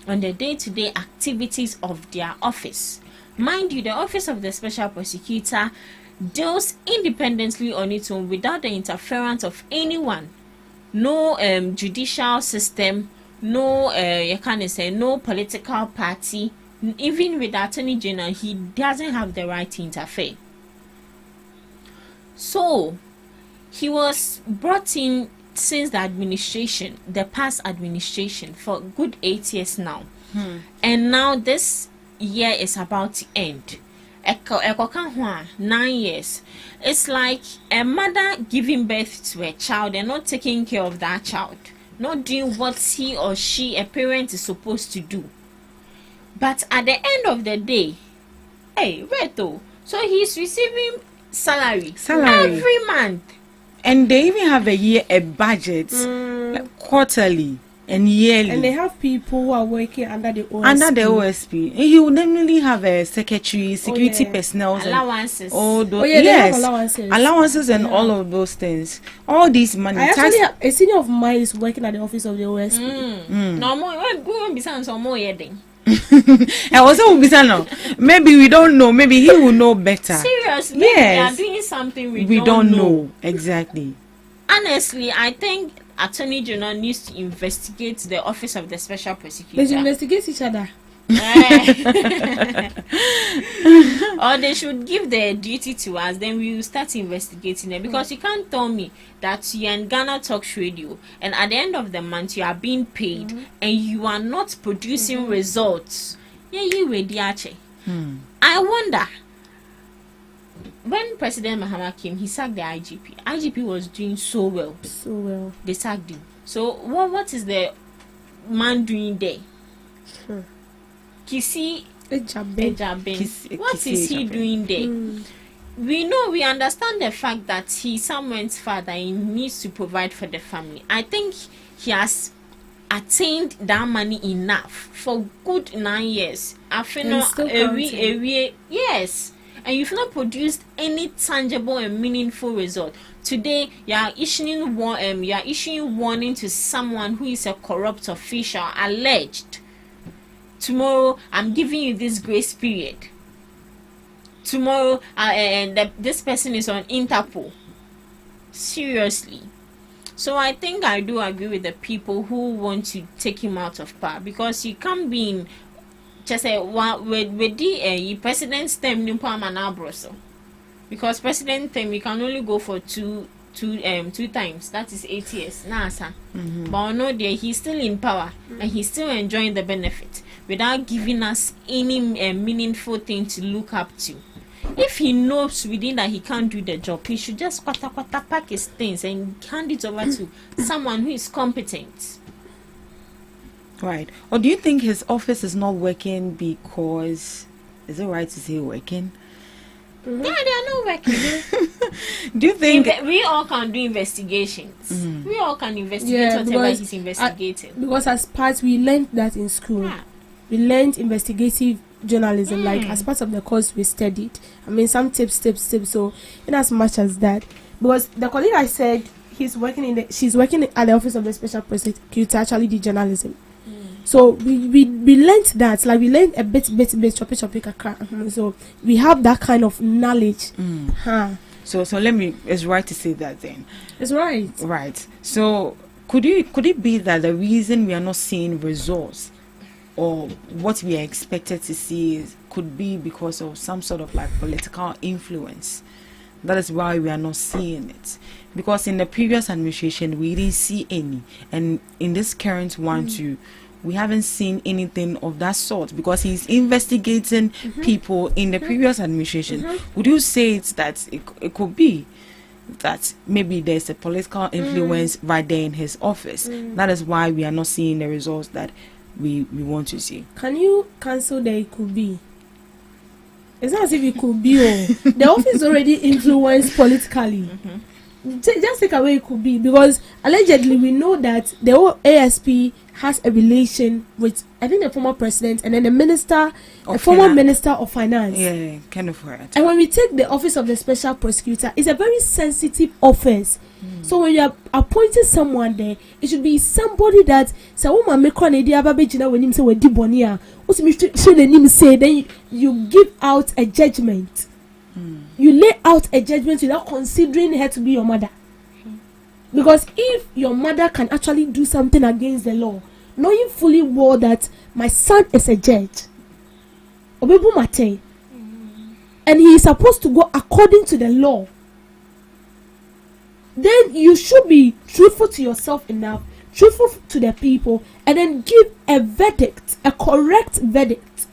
on the day-to-day activities of their office. Mind you, the Office of the Special Prosecutor deals independently on its own without the interference of anyone. No judicial system, no no political party. Even with the Attorney General, he doesn't have the right to interfere. So he was brought in since the past administration, for good 8 years now. And now this year is about to end. 9 years. It's like a mother giving birth to a child and not taking care of that child, not doing what he or she, a parent, is supposed to do. But at the end of the day, so he's receiving salary every month, and they even have a budget, like quarterly and yearly, and they have people who are working under the OSP. He will definitely have a secretary, security personnel, allowances, all those, they have allowances and all of those things. All these money. Actually, a senior of mine is working at the office of the OSP. No more. We won't be saying some more thing. I also will be saying, maybe we don't know. Maybe he will know better. Seriously, yes, they are doing something we don't know. Exactly. Honestly, I think Attorney General needs to investigate the Office of the Special Prosecutor. They should investigate each other. Or they should give their duty to us, then we will start investigating them. Because you can't tell me that you're in GhanaTalks Radio and at the end of the month you are being paid and you are not producing results. I wonder, when President Mahama came, he sacked the IGP. IGP was doing so well. They sacked him. So what is the man doing there? Kisi Ejabe. What is he doing there? We understand the fact that he's someone's father. He needs to provide for the family. I think he has attained that money enough for good 9 years. Yes. And you've not produced any tangible and meaningful result. Today, you are issuing warning to someone who is a corrupt official, alleged. Tomorrow, I'm giving you this grace period. Tomorrow, this person is on Interpol. Seriously. So I think I do agree with the people who want to take him out of power, because you can't be in just say with the president's term because president term you can only go for two times. That is 8 years. But no, he's still in power and he's still enjoying the benefit without giving us any meaningful thing to look up to. If he knows within that he can't do the job, he should just pack his things and hand it over to someone who is competent. Right. Or do you think his office is not working because, is it right to say working? Yeah, they are not working. Do you think we all can do investigations? We all can investigate whatever he's investigating. Because as part, we learned that in school. We learned investigative journalism, like as part of the course we studied. I mean, some tips. So, in as much as that, because the colleague I said she's working at the office of the special prosecutor actually did journalism. So we learned that, like we learned a bit, choppy, kakra. So we have that kind of knowledge. So let me. It's right to say that then. It's right. Right. So could it be that the reason we are not seeing results, or what we are expected to see, could be because of some sort of like political influence? That is why we are not seeing it. Because in the previous administration we didn't see any, and in this current one too, we haven't seen anything of that sort, because he's investigating people in the previous administration. Would you say it's that it could be that maybe there's a political influence right there in his office? That is why we are not seeing the results that we want to see. Can you cancel the it could be? It's not as if it could be. The office already influenced politically. Just take away it could be, because allegedly we know that the whole ASP has a relation with, I think, the former president and then the former minister of finance. Yeah, kind of right. And when we take the office of the special prosecutor, it's a very sensitive office. So when you are appointing someone there, it should be somebody that then you give out a judgment. You lay out a judgment without considering her to be your mother. Because if your mother can actually do something against the law, knowing fully well that my son is a judge, and he is supposed to go according to the law, then you should be truthful to yourself enough, truthful to the people, and then give a verdict, a correct verdict,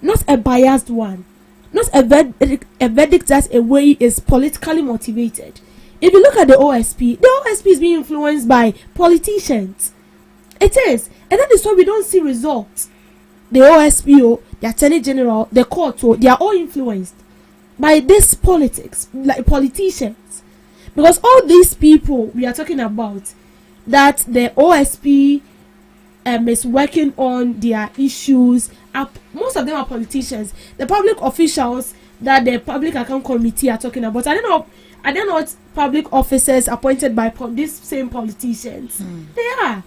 not a biased one. Not a verdict that a way is politically motivated. If you look at the OSP is being influenced by politicians. It is. And that is why we don't see results. The OSP, the Attorney General, the court, they are all influenced by this politics, like politicians. Because all these people we are talking about, that the OSP is working on their issues, most of them are politicians. The public officials that the public account committee are talking about, I don't know what public officers appointed by these same politicians. They are.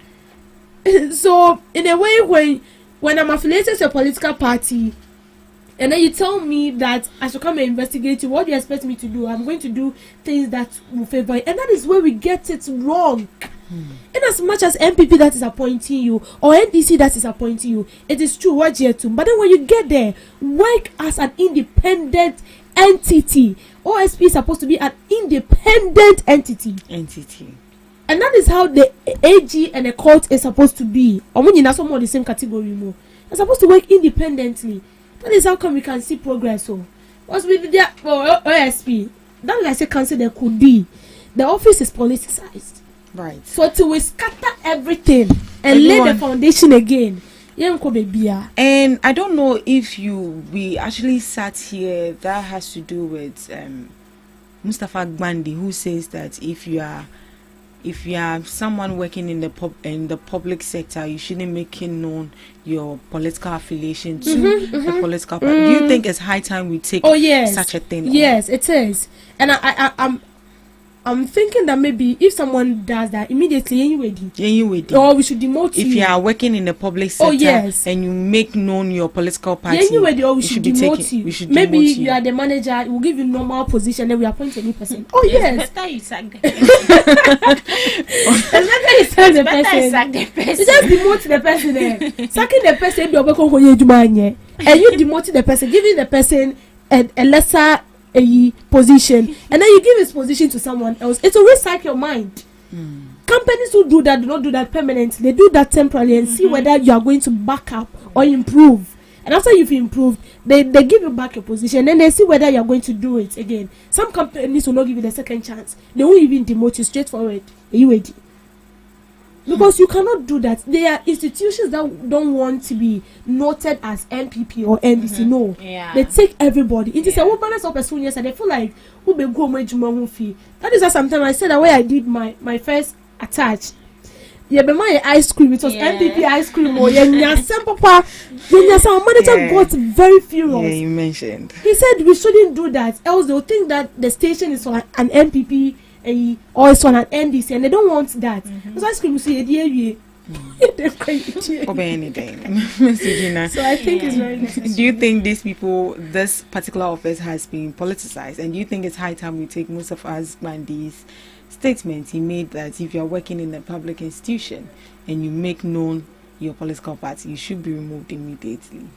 So in a way, when I'm affiliated to a political party, and then you tell me that I should come and investigate you, what do you expect me to do? I'm going to do things that will favor you. And that is where we get it wrong. In as much as MPP that is appointing you, or NDC that is appointing you, it is true, what you do. But then when you get there, work as an independent entity. OSP is supposed to be an independent entity. And that is how the AG and the court is supposed to be. Or when you're not some of the same category more, they're supposed to work independently. That is how come we can see progress. So, what's with the OSP? That, like I say, council there could be. The office is politicized. Right. So to scatter everything and lay the foundation again. And I don't know if we actually sat here, that has to do with Mustafa Gbandi, who says that if you are someone working in the public sector, you shouldn't make known your political affiliation to the political party. Do you think it's high time we take such a thing? Yes, it is. And I'm thinking that maybe if someone does that immediately, or we should demote you. If you are working in the public sector and you make known your political party, or we should demote you. Maybe you are the manager, we'll give you normal position, then we appoint a new person. It's better you sack the person. It's better you sack the person. You just demote the person there. Sacking the person, and you demote the person, giving the person a lesser position, and then you give his position to someone else. It will recycle your mind. Companies who do that do not do that permanently. They do that temporarily and see whether you are going to back up or improve. And after you've improved, they give you back your position. Then they see whether you are going to do it again. Some companies will not give you the second chance. They won't even demote you straightforward. Are you ready? Because you cannot do that. There are institutions that don't want to be noted as MPP or NDC. No, they take everybody. It is a balance of person. Yes, and they feel like who be go fee. That is why sometimes I said that way I did my first attach. Yeah, but my ice cream, it was MPP ice cream. Oh, yeah, papa. Our manager got very furious. Yeah, you mentioned. He said we shouldn't do that, else they'll think that the station is on an MPP or it's on an NDC, and they don't want that. Because ice cream, see, Obey anything. Mr. Gina. So I think it's very necessary. Do you think this particular office has been politicized? And do you think it's high time we take most of us Gandhi's statements he made that if you're working in a public institution and you make known your political party, you should be removed immediately?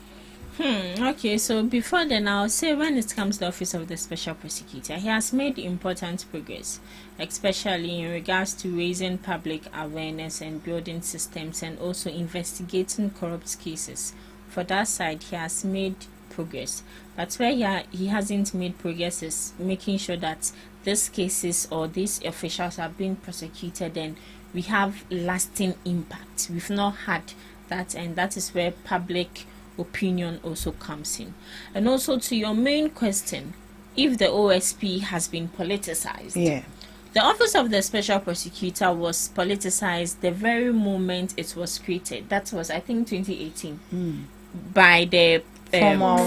Okay, so before then, I'll say when it comes to the Office of the Special Prosecutor, he has made important progress, especially in regards to raising public awareness and building systems and also investigating corrupt cases. For that side, he has made progress. But where he hasn't made progress is making sure that these cases or these officials are being prosecuted and we have lasting impact. We've not had that, and that is where public opinion also comes in. And also to your main question, if the OSP has been politicized, the Office of the Special Prosecutor was politicized the very moment it was created. That was, I think, 2018 by the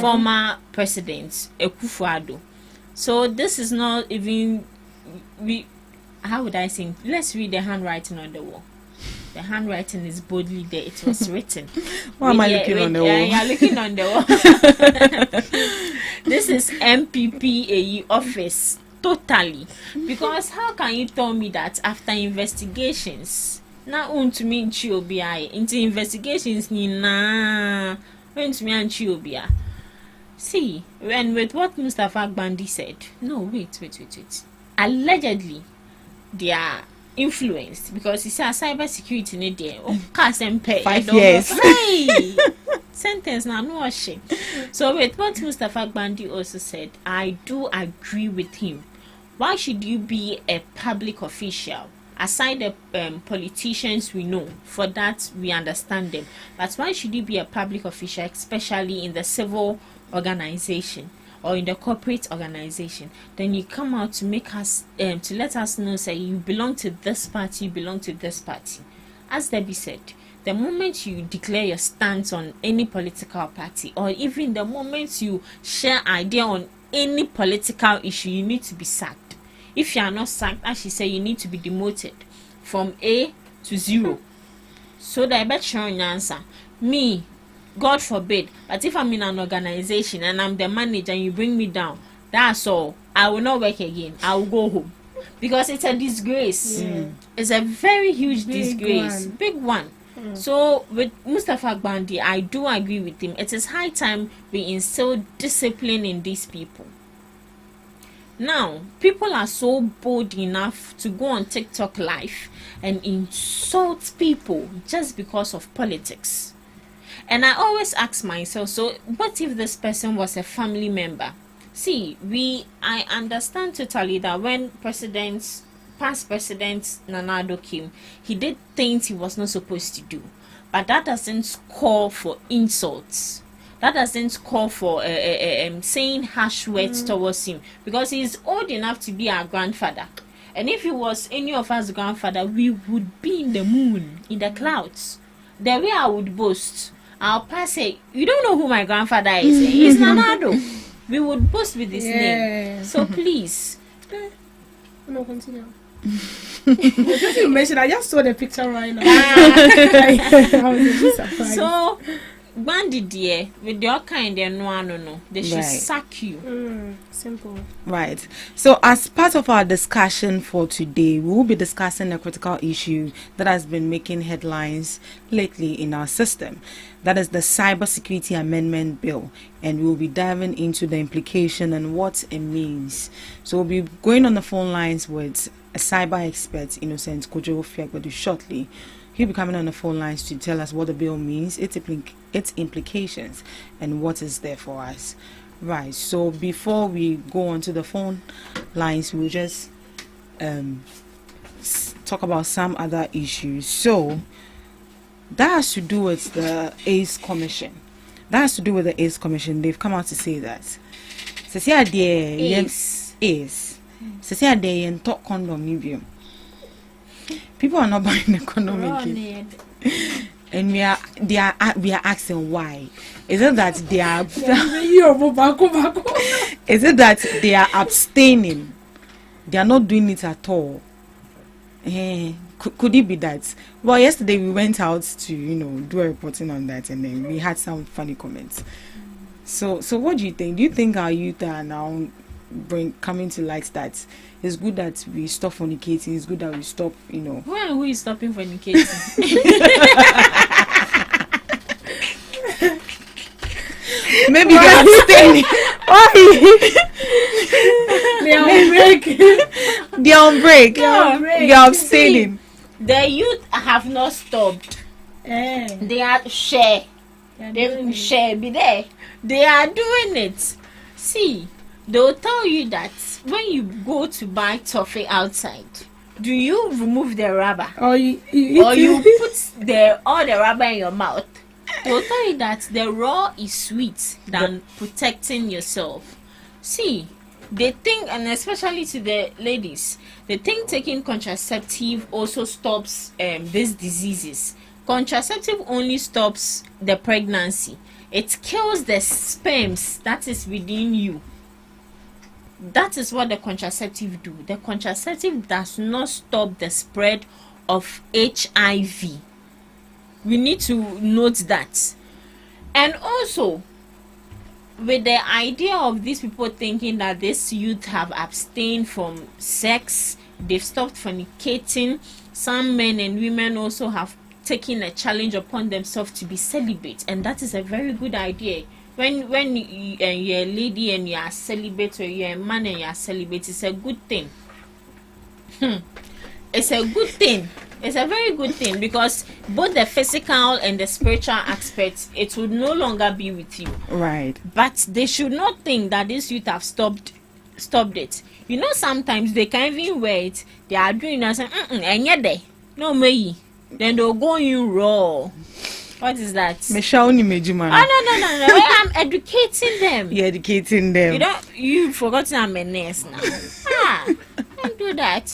former president Akufo-Addo. So this is not even how would I say? Let's read the handwriting on the wall. The handwriting is boldly there. It was written. Why am I looking on the wall? You're looking on the wall. This is MPPAE office. Totally. Because how can you tell me that after investigations, na untumi nchi obi aye, into investigations ni na untumi nchi obi a. See, when with what Mustafa Gbandi said, no, wait. Allegedly, they are influenced because he said cyber security need there. 5 years. Hey! Sentence now, no shame. So with what Mustafa Gbandi also said, I do agree with him. Why should you be a public official? Aside the politicians we know, for that we understand them. But why should you be a public official, especially in the civil organization or in the corporate organization? Then you come out to make us, to let us know, say you belong to this party, you belong to this party. As Debbie said, the moment you declare your stance on any political party, or even the moment you share idea on any political issue, you need to be sacked. If you are not sacked, as she said, you need to be demoted from A to 0. So that I bet you your answer. Me, God forbid, but if I'm in an organization and I'm the manager and you bring me down, that's all. I will not work again. I will go home. Because it's a disgrace. It's a very huge disgrace. Big one. So with Mustafa Gbandi, I do agree with him. It is high time we instill discipline in these people. Now, people are so bold enough to go on TikTok live and insult people just because of politics. And I always ask myself, so what if this person was a family member? See, I understand totally that when past President Nana Addo came, he did things he was not supposed to do. But that doesn't call for insults. That doesn't call for saying harsh words towards him, because he's old enough to be our grandfather. And if he was any of us grandfather, we would be in the moon, in the clouds. The way I would boast, I'll pass say, you don't know who my grandfather is. He's Nana Addo. We would boast with his name. So please. No, continue. Just you mentioned, I just saw the picture right now. I was surprised. So, Gbandi dear, with your kind and no, they should sack you. Simple. Right. So, as part of our discussion for today, we will be discussing a critical issue that has been making headlines lately in our system. That is the Cybersecurity Amendment Bill, and we will be diving into the implication and what it means. So, we'll be going on the phone lines with a cyber expert, Innocent Kojo Fiagbedu, shortly. He'll be coming on the phone lines to tell us what the bill means, its implications, and what is there for us. Right, so before we go on to the phone lines, we'll just talk about some other issues. So, that has to do with the AIDS Commission. They've come out to say that. AIDS. Talk condom. People are not buying the condom again. And we are asking why. Is it that they are is it that they are abstaining? They are not doing it at all. Could it be that? Well, yesterday we went out to do a reporting on that, and then we had some funny comments. So what do you think? Do you think our youth are now coming to light that it's good that we stop fornicating? It's good that we stop, Who is stopping fornicating? Maybe they are abstaining. Why? They are on break. They're on break. They are abstaining. The youth have not stopped. They are share. They share be there. They are doing it. See, they'll tell you that when you go to buy toffee outside, do you remove the rubber? Or you put all the rubber in your mouth? They'll tell you that the raw is sweet than protecting yourself. See, they think, and especially to the ladies, they think taking contraceptive also stops these diseases. Contraceptive only stops the pregnancy. It kills the sperms that is within you. That is what the contraceptive do. The contraceptive does not stop the spread of HIV. We need to note that. And also, with the idea of these people thinking that this youth have abstained from sex, they've stopped fornicating. Some men and women also have taken a challenge upon themselves to be celibate, and that is a very good idea. When you're a lady and you are celibate, or you're a man and you are celibate, it's a good thing. It's a good thing. It's a very good thing, because both the physical and the spiritual aspects, it would no longer be with you. Right. But they should not think that this youth have stopped it. Sometimes they can even wear it. They are doing that, and no me. Then they'll go you raw. What is that? Michelle No. I'm educating them. You're educating them. You've forgotten I'm a nurse now. Don't do that.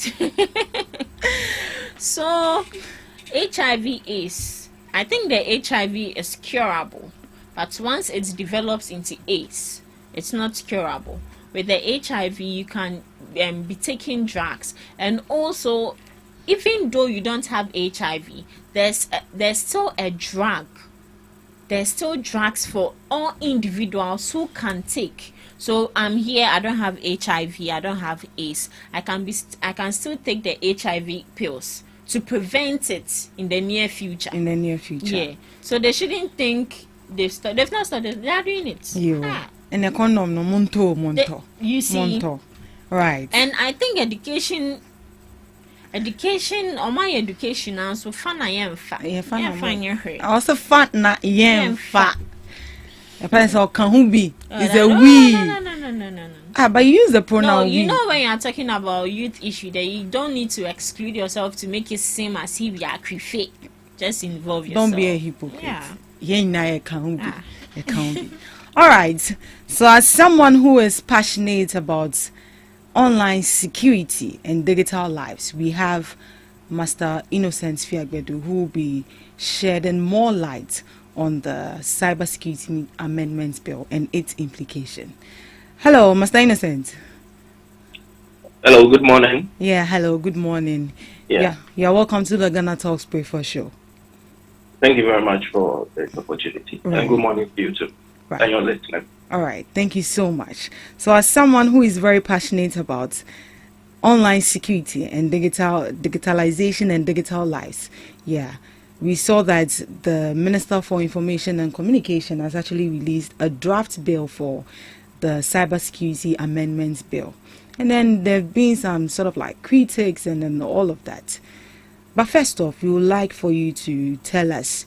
So, HIV is, I think the HIV is curable, but once it develops into AIDS, it's not curable. With the HIV, you can be taking drugs, and also, even though you don't have HIV, there's still a drug. There's still drugs for all individuals who can take. So I'm here. I don't have HIV. I don't have AIDS. I can still take the HIV pills to prevent it in the near future. Yeah. So they shouldn't think they've not started. They are doing it. And the condom no monto. You see. Monto. Right. And I think education or my education also fun I am fat. Also fun na yam fat. A person can be is a we. No. But you use the pronoun we. When You you're talking about youth issue, that you don't need to exclude yourself to make it seem as if you are creepy. Just involve yourself. Don't be a hypocrite. Yeah. It can't be. All right. So as someone who is passionate about online security and digital lives, we have Master Innocent Fiagbedu, who will be shedding more light on the Cybersecurity Amendments Bill and its implication. Hello, Master Innocent. Hello, good morning. Yeah, hello, good morning. Yeah. You're welcome to the GhanaTalks Breakfast Show. Thank you very much for this opportunity. Right. And good morning to you too. Right. And your listeners. All right, thank you so much. So as someone who is very passionate about online security and digitalization and digital lives, we saw that the Minister for Information and Communication has actually released a draft bill for the Cybersecurity Amendments Bill. And then there have been some sort of like critics and then all of that. But first off, we would like for you to tell us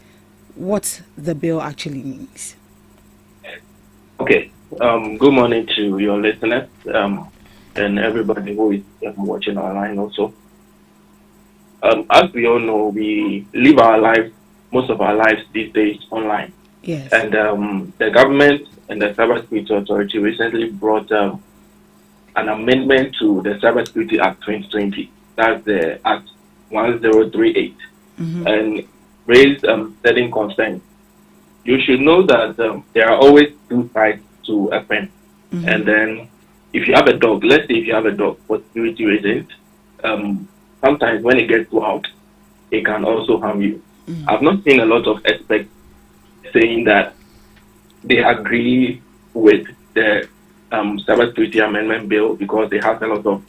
what the bill actually means. Okay. Good morning to your listeners and everybody who is watching online also. As we all know, we live our lives, most of our lives these days online. Yes. And the government and the Cybersecurity Authority recently brought an amendment to the Cybersecurity Act 2020. That's the Act 1038. And raised certain concerns. You should know that there are always two sides to a fence. And then if you have a dog, let's say if you have a dog for security reasons, sometimes when it gets too out, it can also harm you. I've not seen a lot of experts saying that they agree with the cybersecurity amendment bill because it has a lot of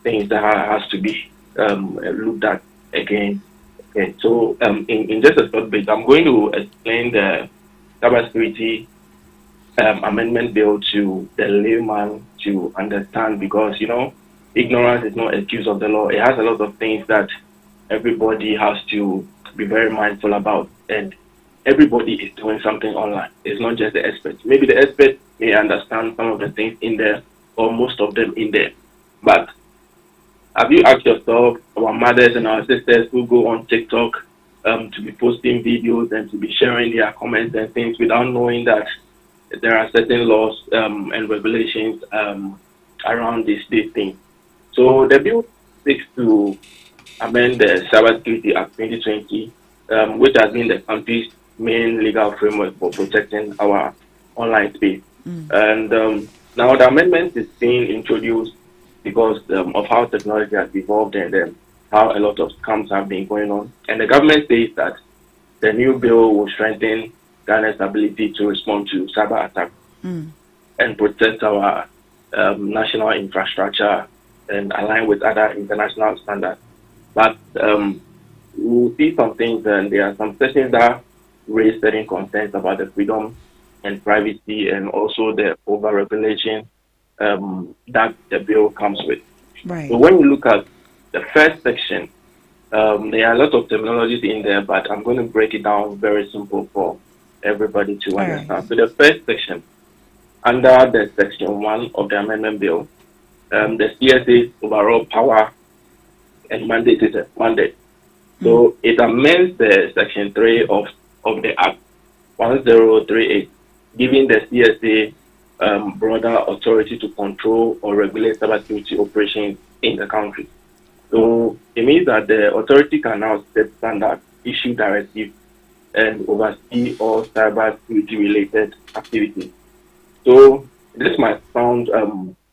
things that has to be looked at again. Okay, so in just a short bit, I'm going to explain the cybersecurity amendment bill to the layman to understand, because ignorance is not excuse of the law. It has a lot of things that everybody has to be very mindful about, and everybody is doing something online. It's not just the experts. Maybe the experts may understand some of the things in there, or most of them in there. But have you asked yourself, our mothers and our sisters who go on TikTok to be posting videos and to be sharing their comments and things without knowing that there are certain laws and regulations around this thing? So the bill seeks to amend the Cybersecurity Act 2020, which has been the country's main legal framework for protecting our online space. And now the amendment is being introduced because of how technology has evolved and how a lot of scams have been going on. And the government says that the new bill will strengthen Ghana's ability to respond to cyber attacks and protect our national infrastructure and align with other international standards. But we'll see some things, and there are some sections that raise certain concerns about the freedom and privacy, and also the over-regulation that the bill comes with. Right. So when you look at the first section, there are a lot of terminologies in there, but I'm going to break it down very simple for everybody to understand. Right. So the first section, under the section 1 of the amendment bill, the CSA's overall power and mandate is a mandate. So it amends the section 3 of the Act 1038, giving the CSA broader authority to control or regulate cybersecurity operations in the country. So it means that the authority can now set standards, issue directives, and oversee all cybersecurity related activities. So this might sound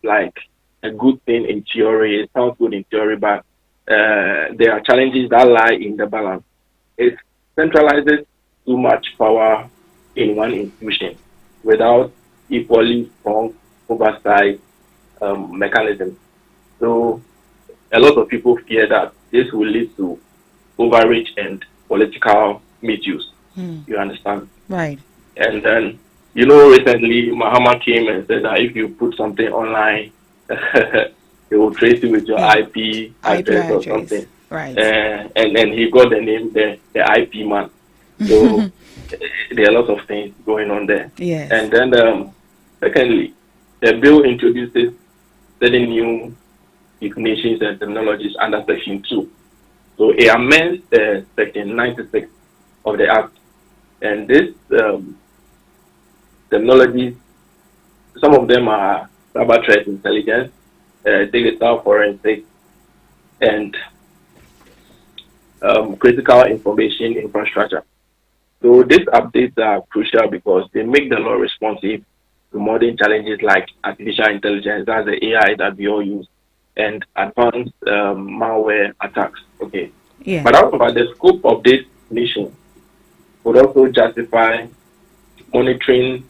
like a good thing in theory. It sounds good in theory, but there are challenges that lie in the balance. It centralizes too much power in one institution without equally strong oversight mechanisms. So a lot of people fear that this will lead to overreach and political misuse. You understand? Right. And then, recently Mahama came and said that if you put something online, it will trace you with your IP address or something. Right. And then he got the name, the IP man. So there are a lot of things going on there. Yes. And then, secondly, the bill introduces certain new definitions and terminologies under Section 2. So it amends Section 96 of the Act. And this terminologies, some of them are cyber threat intelligence, digital forensics, and critical information infrastructure. So these updates are crucial because they make the law responsive to modern challenges like artificial intelligence, that's the AI that we all use, and advanced malware attacks. Okay. Yeah. But however, the scope of this mission would also justify monitoring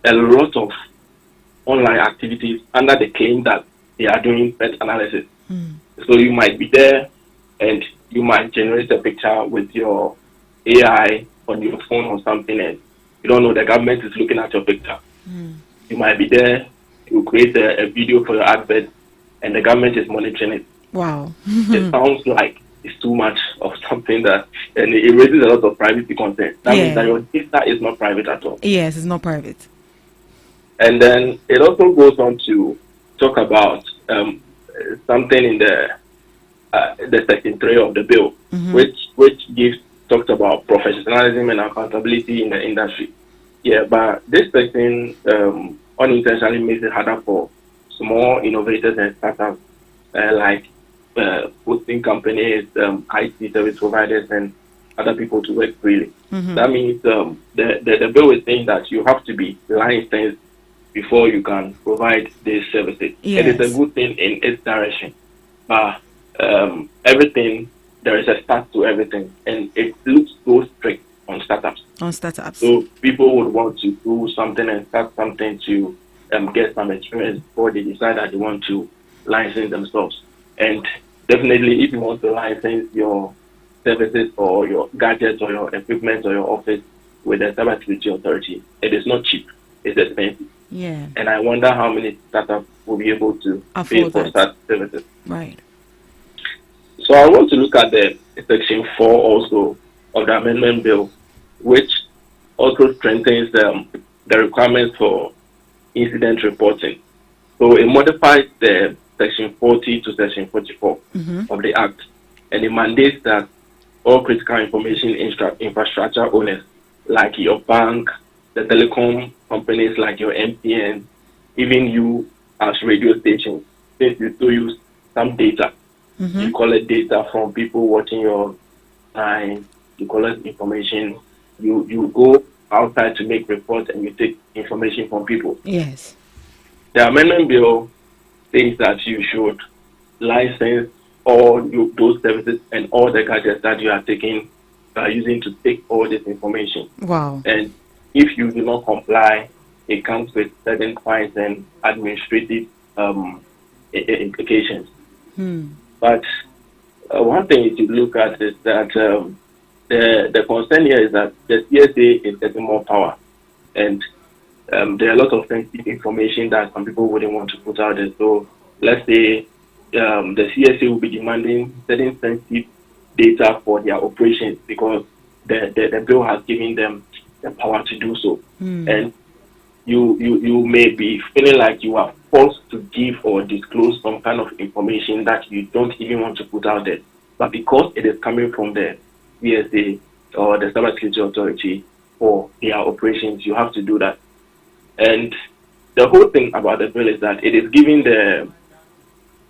a lot of online activities under the claim that they are doing threat analysis. So you might be there and you might generate a picture with your AI on your phone or something, and you don't know the government is looking at your picture. You might be there, you create a video for your advert, and the government is monitoring it. Wow. It sounds like it's too much of something that, and it raises a lot of privacy concerns. That means that your data is not private at all. Yes, it's not private. And then it also goes on to talk about something in the section 3 of the bill, which talks about professionalism and accountability in the industry. Yeah, but this section unintentionally makes it harder for small innovators and startups like hosting companies, IT service providers, and other people to work freely. That means the bill is saying that you have to be licensed before you can provide these services. Yes. It is a good thing in its direction, but everything there is a start to everything, and it looks so strict on startups. On startups. So people would want to do something and start something to get some experience before they decide that they want to license themselves. And definitely, if you want to license your services or your gadgets or your equipment or your office with the Cybersecurity Authority, it is not cheap. It's expensive. Yeah. And I wonder how many startups will be able to pay for such services. Right. So I want to look at the Section 4 also of the amendment bill, which also strengthens the requirements for incident reporting. So it modifies the Section 40 to Section 44 of the Act, and it mandates that all critical information infrastructure owners, like your bank, the telecom companies like your MTN, even you as radio stations, since you still use some data, you collect data from people watching your time, you collect information, you go outside to make reports and you take information from people. Yes. The amendment bill says that you should license all those services and all the gadgets that you are taking, using to take all this information. Wow. And if you do not comply, it comes with certain fines and administrative implications. But one thing you should look at is that the concern here is that the CSA is getting more power, and there are a lot of sensitive information that some people wouldn't want to put out there. So let's say the CSA will be demanding certain sensitive data for their operations because the bill has given them the power to do so. And you may be feeling like you are forced to give or disclose some kind of information that you don't even want to put out there. But because it is coming from the CSA or the Cybersecurity Authority for their operations, you have to do that. And the whole thing about the bill is that it is giving the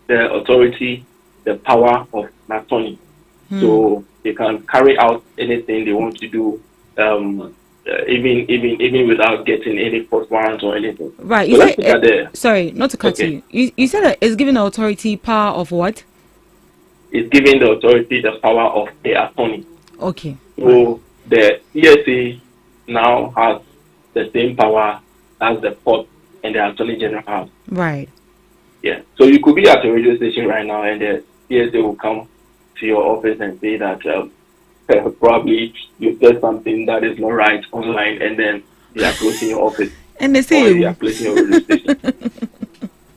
authority the power of attorney. So they can carry out anything they want to do, even without getting any court warrant or anything. Right. So sorry, not to cut you. You said that it's giving the authority power of what? It's giving the authority the power of the attorney. Okay. So the CSA now has the same power as the court and the attorney general has. Right. Yeah. So you could be at a radio station right now and the CSA will come to your office and say that probably you said something that is not right online, and then they are closing your office. And they say they are closing your radio station.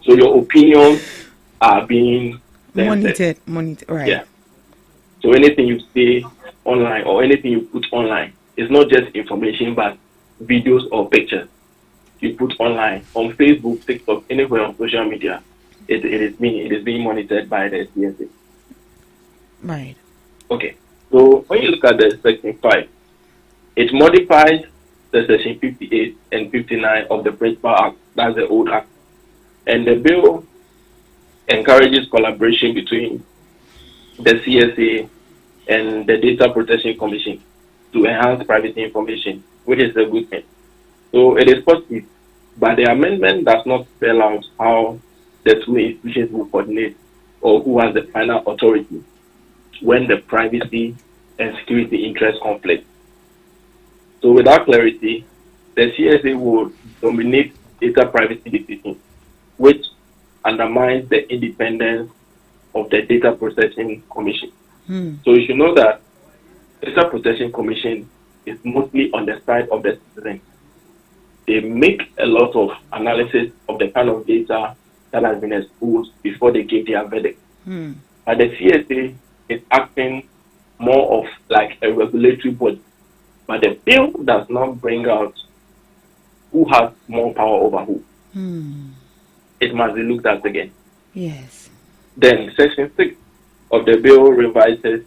So your opinions are being monitored, right? Yeah. So anything you say online or anything you put online is not just information, but videos or pictures you put online on Facebook, TikTok, anywhere on social media. It is being monitored by the CSA. Right. Okay. So when you look at the Section 5, it modifies the Section 58 and 59 of the Principal Act. That's the old Act. And the bill encourages collaboration between the CSA and the Data Protection Commission to enhance privacy information, which is a good thing. So it is positive, but the amendment does not spell out how the two institutions will coordinate or who has the final authority when the privacy and security interest conflict. So without clarity, the CSA will dominate data privacy decisions, which undermines the independence of the Data Protection Commission. So you should know that the Data Protection Commission is mostly on the side of the citizen. They make a lot of analysis of the kind of data that has been exposed before they give their verdict. But the CSA is acting more of like a regulatory body. But the bill does not bring out who has more power over who. It must be looked at again. Yes. Then Section 6 of the bill revises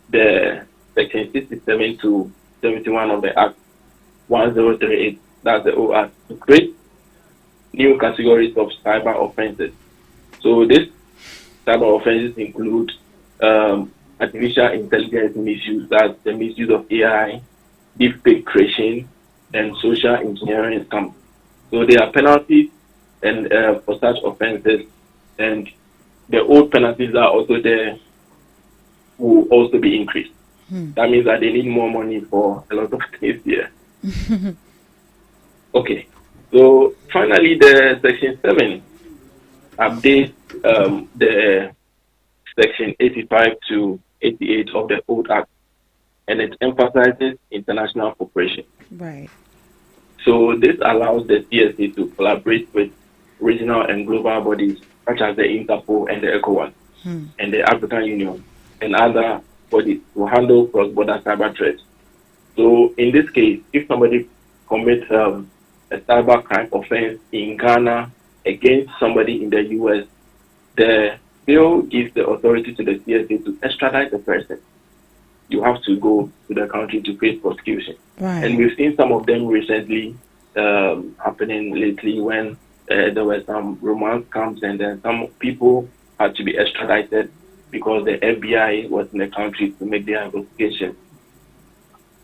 the Section 67 to 71 of the Act 1038. That's the old Act, to create new categories of cyber offenses. So these cyber offenses include artificial intelligence misuse, that's the misuse of AI, deepfake creation, and social engineering scam. So there are penalties and for such offenses, and the old penalties are also there will also be increased. That means that they need more money for a lot of things here. Okay. So finally, the Section 7 updates the Section 85 to 88 of the old Act, and it emphasizes international cooperation. Right. So this allows the CSA to collaborate with regional and global bodies such as the Interpol and the ECOWAS and the African Union and other bodies to handle cross-border cyber threats. So in this case, if somebody commits a cyber crime offense in Ghana against somebody in the US, the bill gives the authority to the CSA to extradite the person. You have to go to the country to face prosecution. Right. And we've seen some of them recently happening lately when there were some romance camps and then some people had to be extradited because the FBI was in the country to make their investigation.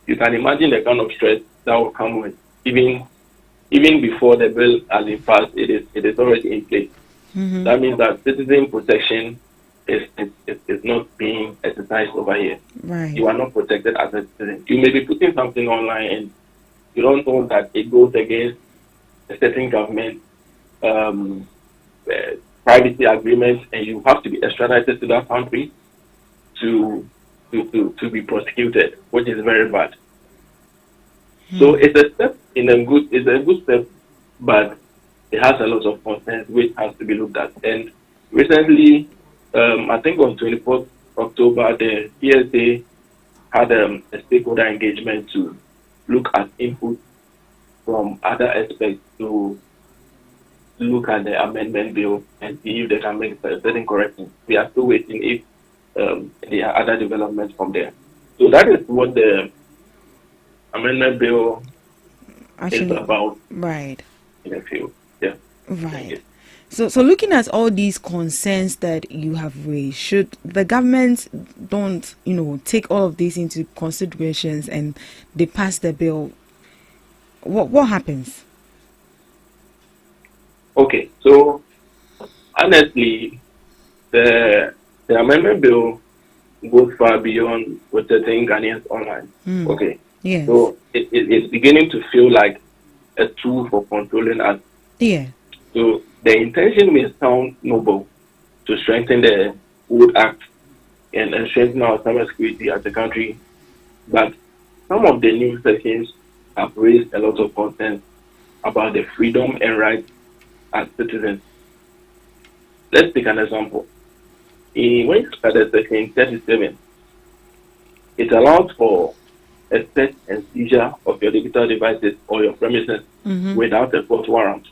You can imagine the kind of stress that will come with even before the bill has been passed, it is already in place. That means that citizen protection is not being exercised over here. Right. You are not protected as a citizen. You may be putting something online and you don't know that it goes against a certain government privacy agreement, and you have to be extradited to that country to be prosecuted, which is very bad. So it's a good step, but it has a lot of concerns which has to be looked at. And recently, I think on 24th October, the PSA had a stakeholder engagement to look at input from other aspects to look at the amendment bill and see if they can make certain corrections. We are still waiting if there are other developments from there. So that is what the amendment bill is about. Right. In a few. Yeah. Right. So looking at all these concerns that you have raised, should the government don't, take all of these into considerations and they pass the bill, what happens? Okay, so honestly, the amendment bill goes far beyond protecting Ghanaians online. Okay. Yes. So it's beginning to feel like a tool for controlling us. Yeah. So the intention may sound noble to strengthen the old act and strengthen our cyber security as a country, but some of the new sections have raised a lot of concerns about the freedom and rights as citizens. Let's take an example. When you look at the section 37, it allows for a search and seizure of your digital devices or your premises without a court warrant.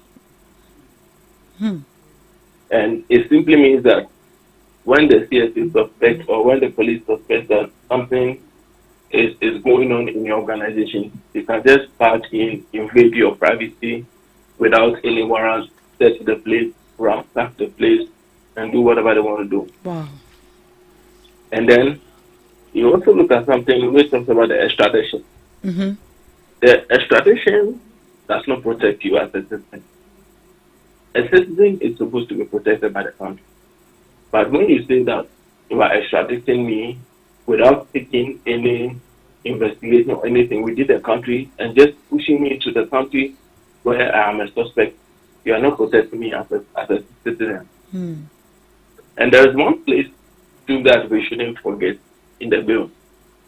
And it simply means that when the CSC suspects or when the police suspects that something is going on in your organization, you can just start invade your privacy without any warrant, search the place, ransack the place, and do whatever they want to do. Wow. And then you also look at something which talks about the extradition. The extradition does not protect you as a citizen. A citizen is supposed to be protected by the country. But when you say that you are extraditing me without taking any investigation or anything within the country and just pushing me to the country where I am a suspect, you are not protecting me as a citizen. And there is one place too that we shouldn't forget in the bill,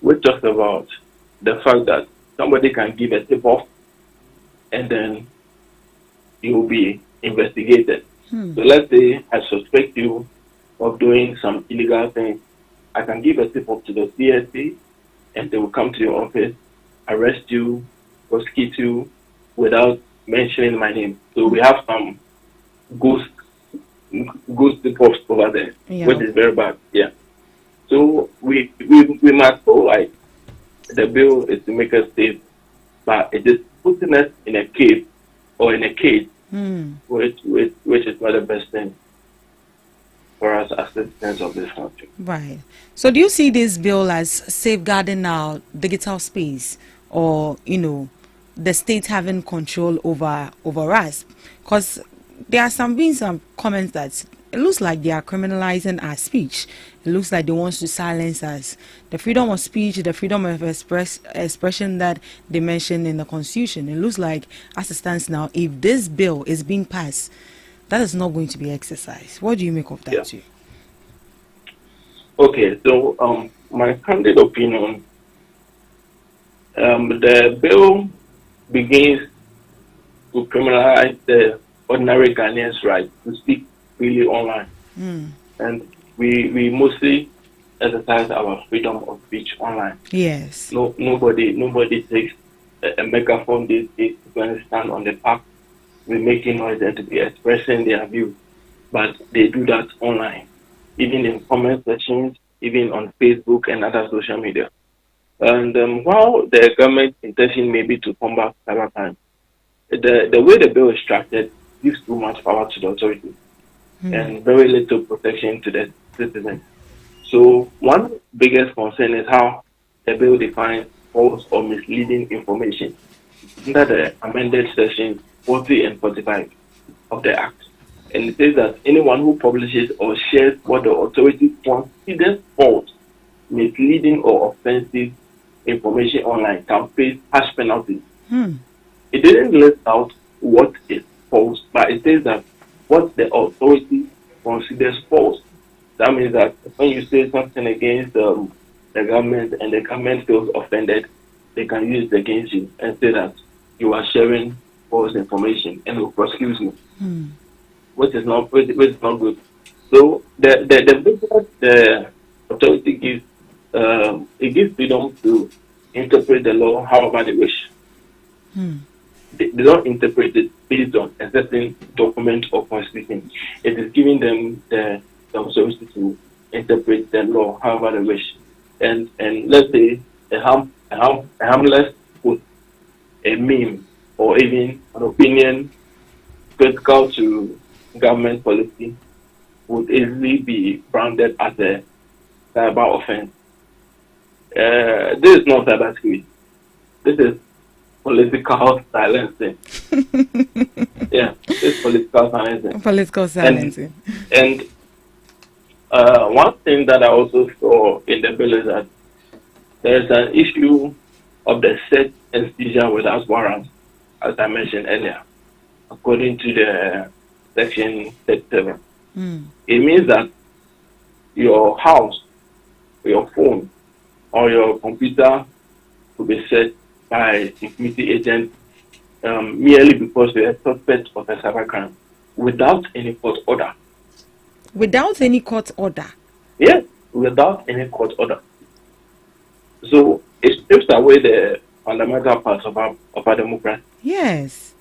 which talks about the fact that somebody can give a tip-off and then you will be investigated. So let's say I suspect you of doing some illegal things. I can give a tip-off to the CSC and they will come to your office, arrest you, prosecute you without mentioning my name. So we have some ghost tip-offs over there, which is very bad. Yeah. So we must go like the bill is to make us safe, but it is putting us in a cave or in a cage, which is not the best thing for us as citizens of this country. Right. So do you see this bill as safeguarding our digital space, or the state having control over us? Because there are some comments that it looks like they are criminalizing our speech. It looks like they want to silence us. The freedom of speech, the freedom of expression that they mentioned in the Constitution. It looks like, as it stands now, if this bill is being passed, that is not going to be exercised. What do you make of that too? Okay, so my candid opinion, the bill begins to criminalize the ordinary Ghanaians' right to speak freely online. And we mostly exercise our freedom of speech online. Yes. Nobody takes a megaphone these days to stand on the park with making noise and to be expressing their view. But they do that online, even in comment sections, even on Facebook and other social media. And while the government intention may be to combat cybercrime, the way the bill is structured gives too much power to the authorities and very little protection to the citizens. So one biggest concern is how the bill defines false or misleading information under the amended sections 40 and 45 of the Act. And it says that anyone who publishes or shares what the authorities considers false, misleading or offensive information online can face harsh penalties. It didn't list out what is false, but it says that what the authority considers false. That means that when you say something against the government and the government feels offended, they can use it against you and say that you are sharing false information and will prosecute you, which is not good. So the authority gives it gives freedom to interpret the law however they wish. They don't interpret it based on a certain document or constitution. It is giving them the authority to interpret the law however they wish. And let's say a harmless quote, a meme, or even an opinion critical to government policy would easily be branded as a cyber offense. This is not cybersecurity. This is political silencing. It's political silencing. Political silencing. And one thing that I also saw in the bill is that there is an issue of the search and seizure without warrant, as I mentioned earlier, according to the section 37. It means that your house, your phone, or your computer will be searched by a security agent merely because they are suspect of a cybercrime without any court order. Without any court order? Yes, without any court order. So it strips away the fundamental parts of our democracy. Yes.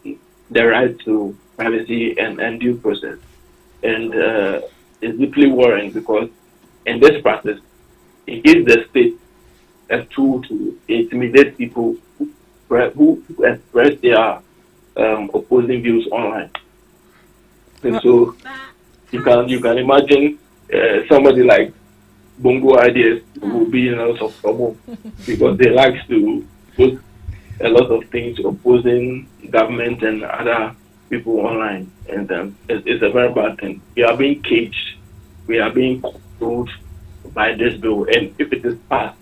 The right to privacy and due process. And it's deeply worrying because in this process, it gives the state a tool to intimidate people who express their opposing views online. And so you can imagine somebody like Bongo Ideas will be in a lot of trouble because they like to put a lot of things opposing government and other people online, and it's a very bad thing. We are being caged, we are being controlled by this bill, and if it is passed,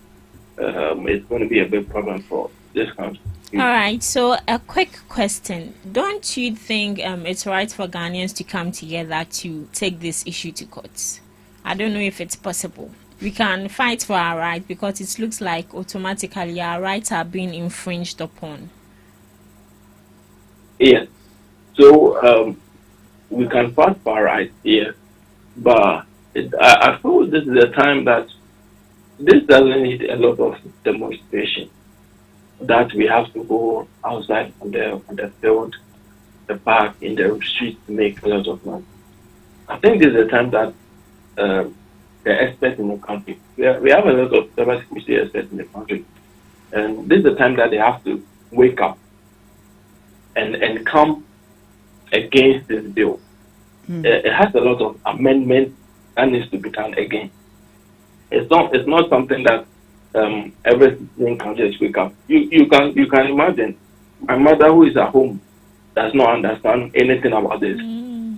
it's going to be a big problem for this country. All right, so a quick question. Don't you think it's right for Ghanaians to come together to take this issue to courts? I don't know if it's possible. We can fight for our rights because it looks like automatically our rights are being infringed upon. Yes. So we can fight for our rights, yes. But I feel this is a time that this doesn't need a lot of demonstration. That we have to go outside on the field, the park, in the street to make a lot of noise. I think this is a time that the experts in the country, we have a lot of cybersecurity experts in the country, and this is the time that they have to wake up and come against this bill. It has a lot of amendments that needs to be done again. It's not something that every citizen can just wake up. You can imagine my mother who is at home does not understand anything about this.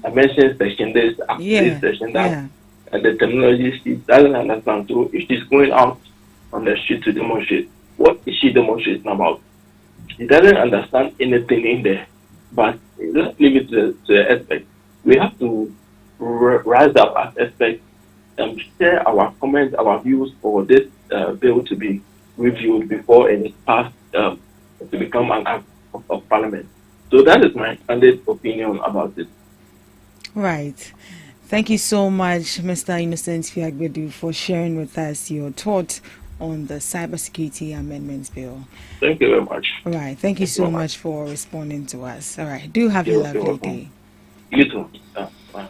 I mentioned section this, this section that, and the terminology she doesn't understand. So if she's going out on the street to demonstrate, what is she demonstrating about? She doesn't understand anything in there. But let's leave it to the aspect. We have to rise up as experts and share our comments, our views for this bill to be reviewed before it is passed to become an act of parliament. So that is my candid opinion about it. Right. Thank you so much, Mr. Innocent Fiagbedu, for sharing with us your thoughts on the Cybersecurity Amendments Bill. Thank you very much. All right. Thank you so much for responding to us. All right. Do have a lovely day. You too. Bye.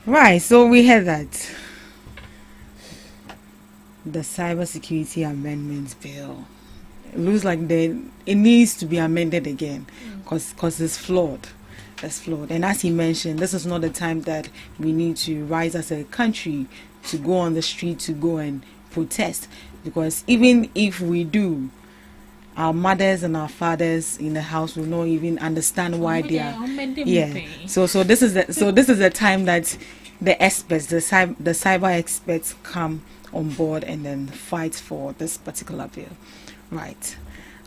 Right. So we had that. The Cybersecurity Amendments Bill. It looks like it needs to be amended again because it's flawed. It's flawed. And as he mentioned, this is not the time that we need to rise as a country to go on the street to go and protest, because even if we do, our mothers and our fathers in the house will not even understand why they are. So this is the time that the experts, the cyber experts, come on board and then fight for this particular bill. Right.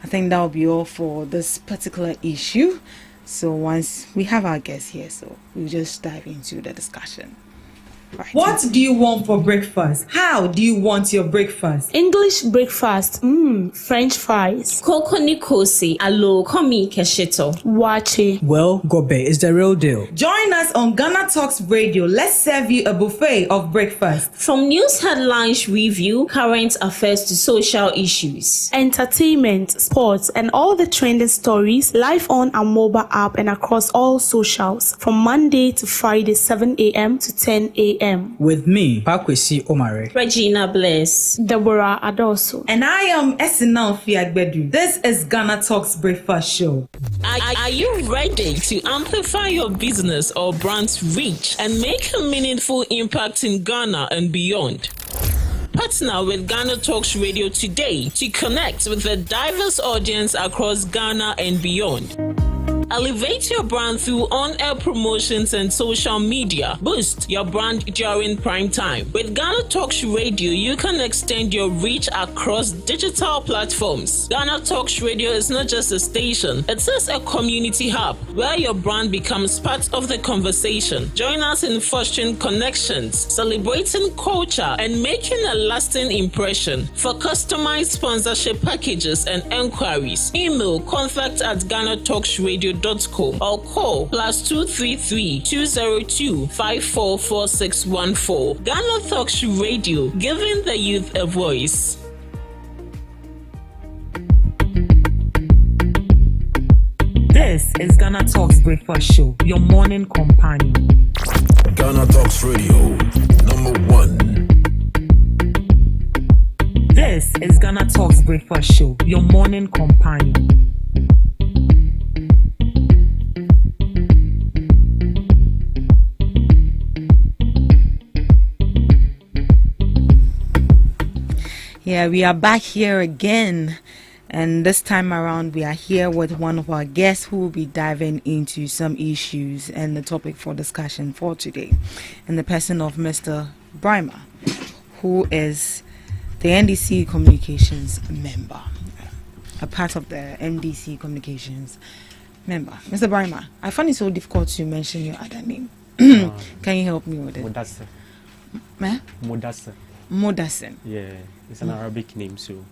I think that will be all for this particular issue. So once we have our guests here, so we'll just dive into the discussion. Right. What do you want for breakfast? How do you want your breakfast? English breakfast. French fries. Koko nikosi alo komi kesheto. Wache. Well, Gobe is the real deal. Join us on Ghana Talks Radio. Let's serve you a buffet of breakfast. From news headlines review, current affairs to social issues, entertainment, sports, and all the trending stories live on our mobile app and across all socials from Monday to Friday, 7 a.m. to 10 a.m. With me, Pakwesi Omare, Regina Bliss, Deborah Adoso, and I am Esinal Fiagbedu. This is Ghana Talks Breakfast Show. Are you ready to amplify your business or brand's reach and make a meaningful impact in Ghana and beyond? Partner with Ghana Talks Radio today to connect with a diverse audience across Ghana and beyond. Elevate your brand through on-air promotions and social media. Boost your brand during prime time. With Ghana Talks Radio, you can extend your reach across digital platforms. Ghana Talks Radio is not just a station, it is a community hub where your brand becomes part of the conversation. Join us in fostering connections, celebrating culture, and making a lasting impression. For customized sponsorship packages and enquiries, email contact@GhanaTalksRadio.com or call +233 202 544614. Ghana Talks Radio, giving the youth a voice. This is Ghana Talks Breakfast Show, your morning companion. Ghana Talks Radio, #1. This is Ghana Talks Breakfast Show, your morning companion. Yeah, we are back here again, and this time around we are here with one of our guests who will be diving into some issues and the topic for discussion for today, in the person of Mr. Brimer, who is the NDC Communications member, a part of the NDC Communications member. Mr. Brimer, I find it so difficult to mention your other name. Can you help me with it? Mudassir. Mudassir. Mudassir. Yeah, it's an Arabic name, so.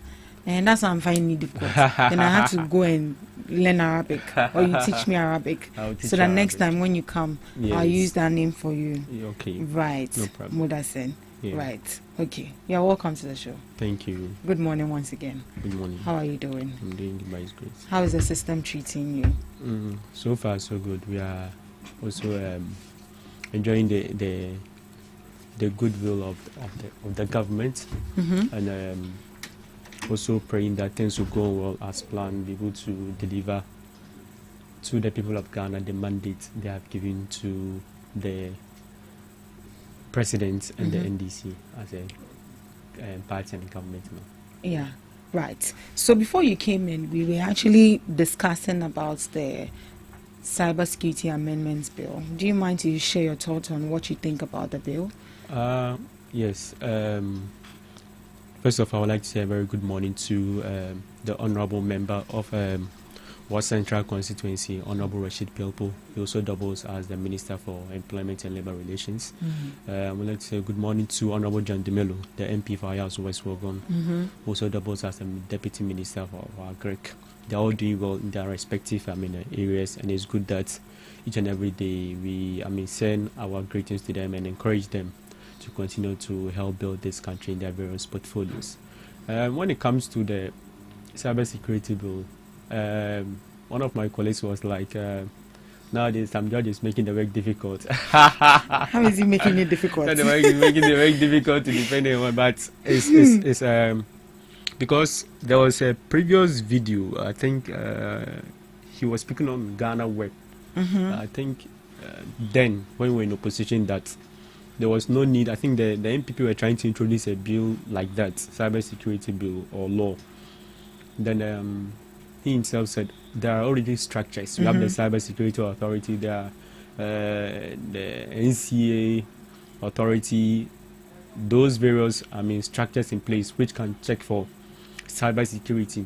And that's why I'm finding it difficult. Then I had to go and learn Arabic, or you teach me Arabic, so that next time when you come, I'll use that name for you. Okay. Right. No problem. Mudassir. Yeah. Right. Okay. You're welcome to the show. Thank you. Good morning once again. Good morning. How are you doing? I'm doing by His grace. How is the system treating you? So far, so good. We are also enjoying the goodwill of the government, and also praying that things will go well as planned, be able to deliver to the people of Ghana the mandate they have given to the president and the NDC as a party and government. Yeah, right. So before you came in, we were actually discussing about the Cybersecurity Amendments Bill. Do you mind to share your thoughts on what you think about the bill? Yes. First of all, I would like to say a very good morning to the honorable member of West Central Constituency, Honorable Rashid Pilpo. He also doubles as the Minister for Employment and Labour Relations. I would like to say good morning to Honorable John Demelo, the MP for Ayers West Wogon, also doubles as the Deputy Minister for Agric. They're all doing well in their respective areas, and it's good that each and every day we send our greetings to them and encourage them to continue to help build this country in their various portfolios. When it comes to the cybersecurity bill, one of my colleagues was like, nowadays some judge is making the work difficult. How is he making it difficult? He's making the work difficult to defend anyone, but it's because there was a previous video, I think he was speaking on Ghana Web. I think then when we were in opposition that there was no need. I think the MPP were trying to introduce a bill like that, cybersecurity bill or law. Then he himself said there are already structures. We have the Cybersecurity Authority, there are the NCA Authority, those various structures in place which can check for cybersecurity.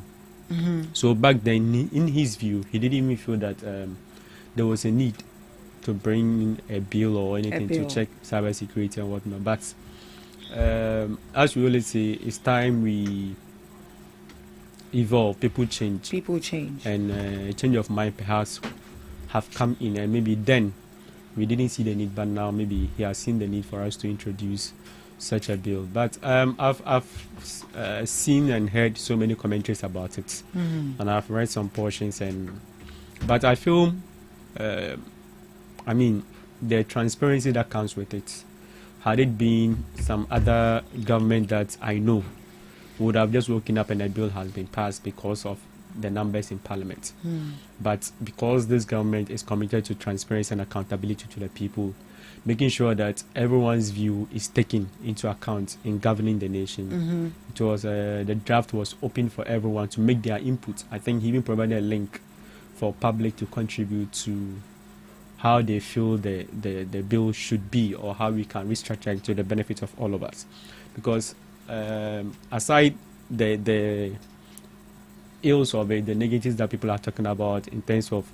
So back then, in his view, he didn't even feel that there was a need to bring a bill or anything to check cybersecurity and whatnot. But as we always say, it's time we evolve. People change. And a change of mind perhaps have come in, and maybe then we didn't see the need, but now maybe he has seen the need for us to introduce such a bill. But I've seen and heard so many commentaries about it, and I've read some portions, but I feel the transparency that comes with it, had it been some other government that I know, would have just woken up and a bill has been passed because of the numbers in parliament. But because this government is committed to transparency and accountability to the people, making sure that everyone's view is taken into account in governing the nation, it was the draft was open for everyone to make their input. I think he even provided a link for public to contribute to how they feel the bill should be, or how we can restructure it to the benefit of all of us. Because aside the ills of it, the negatives that people are talking about in terms of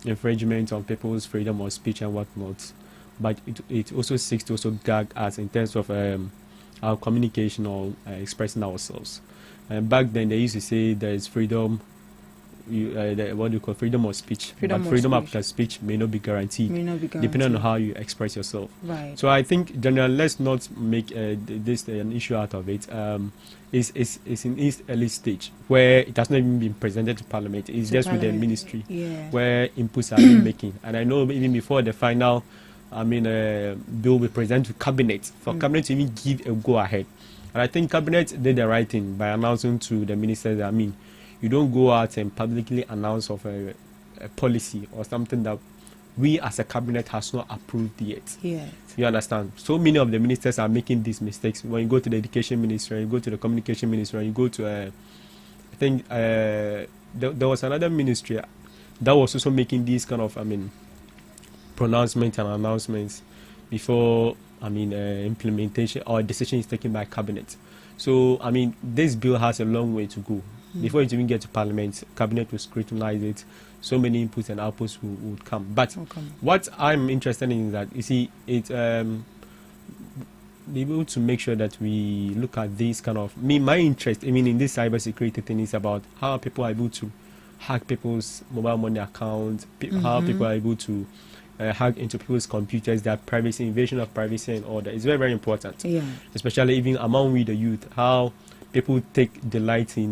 infringement on people's freedom of speech and whatnot, but it also seeks to also gag us in terms of our communication or expressing ourselves. Back then they used to say there is freedom, what do you call freedom of speech, but freedom of speech may not be guaranteed, depending on how you express yourself. So I think, General, let's not make this an issue out of it. It's in its early stage where it has not even been presented to Parliament. It's just with the ministry where inputs are being making. And I know even before the final bill will present to Cabinet, for Cabinet to even give a go ahead. And I think Cabinet did the right thing by announcing to the ministers that, you don't go out and publicly announce of a policy or something that we as a cabinet has not approved yet. You understand? So many of the ministers are making these mistakes. When you go to the education ministry, you go to the communication ministry, you go to I think there was another ministry that was also making these kind of pronouncements and announcements before implementation or decision is taken by cabinet. So this bill has a long way to go. Before it even get to Parliament, Cabinet will scrutinize it. So many inputs and outputs would come. But what I'm interested in is that, you see, it be able to make sure that we look at this kind of my interest. In this cybersecurity thing is about how people are able to hack people's mobile money accounts, how people are able to hack into people's computers, their privacy, invasion of privacy and all that. It's very, very important. Especially even among we the youth, how people take delight in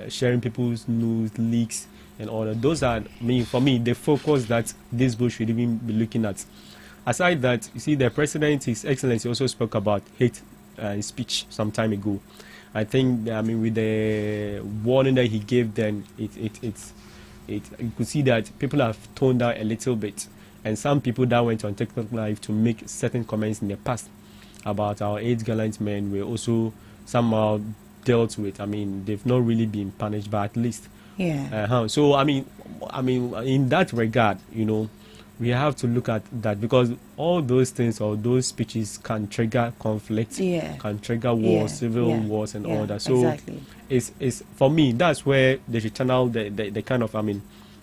sharing people's news, leaks, and all that. Those are, for me, the focus that this bill should even be looking at. Aside that, you see, the President, His Excellency, also spoke about hate speech some time ago. I think, with the warning that he gave then, you could see that people have toned down a little bit. And some people that went on TikTok Live to make certain comments in the past about our 8 gallant men were also somehow dealt with. They've not really been punished, but at least Yeah. So I mean, in that regard, we have to look at that, because all those things or those speeches can trigger conflict, can trigger wars, civil wars, and all that. So exactly. it's for me, that's where they should channel the kind of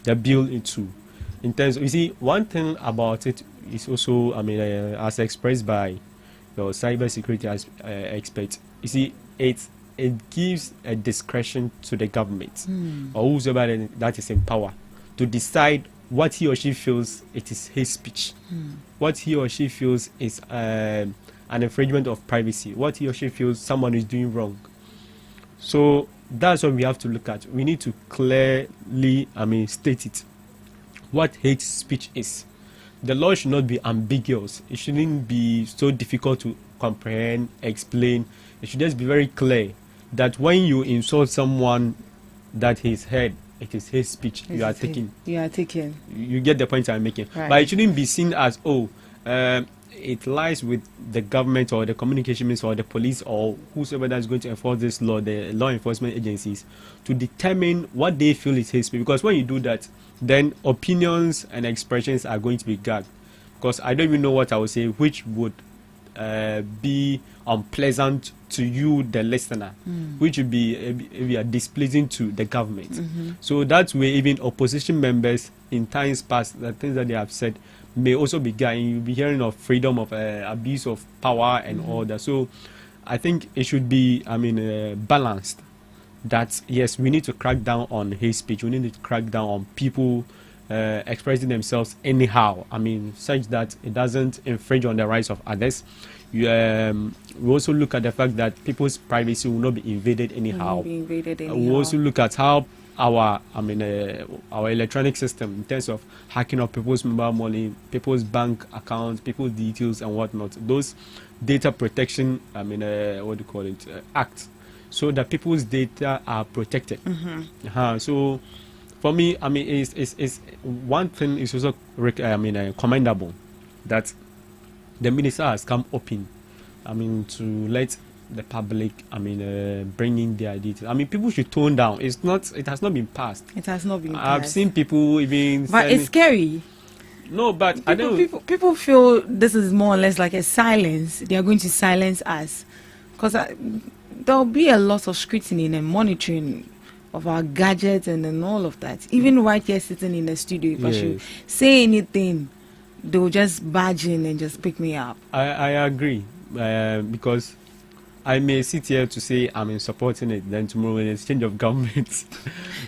the bill into. In terms, you see, one thing about it is also, as expressed by your cybersecurity expert, you see, it gives a discretion to the government or whoever that is in power to decide what he or she feels it is hate speech, what he or she feels is an infringement of privacy, what he or she feels someone is doing wrong. So that's what we have to look at. We need to clearly, state it, what hate speech is. The law should not be ambiguous. It shouldn't be so difficult to comprehend, explain. It should just be very clear that when you insult someone that his head, it is hate speech. You are taking. You get the point I'm making. Right. But it shouldn't be seen as, it lies with the government or the communication minister or the police or whosoever that's going to enforce this law, the law enforcement agencies, to determine what they feel is hate speech. Because when you do that, then opinions and expressions are going to be gagged. Because I don't even know what I would say, which would be unpleasant to you, the listener, which would be displeasing to the government. So that's where even opposition members in times past, the things that they have said may also be gagged. You'll be hearing of freedom of abuse of power and all that. So I think it should be, balanced. That yes, we need to crack down on hate speech. We need to crack down on people expressing themselves anyhow. Such that it doesn't infringe on the rights of others. We also look at the fact that people's privacy will not be invaded anyhow. We also look at how our electronic system, in terms of hacking of people's mobile money, people's bank accounts, people's details and whatnot. Those data protection, act, so that people's data are protected. So for me, it's one thing is also commendable that the minister has come open, to let the public, bring in their details. People should tone down. It has not been passed. It has not been passed. I've seen people even. But it's scary. No, but I don't. People feel this is more or less like a silence. They are going to silence us, because there'll be a lot of scrutiny and monitoring of our gadgets and all of that. Even right here sitting in the studio, if I should say anything, they'll just barge in and just pick me up. I agree, because I may sit here to say I'm supporting it, then tomorrow in exchange of government,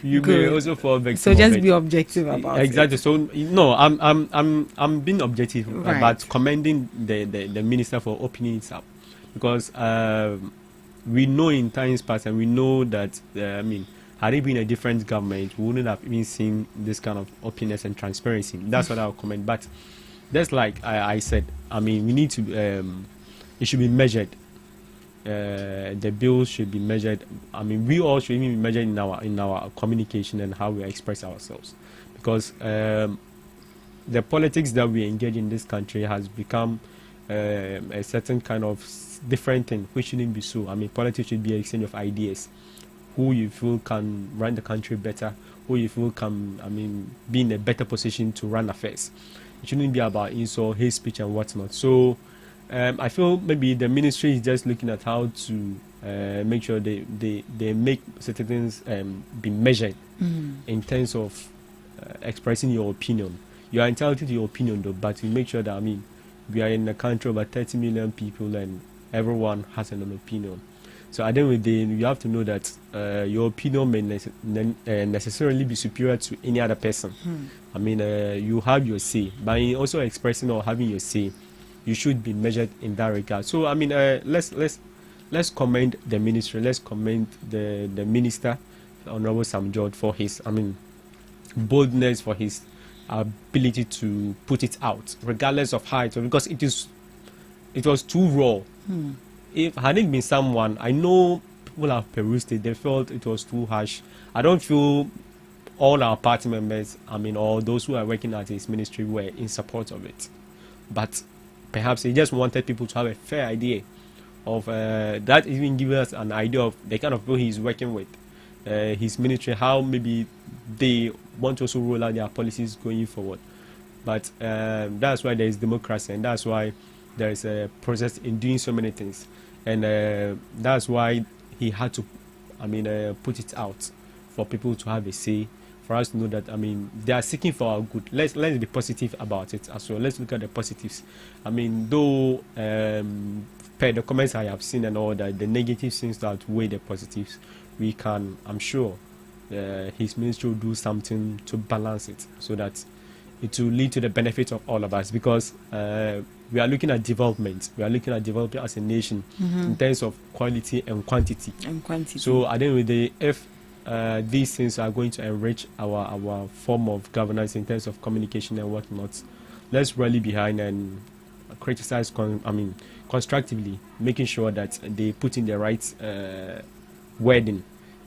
you may also fall victim. So just be objective about it. Exactly. So no, I'm being objective about commending the minister for opening it up, because we know in times past, and we know that had it been a different government, we wouldn't have even seen this kind of openness and transparency. That's what I'll comment. But that's like I said, we need to, it should be measured. The bills should be measured. We all should even be measured in our communication and how we express ourselves. Because the politics that we engage in this country has become a certain kind of different thing, which shouldn't be so. Politics should be an exchange of ideas. Who you feel can run the country better, who you feel can, be in a better position to run affairs. It shouldn't be about insult, hate speech, and whatnot. So I feel maybe the ministry is just looking at how to make sure they make certain things be measured in terms of expressing your opinion. You are entitled to your opinion, though, but you make sure that we are in a country of about 30 million people, and everyone has an opinion. So at the end of the day, you have to know that your opinion may necessarily be superior to any other person. You have your say, but in also expressing or having your say, you should be measured in that regard. So let's commend the ministry. Let's commend the minister, Honorable Sam George, for his boldness, for his ability to put it out, regardless of how it was, because it was too raw. If had it been someone, I know people have perused it, they felt it was too harsh. I don't feel all our party members, or those who are working at his ministry were in support of it. But perhaps he just wanted people to have a fair idea of that, even give us an idea of the kind of people he's working with, his ministry, how maybe they want to also roll out their policies going forward. But that's why there is democracy, and that's why there is a process in doing so many things, and that's why he had to, put it out for people to have a say, for us to know that they are seeking for our good. Let's be positive about it as well. Let's look at the positives. Though per the comments I have seen and all that, the negative seems to outweigh the positives. We can, I'm sure, his ministry will do something to balance it so that it will lead to the benefit of all of us, because we are looking at development. We are looking at developing as a nation in terms of quality and quantity. So at the end of the day, if these things are going to enrich our form of governance in terms of communication and whatnot, let's rally behind and criticize constructively, making sure that they put in the right wording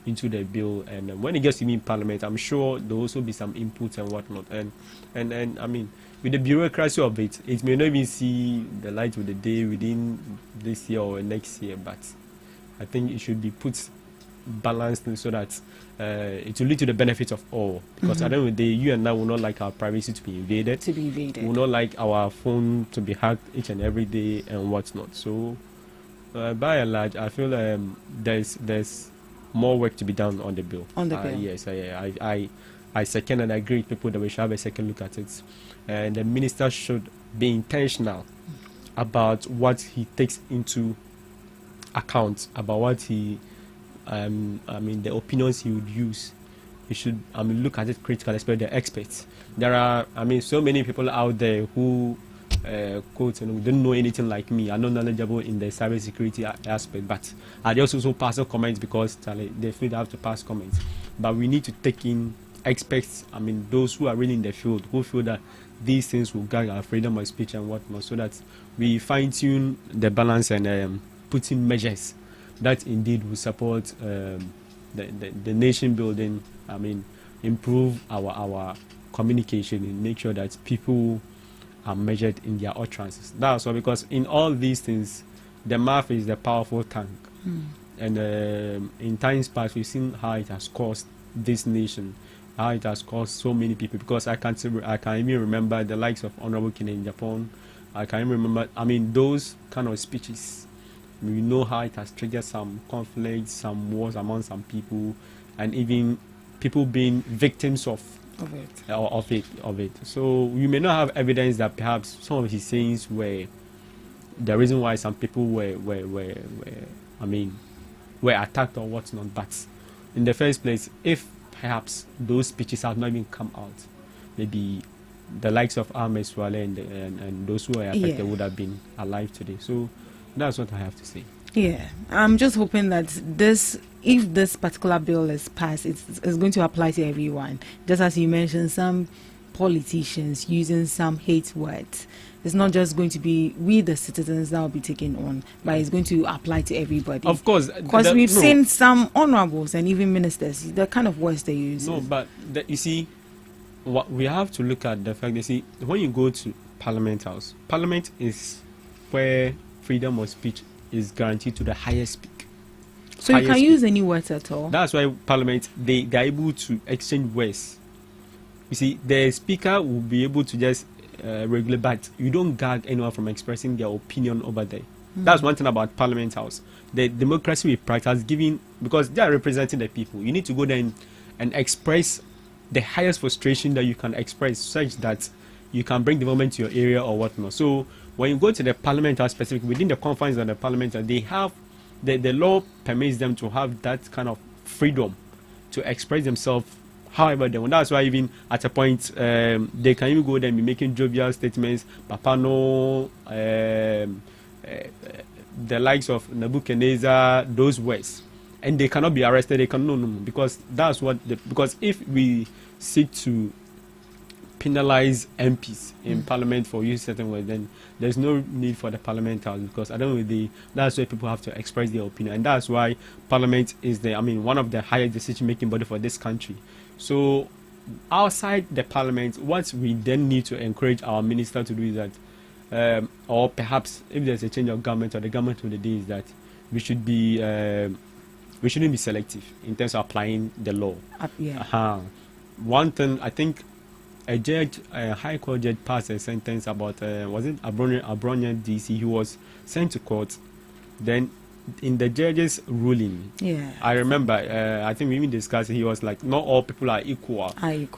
into the bill, and when it gets to me in Parliament, I'm sure there will also be some inputs and whatnot. And with the bureaucracy of it, it may not even see the light of the day within this year or next year, but I think it should be put balanced so that it will lead to the benefit of all. Because at the end of the day, you and I will not like our privacy to be invaded. We will not like our phone to be hacked each and every day and whatnot. So by and large, I feel there's more work to be done on the bill. Yes, I second and agree with people that we should have a second look at it. And the minister should be intentional about what he takes into account, about what he, the opinions he would use. He should, look at it critically, especially the experts. There are, so many people out there who, quote, don't know anything like me, are not knowledgeable in the cybersecurity aspect, but they also pass comments because they feel they have to pass comments. But we need to take in experts, those who are really in the field, who feel that these things will guide our freedom of speech and whatnot, so that we fine-tune the balance and put in measures that indeed will support the nation building, improve our communication and make sure that people are measured in their utterances. That's all, because in all these things, the mouth is the powerful tongue. And in times past, we've seen how it has caused this nation, how it has caused so many people. Because I can even remember the likes of Honorable Kine in Japan. I can even remember, those kind of speeches. We know how it has triggered some conflicts, some wars among some people, and even people being victims of it. So we may not have evidence that perhaps some of his sayings were the reason why some people were attacked or whatnot. But in the first place, if perhaps those speeches have not even come out, maybe the likes of Ahmed Swale and those who are affected would have been alive today. So that's what I have to say. Yeah, I'm just hoping that if this particular bill is passed, it's going to apply to everyone. Just as you mentioned, some politicians using some hate words. It's not just going to be we, the citizens, that will be taken on, but it's going to apply to everybody. Of course. Because we've seen some honorables and even ministers, the kind of words they use. No, but you see, what we have to look at the fact that, see, when you go to Parliament House, Parliament is where freedom of speech is guaranteed to the highest peak. So you can use any words at all. That's why Parliament, they are able to exchange words. You see, the speaker will be able to just regulate, but you don't gag anyone from expressing their opinion over there. That's one thing about Parliament House. The democracy we practice, because they are representing the people, you need to go there and express the highest frustration that you can express, such that you can bring development to your area or whatnot. So when you go to the Parliament House, specifically within the confines of the Parliament, they have the law permits them to have that kind of freedom to express themselves however they want. That's why even at a point they can even go there and be making jovial statements, Papa no, the likes of Nebuchadnezzar, those words, and they cannot be arrested. They can no, because that's what because if we seek to penalize MPs in Parliament for using certain words, then there's no need for the Parliament House, because I don't know, that's where people have to express their opinion, and that's why Parliament is one of the highest decision-making body for this country. So outside the Parliament, what we then need to encourage our minister to do is that, or perhaps if there's a change of government or the government of the day, is that we shouldn't be selective in terms of applying the law. one thing I think a judge, a high court judge, passed a sentence about was it Abronia DC? He was sent to court. Then, in the judge's ruling, I remember. I think we even discussed. He was like, "Not all people are equal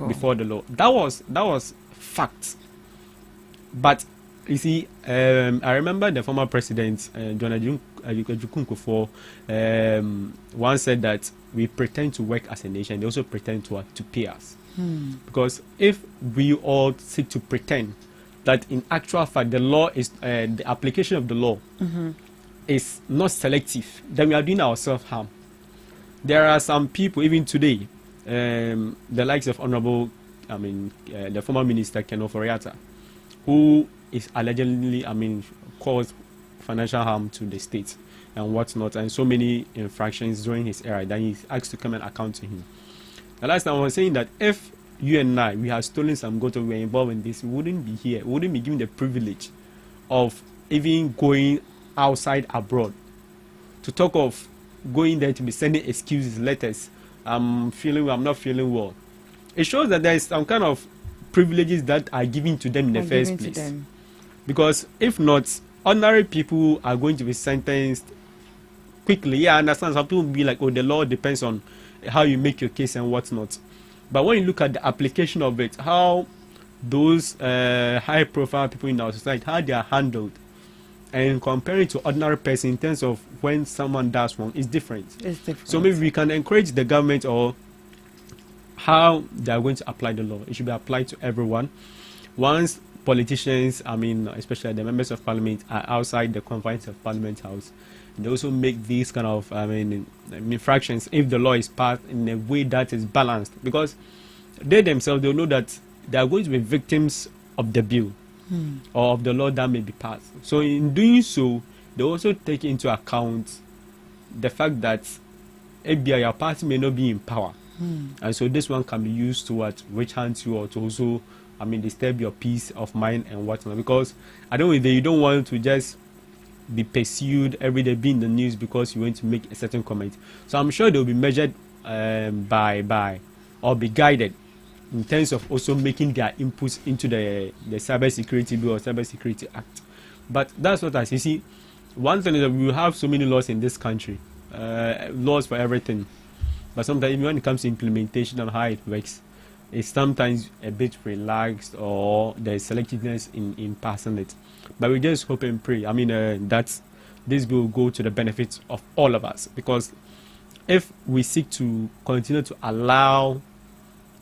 before the law." That was fact. But you see, I remember the former president, John Ajukwu, once said that we pretend to work as a nation. They also pretend to pay us. Because if we all seek to pretend that in actual fact the law is the application of the law is not selective, then we are doing ourselves harm. There are some people even today, the likes of Honorable, the former minister Ken Oforiatta, who is allegedly, caused financial harm to the state and whatnot, and so many infractions during his era that he's asked to come and account to him. The last time I was saying that if you and I, we had stolen some goat or we were involved in this, we wouldn't be here. We wouldn't be given the privilege of even going outside abroad. To talk of going there to be sending excuses, letters, I'm feeling well, I'm not feeling well. It shows that there is some kind of privileges that are given to them in the first place. Because if not, ordinary people are going to be sentenced quickly. Yeah, I understand. Some people will be like, oh, the law depends on how you make your case and whatnot. But when you look at the application of it, how those high profile people in our society, how they are handled, and comparing to ordinary person in terms of when someone does wrong, is different. It's different. So maybe we can encourage the government or how they are going to apply the law. It should be applied to everyone. Once politicians, especially the members of parliament, are outside the confines of Parliament House, they also make these kind of infractions if the law is passed in a way that is balanced, because they themselves, they'll know that they are going to be victims of the bill or of the law that may be passed. So in doing so, they also take into account the fact that ABI, your party may not be in power, and so this one can be used to which hands you, or to also disturb your peace of mind and whatnot. Because I don't know, you don't want to just be pursued every day, be in the news because you want to make a certain comment. So I'm sure they'll be measured by or be guided in terms of also making their inputs into the cybersecurity bill or cybersecurity act. But that's what I see. See, one thing is that we will have so many laws in this country, laws for everything. But sometimes when it comes to implementation and how it works, it's sometimes a bit relaxed, or there's selectiveness in passing it. But we just hope and pray, that this will go to the benefit of all of us. Because if we seek to continue to allow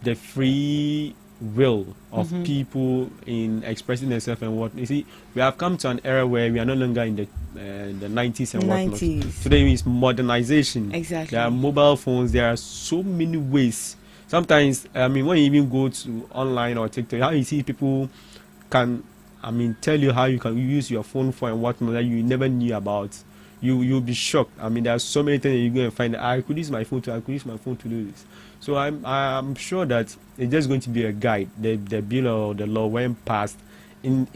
the free will of people in expressing themselves and what, you see, we have come to an era where we are no longer in the 90s and whatnot. Today is modernization. Exactly. There are mobile phones. There are so many ways. Sometimes, when you even go to online or TikTok, how you see people can, tell you how you can use your phone for and whatnot that you never knew about. You'll be shocked. There are so many things that you go and find. I could use my phone to do this. So I'm sure that it's just going to be a guide. The bill or the law, when passed in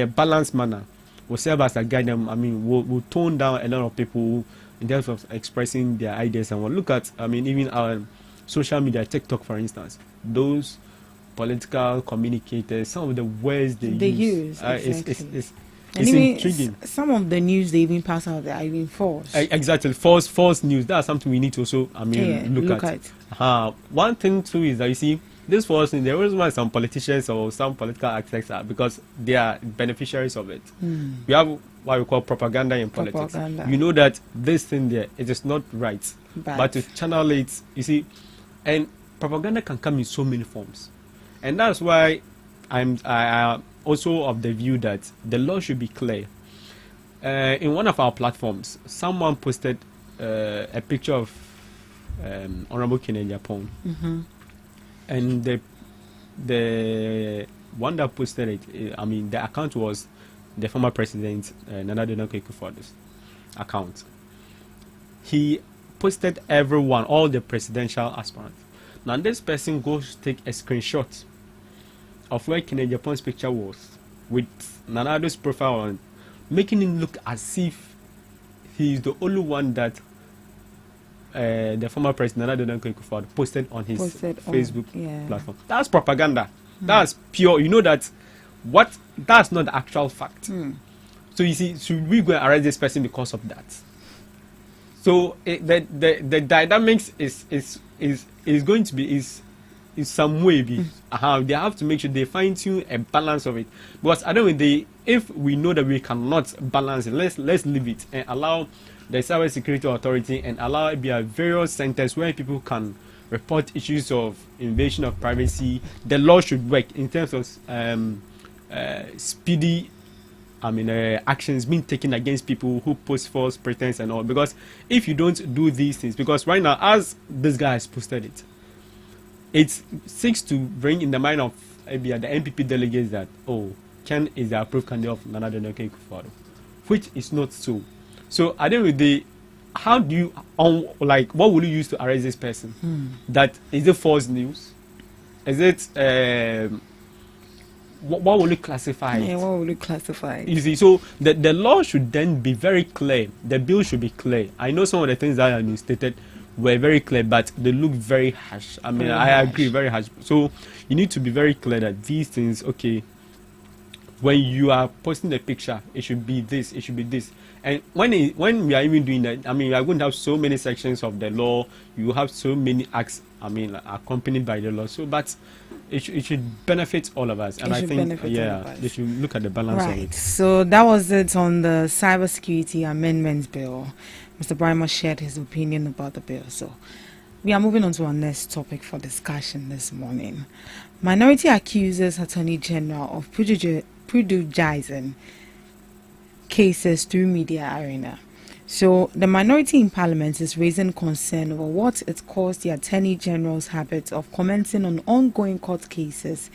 a balanced manner, will serve as a guide. Will tone down a lot of people in terms of expressing their ideas and what. Look at even our social media, TikTok, for instance. Those political communicators, some of the words they use exactly. It's intriguing. Some of the news they even pass out are even false. Exactly, false news. That's something we need to also, look at. One thing too is that you see, this false news, there is why some politicians or some political actors are, because they are beneficiaries of it. We have what we call propaganda in politics. You know that this thing there, it is not right, but to channel it, you see, and propaganda can come in so many forms, and that's why I also of the view that the law should be clear. In one of our platforms, someone posted a picture of Honorable Kennedy Japan, and the one that posted it, the account was the former president Nana Addo Akufo-Addo's account. He posted everyone, all the presidential aspirants. Now this person goes to take a screenshot of where Kennedy Japan's picture was with Nana Addo's profile on, making him look as if he is the only one that the former president Nana Donald Akufo-Addo posted on his Facebook yeah. platform. That's propaganda. That's pure. You know that that's not the actual fact. So you see, should we go and arrest this person because of that? So the dynamics is going to be in some way be they have to make sure they fine tune a balance of it, because at the end of the day, if we know that we cannot balance it, let's leave it and allow the Cyber Security Authority and allow it be a various centers where people can report issues of invasion of privacy. The law should work in terms of speedy actions being taken against people who post false pretense and all. Because if you don't do these things, because right now, as this guy has posted it seeks to bring in the mind of maybe the NPP delegates that Ken is the approved candidate of Nana Donald Akufo-Addo, which is not so. So at the end of the day, how do you what will you use to arrest this person? That is it false news? Is it what will you classify it? Yeah, what will you classify it? You see, so the law should then be very clear. The bill should be clear. I know some of the things that have been stated were very clear, but they look very harsh. I mean, I agree, very harsh. So you need to be very clear that these things, when you are posting the picture, it should be this, it should be this. And when we are even doing that, I mean, we are going to have so many sections of the law. You have so many acts, accompanied by the law. So, but it should benefit all of us. And I think, they should look at the balance of it. So that was it on the Cybersecurity Amendments Bill. Mr. Brymer shared his opinion about the bill. So we are moving on to our next topic for discussion this morning. Minority accuses Attorney General of prejudicing cases through media arena. So the minority in Parliament is raising concern over what it calls the Attorney General's habit of commenting on ongoing court cases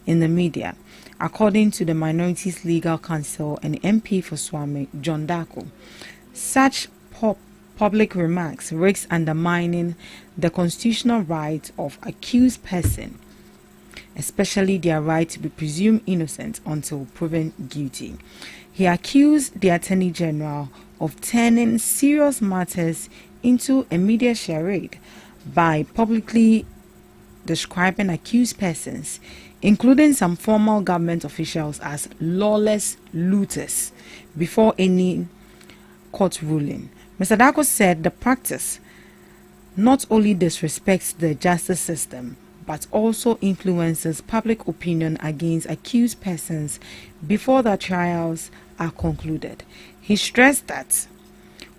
in the media. According to the minority's legal counsel and MP for Swami, John Darko, such public remarks risk undermining the constitutional right of accused person, especially their right to be presumed innocent until proven guilty. He accused the Attorney General of turning serious matters into a media charade by publicly describing accused persons, including some former government officials, as lawless looters before any court ruling. Mr. Darko said the practice not only disrespects the justice system, but also influences public opinion against accused persons before the trials are concluded. He stressed that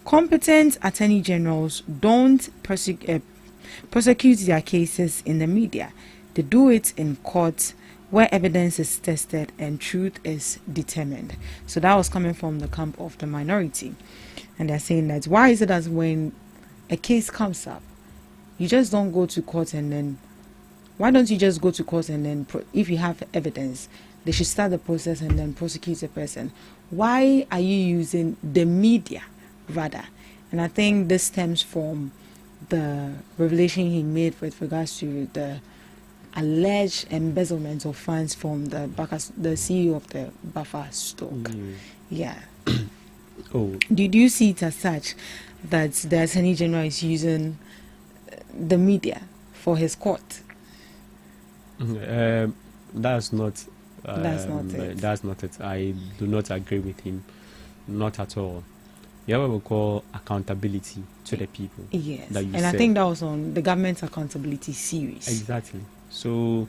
competent attorney generals don't prosecute their cases in the media. They do it in court where evidence is tested and truth is determined. So that was coming from the camp of the minority. And they're saying that why is it that when a case comes up, you just don't go to court and then, why don't you just go to court and then, if you have evidence, they should start the process and then prosecute the person? Why are you using the media rather? And I think this stems from the revelation he made with regards to the alleged embezzlement of funds from the CEO of the Buffer stock. Yeah. Did you see it as such that the Attorney General is using the media for his court? That's not it. That's not it. I do not agree with him. Not at all. You have what we call accountability to the people. Yes. I think that was on the government accountability series. Exactly. So,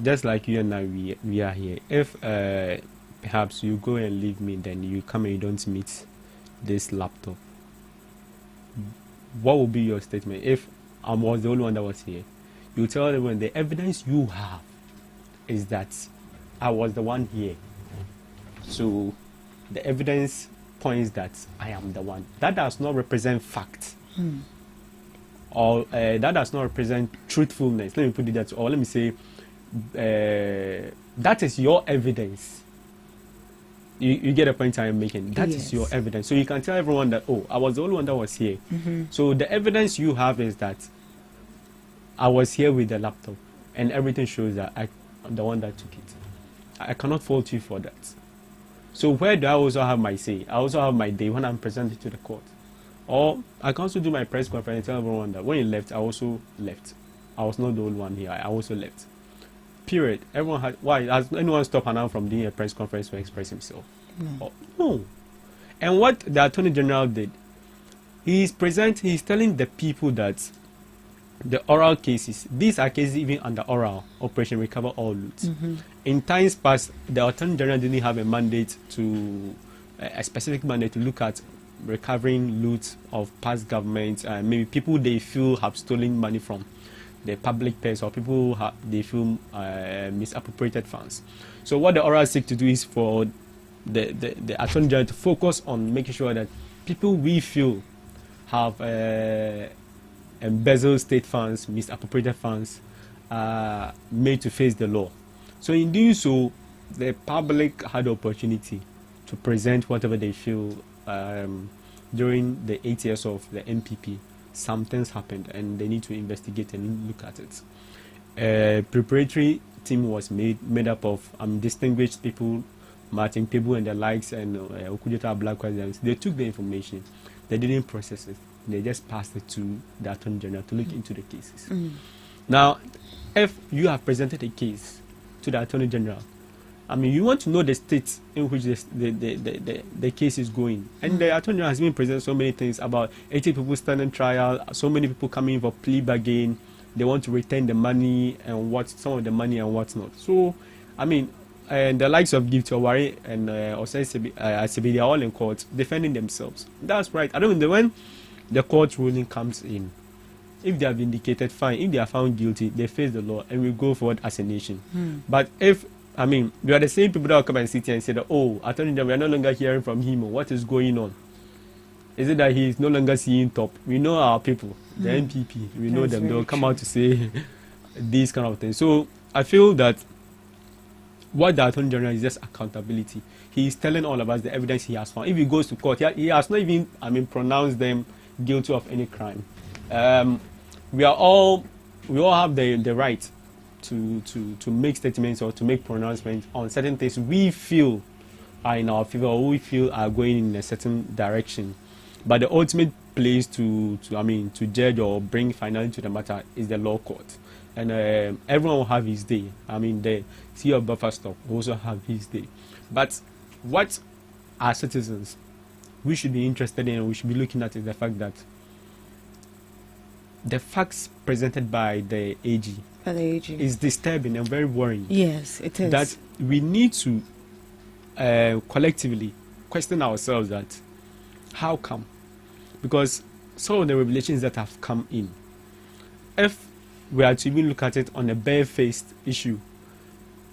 just like you and I, we are here. If perhaps you go and leave me, then you come and you don't meet this laptop, what will be your statement? If I was the only one that was here, you tell everyone the evidence you have is that I was the one here. So the evidence points that I am the one. That does not represent fact. Or that does not represent truthfulness. Let me put it that, or let me say, that is your evidence. You get a point I am making. That is your evidence. So you can tell everyone that, I was the only one that was here. So the evidence you have is that I was here with the laptop, and everything shows that I'm the one that took it. I cannot fault you for that. So where do I also have my say? I also have my day when I'm presented to the court. Or I can also do my press conference and tell everyone that when he left, I also left. I was not the only one here. I also left. Period. Everyone had. Why has anyone stopped Hanan from doing a press conference to express himself? No. No. And what the Attorney General did, he's telling the people that the oral cases, these are cases even under oral Operation Recover All Loot. In times past, the Attorney General didn't have a mandate a specific mandate to look at recovering loot of past governments, maybe people they feel have stolen money from the public purse, or people they feel misappropriated funds. So what the oral seek to do is for the Attorney General to focus on making sure that people we feel have embezzled state funds, misappropriated funds, made to face the law. So in doing so, the public had the opportunity to present whatever they feel. During the 8 years of the MPP, some things happened and they need to investigate and look at it. A preparatory team was made up of distinguished people, Martin Pebu and the likes, and Okudeta Black Presidents. They took the information, they didn't process it, they just passed it to the Attorney General to look into the cases. Now, if you have presented a case to the Attorney General, you want to know the state in which the case is going. And the Attorney General has been presenting so many things about 80 people standing trial, so many people coming in for plea bargain, they want to retain the money and some of the money and what's not. So, and the likes of Gift Owari and Asebi, they are all in court defending themselves. That's right. When the court ruling comes in, if they are vindicated, fine. If they are found guilty, they face the law and we go forward as a nation. But if we are the same people that will come and sit here and say that, Attorney General, we are no longer hearing from him. What is going on? Is it that he is no longer seeing top? We know our people, the MPP, we know them. They will come out to say these kind of things. So I feel that what the Attorney General is just accountability. He is telling all of us the evidence he has found. If he goes to court, he has not even pronounced them guilty of any crime. We all have the right to make statements or to make pronouncements on certain things we feel are in our favor or we feel are going in a certain direction. But the ultimate place to judge or bring finality to the matter is the law court. And everyone will have his day. The CEO of Buffer Stock will also have his day. But what our citizens we should be interested in and we should be looking at is the fact that the facts presented by the AG is disturbing and very worrying. Yes, it is. That we need to collectively question ourselves that how come? Because some of the revelations that have come in, if we are to even look at it on a bare-faced issue,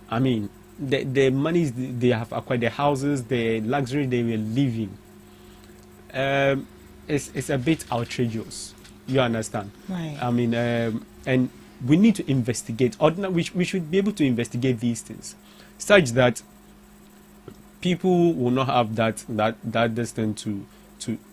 the monies they have acquired, the houses, the luxury they were living, it's a bit outrageous. You understand? Right. And we need to investigate. We should be able to investigate these things, such that people will not have that distance to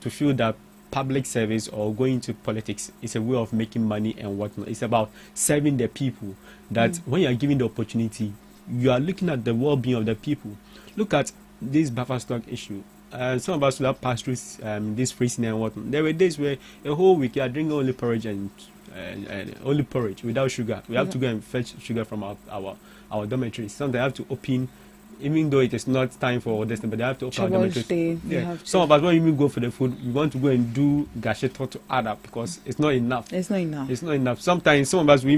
feel that public service or going to politics is a way of making money and whatnot. It's about serving the people. That when you are given the opportunity, you are looking at the well-being of the people. Look at this buffer stock issue. Some of us will have passed through this freezing and whatnot. There were days where a whole week you are drinking only porridge and only porridge without sugar. We have to go and fetch sugar from our dormitories. Sometimes I have to open, even though it is not time for this, but they have to open our dormitories. Some of us won't even go for the food. We want to go and do gasheto to add up because it's not enough. It's not enough. Sometimes some of us we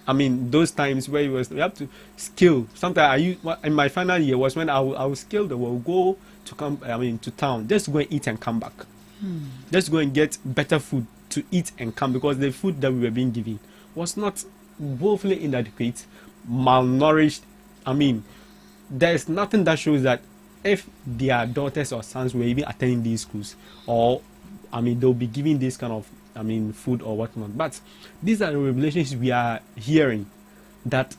even those times where we have to skill. Sometimes in my final year was when I will skill the will go to town just to go and eat and come back. Just go and get better food to eat and come, because the food that we were being given was not woefully inadequate, malnourished. There's nothing that shows that if their daughters or sons were even attending these schools, or they'll be giving this kind of food or whatnot. But these are the revelations we are hearing, that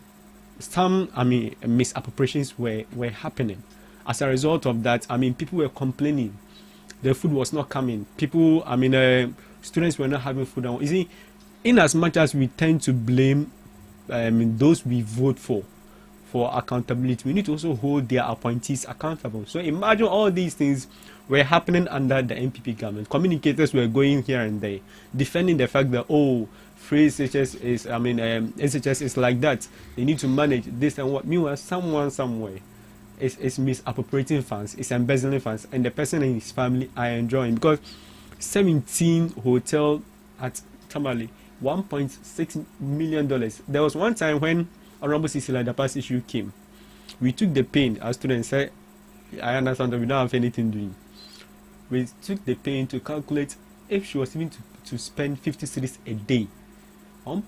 some misappropriations were happening. As a result of that, people were complaining the food was not coming. People, students were not having food. You see, in as much as we tend to blame those we vote for for accountability, we need to also hold their appointees accountable. So imagine all these things were happening under the NPP government. Communicators were going here and there, defending the fact that, oh, free SHS is, SHS is like that. They need to manage this and what. Meanwhile, someone somewhere is misappropriating funds, is embezzling funds, and the person and his family are enjoying, because 17 hotel at Tamale, $1.6 million. There was one time when Honorable Cecilia Dapa's issue came. We took the pain, as students said, I understand that we don't have anything doing. We took the pain to calculate if she was even to spend 50 cities a day on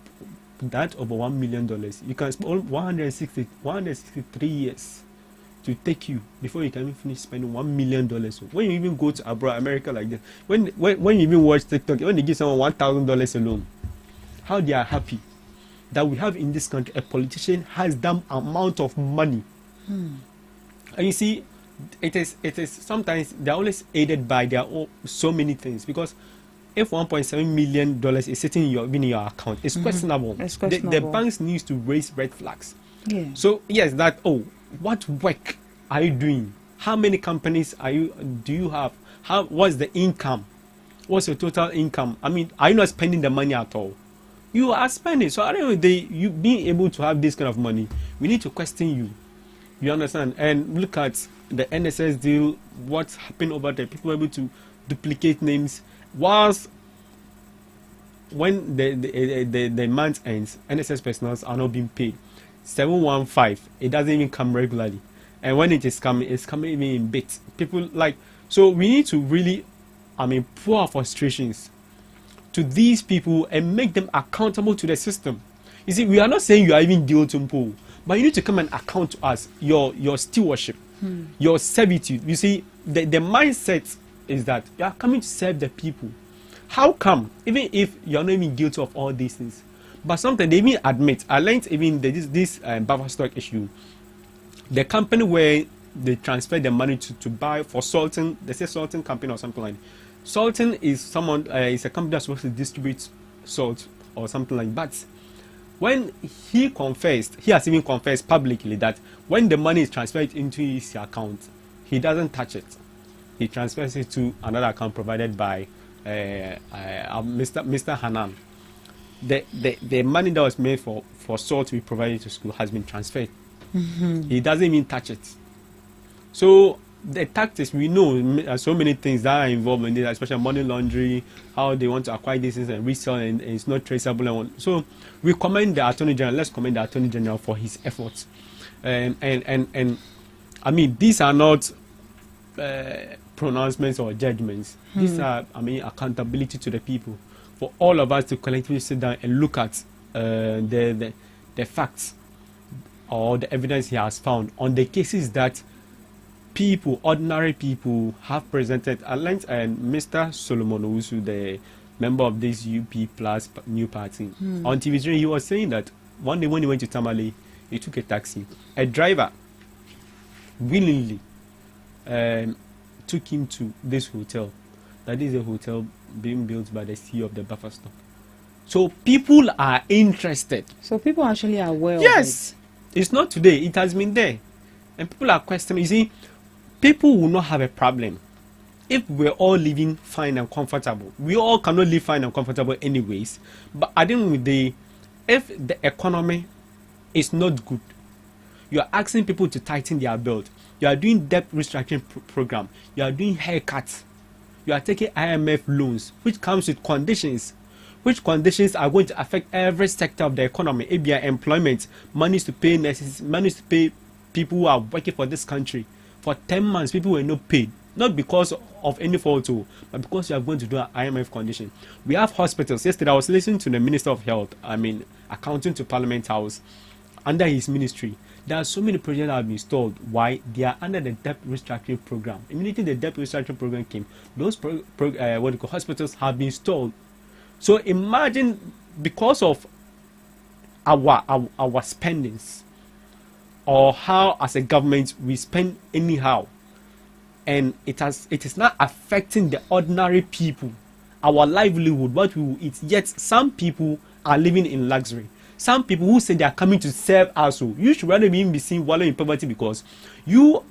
that over $1 million. You can spend 163 years to take you before you can even finish spending $1 million. When you even go to abroad, America like that, when you even watch TikTok, when they give someone $1,000 alone, how they are happy that we have in this country a politician has that amount of money. And you see, it is sometimes they're always aided by their own so many things, because if $1.7 million is sitting in your account, it's questionable. It's questionable. The banks needs to raise red flags. Yeah. So yes, that, oh, what work are you doing? How many companies do you have? What's the income? What's your total income? I mean, are you not spending the money at all? You are spending. So at the end of the day, you being able to have this kind of money, we need to question you. You understand? And look at the NSS deal, what's happened over there. People are able to duplicate names. Whilst when the month ends, NSS personnel are not being paid. 715, it doesn't even come regularly. And when it is coming, it's coming even in bits. People like, so we need to really, pour our frustrations to these people and make them accountable to the system. You see, we are not saying you are even guilty, but you need to come and account to us your stewardship, your servitude. You see, the mindset is that you are coming to serve the people. How come, even if you're not even guilty of all these things, but sometimes they even admit, I learned even this buffer stock issue, the company where they transfer the money to buy for Sultan, they say Sultan company or something like that. Sultan is is a company that's supposed to distribute salt or something like that. But when he has even confessed publicly that when the money is transferred into his account, he doesn't touch it. He transfers it to another account provided by Mr. Hanan. The money that was made for salt to be provided to school has been transferred. He doesn't even touch it. So the tactics, we know so many things that are involved in it, especially money laundering, how they want to acquire these things and resell, and it's not traceable. And so we commend the Attorney General. Let's commend the Attorney General for his efforts. And these are not pronouncements or judgments. These are, accountability to the people, for all of us to collectively sit down and look at the facts or the evidence he has found on the cases that people, ordinary people, have presented. At length, and Mr. Solomon Owusu, the member of this UP Plus new party, on TV3, he was saying that one day when he went to Tamale, he took a taxi. A driver willingly took him to this hotel. That is a hotel being built by the CEO of the buffer stock. So people are interested. So people actually are aware of it. Yes. It's not today. It has been there. And people are questioning. You see, people will not have a problem if we're all living fine and comfortable. We all cannot live fine and comfortable anyways. But at the end of the day, if the economy is not good, you are asking people to tighten their belt. You are doing debt restructuring program. You are doing haircuts. You are taking IMF loans, which comes with conditions. Which conditions are going to affect every sector of the economy. ABI employment, money to pay nurses, money to pay people who are working for this country. For 10 months, people were not paid. Not because of any fault, but because you are going to do an IMF condition. We have hospitals. Yesterday, I was listening to the Minister of Health, accounting to Parliament House, under his ministry. There are so many projects that have been stalled. Why? They are under the debt restructuring program. Immediately the debt restructuring program came, those hospitals have been stalled. So imagine, because of our spendings, or how as a government we spend anyhow, and it is not affecting the ordinary people, our livelihood, what we will eat. Yet some people are living in luxury. some people who say they are coming to serve us, so you should rather be seen wallowing in poverty because you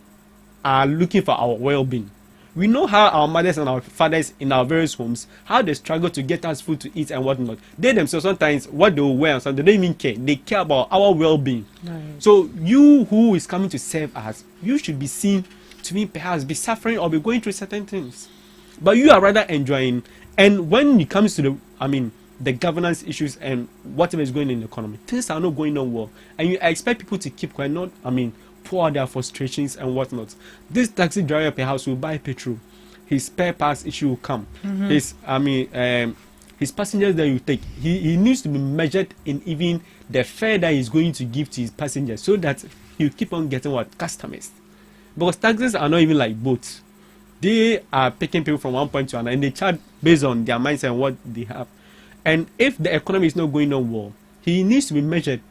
are looking for our well-being. We know how our mothers and our fathers in our various homes, how they struggle to get us food to eat and whatnot. They themselves sometimes what they will wear and something, they don't even care. They care about our well-being. Right. So you who is coming to serve us, you should be seen to be perhaps be suffering or be going through certain things. But you are rather enjoying. And when it comes to the governance issues and whatever is going on in the economy, things are not going on well. And you expect people to keep quiet, not, pour out their frustrations and whatnot. This taxi driver perhaps will buy petrol. His spare parts issue will come. Mm-hmm. His passengers that you take, he needs to be measured in even the fare that he's going to give to his passengers so that he'll keep on getting what? Customers. Because taxis are not even like boats. They are picking people from one point to another and they charge based on their mindset and what they have. And if the economy is not going on well, he needs to be measured.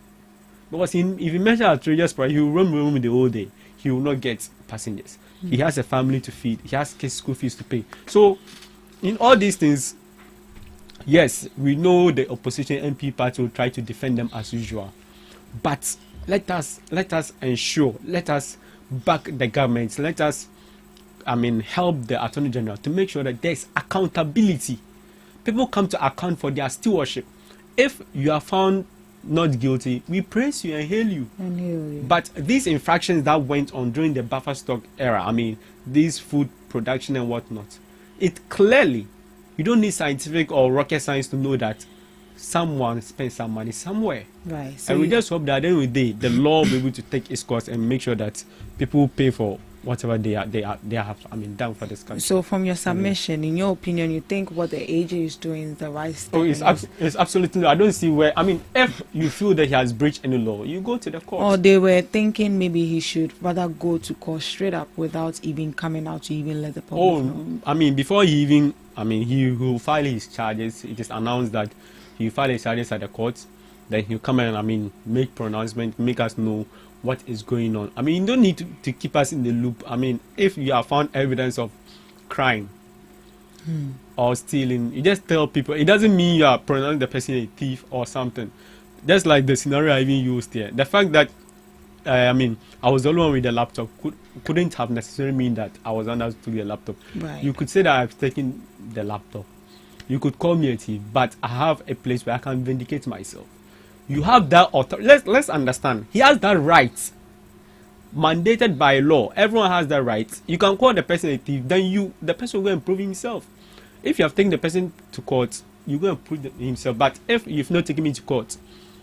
Because if he measures outrageous price, he will roam the whole day. He will not get passengers. He has a family to feed. He has school fees to pay. So, in all these things, yes, we know the opposition MP party will try to defend them as usual. But let us ensure, let us back the government, let us, help the Attorney General to make sure that there is accountability. People come to account for their stewardship. If you are found not guilty, we praise you and hail you. But these infractions that went on during the buffer stock era, these food production and whatnot, it clearly, you don't need scientific or rocket science to know that someone spent some money somewhere. Right. So and we just hope that at the end of the day, the law will be able to take its course and make sure that people pay for whatever they have done for this country. So from your submission, in your opinion, you think what the AJ is doing is the right step? Oh, it's absolutely. I don't see where. If you feel that he has breached any law, you go to the court. Or they were thinking maybe he should rather go to court straight up without even coming out to even let the public know. Before he even, he will file his charges. It is announced that he will file his charges at the court. Then he'll come and make pronouncement, make us know what is going on. You don't need to keep us in the loop. If you have found evidence of crime or stealing, you just tell people. It doesn't mean you are pronouncing the person a thief or something. Just like the scenario I even used here. The fact that I was the only one with the laptop couldn't have necessarily mean that I was under to the laptop. Right. You could say that I've taken the laptop. You could call me a thief, but I have a place where I can vindicate myself. You have that authority. Let's understand. He has that right, mandated by law. Everyone has that right. You can call the person a thief, then the person will go and prove himself. If you have taken the person to court, you go and prove himself. But if you've not taken me to court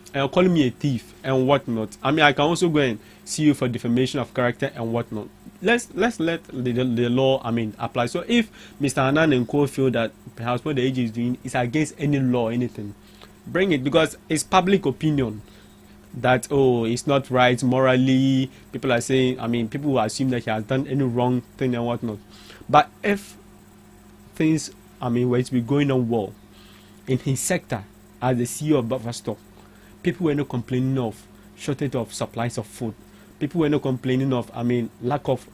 and you're calling me a thief and whatnot, I can also go and sue you for defamation of character and whatnot. Let's let the law apply. So if Mr. Hanan and Co feel that perhaps what the AG is doing is against any law, anything, bring it, because it's public opinion that it's not right morally. People are saying, people will assume that he has done any wrong thing and whatnot. But if things were to be going on well in his sector as the CEO of Buffer Stock, people were not complaining of shortage of supplies of food. People were not complaining of lack of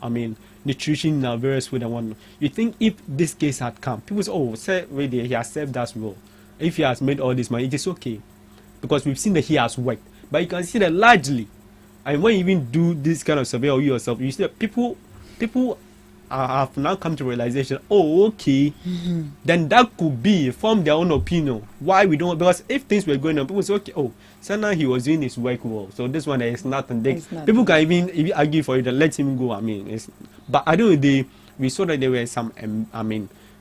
nutrition in our various food and whatnot. You think if this case had come, people say, he has served us well. If he has made all this money, it is okay, because we've seen that he has worked. But you can see that largely, and when you even do this kind of survey of yourself, you see that people have now come to realization, then that could be form their own opinion. Why we don't? Because if things were going on, people say, so now he was doing his work well, so this one there is nothing. People can even argue for it and let him go. But I don't know. We saw that there were some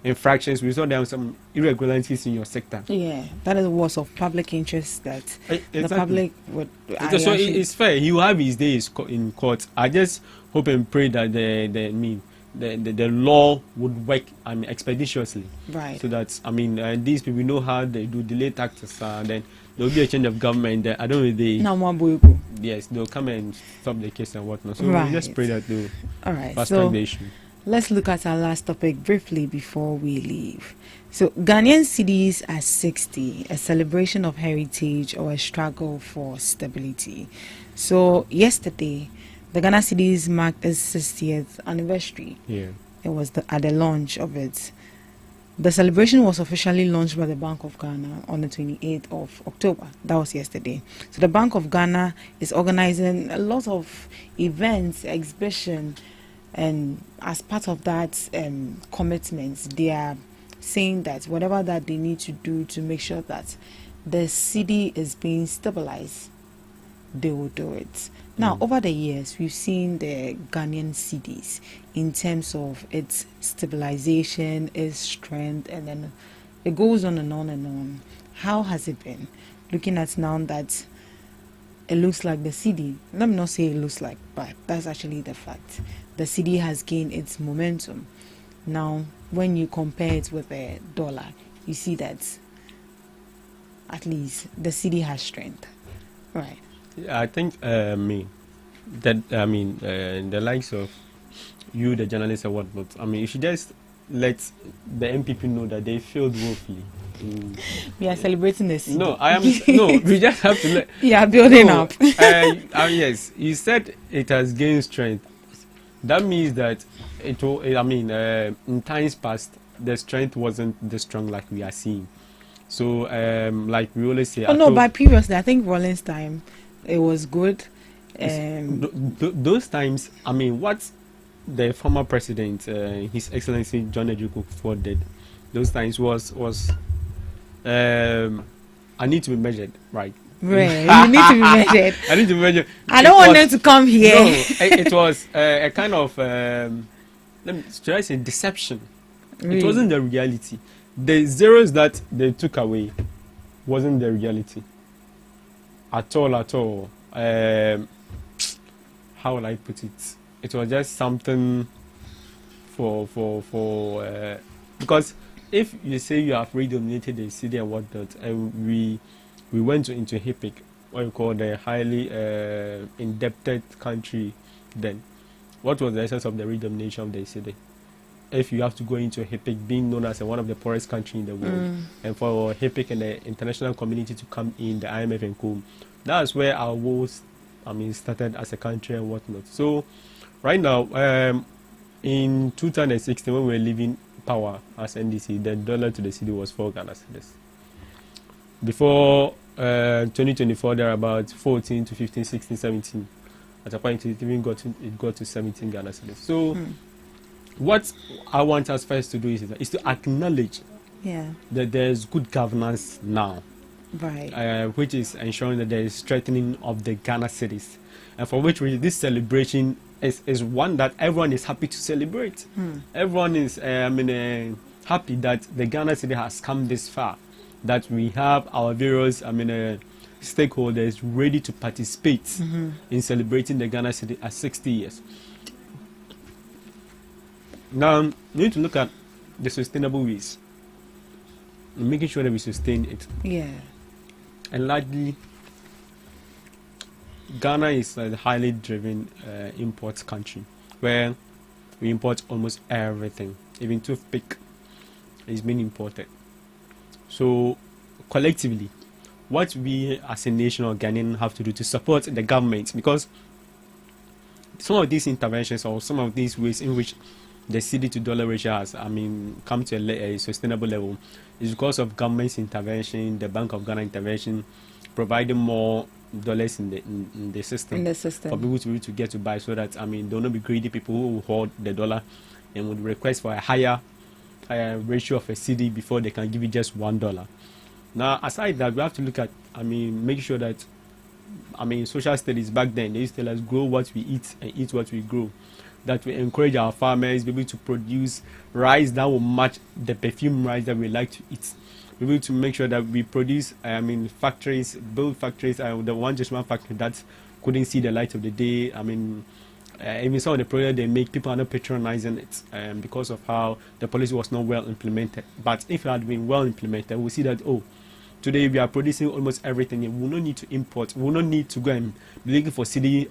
infractions. We saw there were some irregularities in your sector. Yeah, that is was of public interest that the public would. So it's fair. He will have his days in court. I just hope and pray that the law would work expeditiously. Right. So that these people know how they do delay taxes. Then there will be a change of government. I don't know yes, they'll come and stop the case and whatnot. So we just pray that they'll fast track the issue. Let's look at our last topic briefly before we leave. So, Ghanaian cities at 60, a celebration of heritage or a struggle for stability. So, yesterday, the Ghana cities marked its 60th anniversary. Yeah. It was at the launch of it. The celebration was officially launched by the Bank of Ghana on the 28th of October. That was yesterday. So the Bank of Ghana is organizing a lot of events, exhibition, and as part of that commitment, they are saying that whatever that they need to do to make sure that the city is being stabilized, they will do it. Now, over the years, we've seen the Ghanaian cities in terms of its stabilization, its strength, and then it goes on and on and on. How has it been? Looking at now that it looks like the city, let me not say it looks like, but that's actually the fact. The city has gained its momentum. Now, when you compare it with the dollar, you see that at least the city has strength. Right. I think the likes of you, the journalists and whatnot. I mean, you should just let the MPP know that they failed woefully. We are celebrating the city. No, I am. No, we just have to let. Yeah, building up. Yes, you said it has gained strength. That means that it will. I mean, in times past, the strength wasn't this strong like we are seeing. So, like we always say. Oh no, but previously, I think Rollins' time, it was good. Those times, I mean, what the former president, His Excellency John Ejiofor Kufuor did, those times was I need to be measured, right? Right, you need to be measured. I need to be measured. I don't want them to come here. No, it was a kind of, should I say, deception. Really? It wasn't the reality. The zeros that they took away wasn't the reality. At all. How will I put it? It was just something for because if you say you have redominated the city and whatnot, and we went into HIPIC, what you call the highly indebted country, then what was the essence of the redomination of the city? If you have to go into HIPIC, being known as one of the poorest countries in the world, and for HIPIC and the international community to come in, the IMF and co, that's where our woes, started as a country and whatnot. So, right now, in 2016, when we were leaving power as NDC, the dollar to the cedi was 4 Ghana cedis. Before 2024, there are about 14 to 15, 16, 17. At a point, it even got to 17 Ghana cedis. So, what I want us first to do is to acknowledge that there's good governance now. Right. Which is ensuring that there is strengthening of the Ghana cities. And for which reason this celebration is one that everyone is happy to celebrate. Everyone is happy that the Ghana city has come this far, that we have our various stakeholders ready to participate in celebrating the Ghana city at 60 years. Now, we need to look at the sustainable ways, making sure that we sustain it. Yeah. And largely, Ghana is a highly driven import country where we import almost everything. Even toothpick is being imported. So, collectively, what we as a nation or Ghanaian have to do to support the government, because some of these interventions or some of these ways in which the cedi to dollar ratio has, come to a sustainable level, is because of government's intervention, the Bank of Ghana intervention, providing more dollars in the system for people to be able to get to buy, so that there will not be greedy people who will hoard the dollar and would request for a higher ratio of a cedi before they can give you just $1. Now, aside that, we have to look at make sure that social studies back then, they used to tell us grow what we eat and eat what we grow. That we encourage our farmers be able to produce rice that will match the perfume rice that we like to eat. Be able to make sure that we produce, factories, build factories. The one factory that couldn't see the light of the day. Even some of the products they make, people are not patronizing it because of how the policy was not well implemented. But if it had been well implemented, we'll see that, today we are producing almost everything. We will not need to import. We will not need to go and be looking for cedi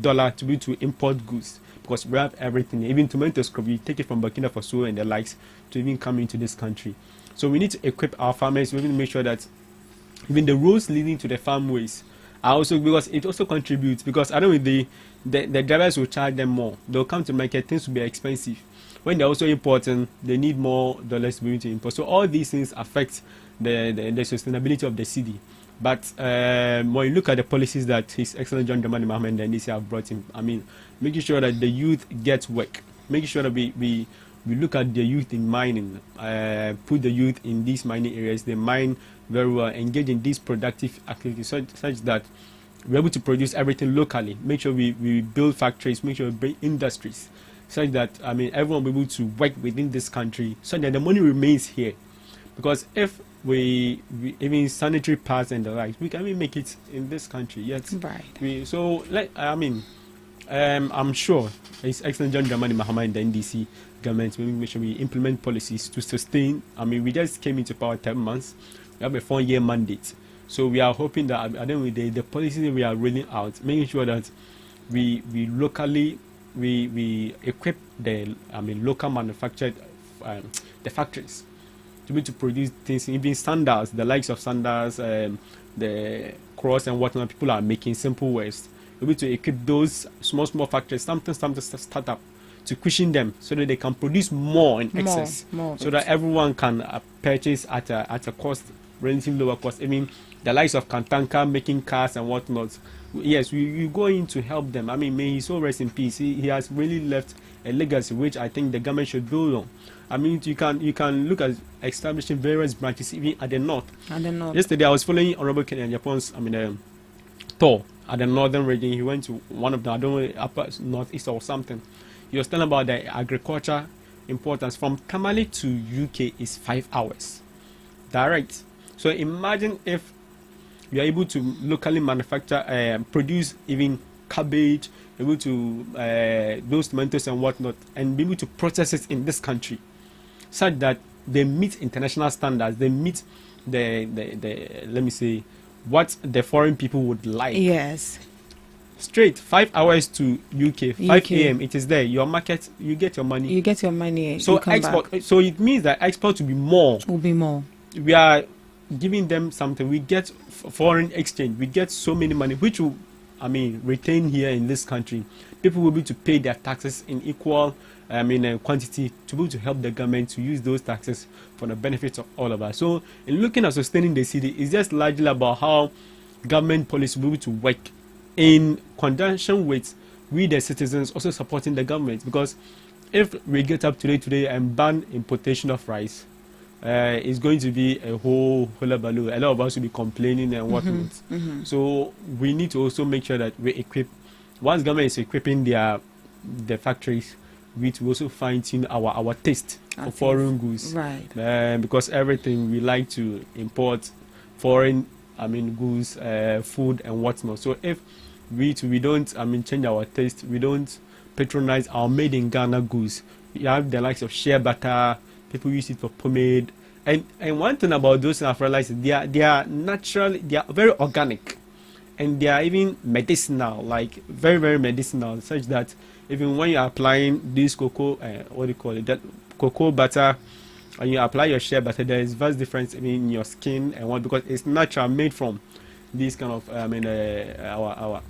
dollar to be able to import goods, because we have everything. Even tomatoes, we take it from Burkina Faso and the likes to even come into this country. So we need to equip our farmers. We need to make sure that even the roads leading to the farmways are also, because it also contributes. Because I don't know, the drivers will charge them more. They'll come to the market, things will be expensive. when they're also importing, they need more dollars to be able to import. So all these things affect the sustainability of the city. But when you look at the policies that His Excellency John Dramani Mahama and the NDC have brought in, I mean, making sure that the youth gets work, making sure that we look at the youth in mining, put the youth in these mining areas, they mine very well, engage in these productive activities such that we're able to produce everything locally, make sure we build factories, make sure we bring industries, such that, I mean, everyone will be able to work within this country, so that the money remains here. Because if we even sanitary pads and the like, we can even make it in this country. Yes. Right. I'm sure His Excellency John Dramani Mahama and the NDC government will make sure we implement policies to sustain. I mean, we just came into power 10 months. We have a 4-year mandate. So we are hoping that at the end of the policies we are rolling out, making sure that we locally we equip the local manufactured the factories to be able to produce things, even standards, the likes of standards, the cross and whatnot. People are making simple waste. We need to equip those small factories, something start up to cushion them so that they can produce more in excess, so that everyone can purchase at a cost, relatively lower cost. I mean, the likes of Kantanka making cars and whatnot. Yes, we go in to help them. I mean, may he so rest in peace. He has really left a legacy which I think the government should build on. I mean, you can look at establishing various branches even at the north. Yesterday, I was following Honorable Kenya Japan's tour at the northern region. He went to one of the, I don't know, upper northeast or something. He was telling about the agriculture importance. From Tamale to UK is 5 hours direct. So imagine if you are able to locally manufacture, produce even cabbage, able to those tomatoes and whatnot, and be able to process it in this country, such that they meet international standards. They meet the let me say what the foreign people would like. Yes. Straight 5 hours to UK, 5 a.m. It is there. Your market, you get your money. You get your money. So export. Back. So it means that export will be more. We are giving them something. We get foreign exchange. We get so many money, which will, I mean, retain here in this country. People will be able to pay their taxes in equal, quantity to be able to help the government to use those taxes for the benefit of all of us. So, in looking at sustaining the city, it's just largely about how government policy will be able to work in conjunction with we the citizens also supporting the government. Because if we get up today and ban importation of rice, it's going to be a whole hullabaloo. A lot of us will be complaining and whatnot. So we need to also make sure that we equip. Once government is equipping the factories, we to also fine tune our taste for foreign goods. Right. Because everything we like to import foreign, goods, food and whatnot. So if we don't, change our taste, we don't patronize our made in Ghana goods. We have the likes of shea butter. People use it for pomade, and one thing about those I've realized, they are natural, they are very organic, and they are even medicinal, like very very medicinal, such that even when you are applying this cocoa, that cocoa butter, and you apply your shea butter, there is vast difference in your skin and what, because it's natural, made from these kind of our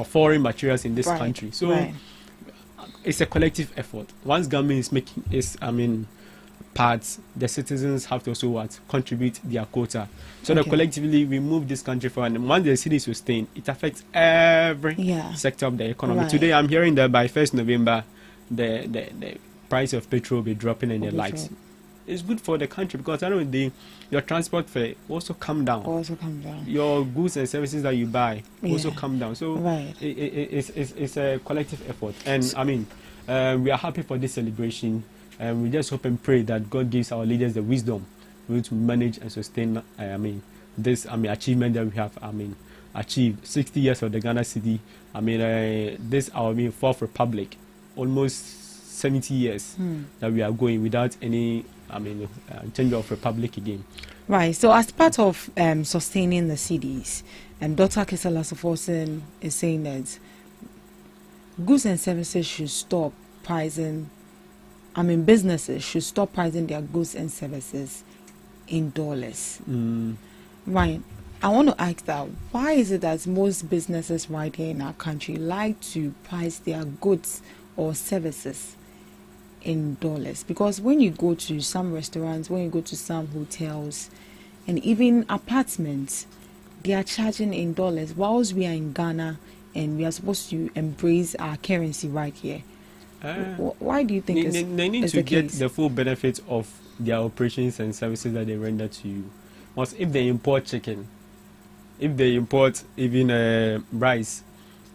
foreign materials in this country. So it's a collective effort. Once government is making parts, the citizens have to also contribute their quota, so that collectively we move this country forward. And once the city is sustained, it affects every sector of the economy. Today I'm hearing that by 1st November the price of petrol will be dropping and the likes. It's good for the country, because I know your transport fare also come down. Your goods and services that you buy also come down. So it's a collective effort, and we are happy for this celebration, and we just hope and pray that God gives our leaders the wisdom to manage and sustain this achievement that we have achieved. 60 years of the Ghana city. This our fourth republic, almost 70 years that we are going without any change of republic again. Right. So as part of sustaining the cities, Dr. Kesala Sofosen is saying that goods and services should stop pricing. Businesses should stop pricing their goods and services in dollars. Right. I want to ask that, why is it that most businesses right here in our country like to price their goods or services in dollars? Because when you go to some restaurants, when you go to some hotels, and even apartments, they are charging in dollars. Whilst we are in Ghana and we are supposed to embrace our currency right here, why do you think they need to get the full benefit of their operations and services that they render to you? Because if they import chicken, if they import even rice,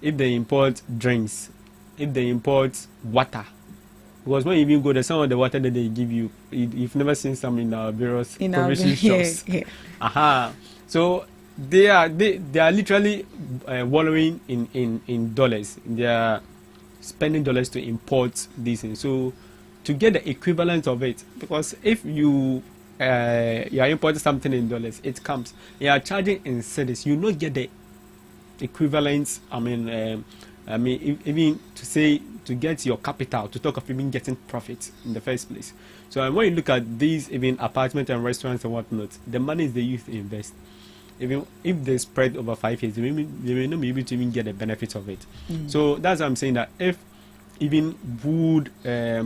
if they import drinks, if they import water, because when you even go there, some of the water that they give you, you've never seen some in our various provision shops. Yeah. So they are literally wallowing in dollars. They are spending dollars to import these things. So to get the equivalent of it, because if you are importing something in dollars, it comes. You are charging in cedis. You not get the equivalent. I mean, even to get your capital, to talk of even getting profit in the first place. So when you look at these even apartments and restaurants and whatnot, the money is the youth invest. Even if they spread over 5 years, they may not be able to even get the benefits of it. So that's why I'm saying that if even wood,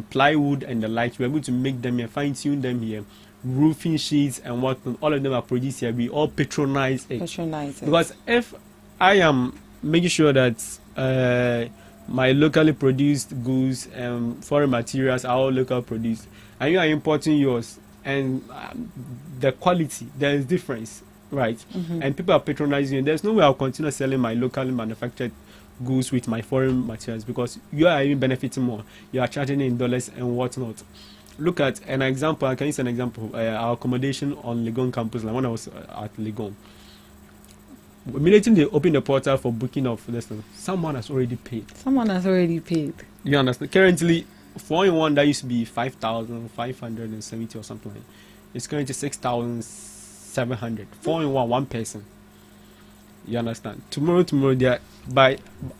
plywood and the like, we're able to make them here, fine tune them here, roofing sheets and whatnot, all of them are produced here, we all patronize it. Because if I am making sure that my locally produced goods and foreign materials are all local produced, and you are importing yours, and the quality, there is difference, right? And people are patronizing you. There's no way I'll continue selling my locally manufactured goods with my foreign materials, because you are even benefiting more. You are charging in dollars and whatnot. Look at an example. I can use an example. Our accommodation on Legon campus, like when I was at Legon, immediately they open the portal for booking of this, someone has already paid. You understand? Currently, 4-in-1 that used to be 5,570 or something like that. It's currently 6,700. 4-in-1, one person. You understand? Tomorrow they are,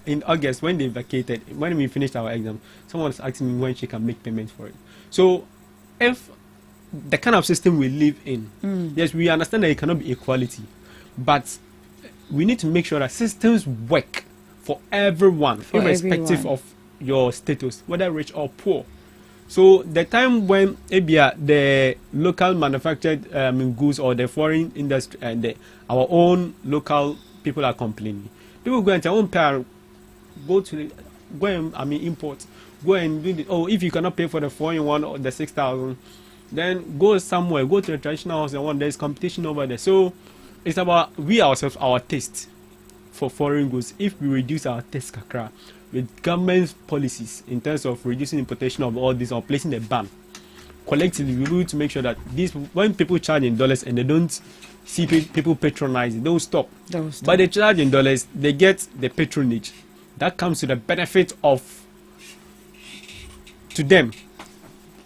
in August when they vacated, when we finished our exam, someone was asking me when she can make payment for it. So if the kind of system we live in, yes, we understand that it cannot be equality, but we need to make sure that systems work for everyone, irrespective of your status, whether rich or poor. So the time when the local manufactured goods or the foreign industry and our own local people are complaining, people go and tell, go and import, go and do it. Oh, if you cannot pay for the 4-in-1 or the 6,000, then go somewhere, go to the traditional house and there's competition over there. So it's about we ourselves, our taste for foreign goods. If we reduce our taste kakra with government policies in terms of reducing importation of all this or placing a ban, collectively we need to make sure that when people charge in dollars and they don't see people patronize it, they'll stop. But they charge in dollars, they get the patronage that comes to the benefit of to them,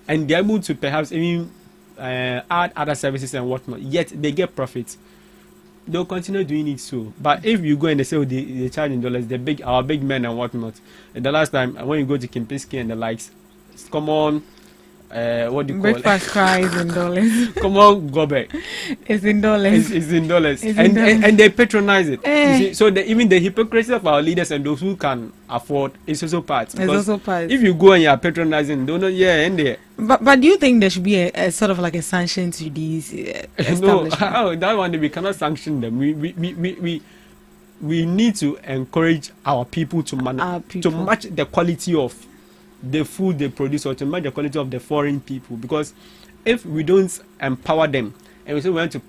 and they're able to perhaps even add other services and whatnot, yet they get profits. They'll continue doing it so. But if you go and they say they charge in dollars, our big men and whatnot. And the last time when you go to Kempinski and the likes, come on, what do you call breakfast cries in dollars. Come on, go back. It's in dollars. It's in dollars. And they patronize it. You see? So even the hypocrisy of our leaders and those who can afford is also part. If you go and you are patronizing, don't know, and there. But do you think there should be a sort of like a sanction to these establishments? No, that one we cannot sanction them. We need to encourage our people to match the quality of the food they produce, or to match the quality of the foreign people. Because if we don't empower them and we say we want to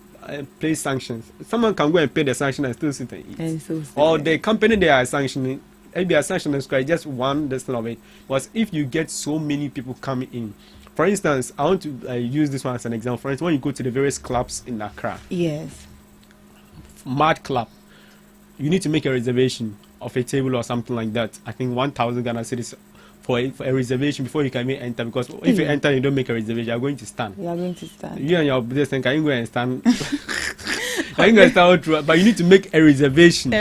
place sanctions, someone can go and pay the sanction and still sit and eat. Or the company they are sanctioning, maybe a sanction is just one lesson of it. But if you get so many people coming in, for instance, I want to use this one as an example. For instance, when you go to the various clubs in Accra, Mad Club, you need to make a reservation of a table or something like that. I think 1,000 Ghana cedis for a reservation before you can even enter. Because if you enter and you don't make a reservation, you are going to stand. You and your business can you go and stand? Can you go and stand? But you need to make a reservation.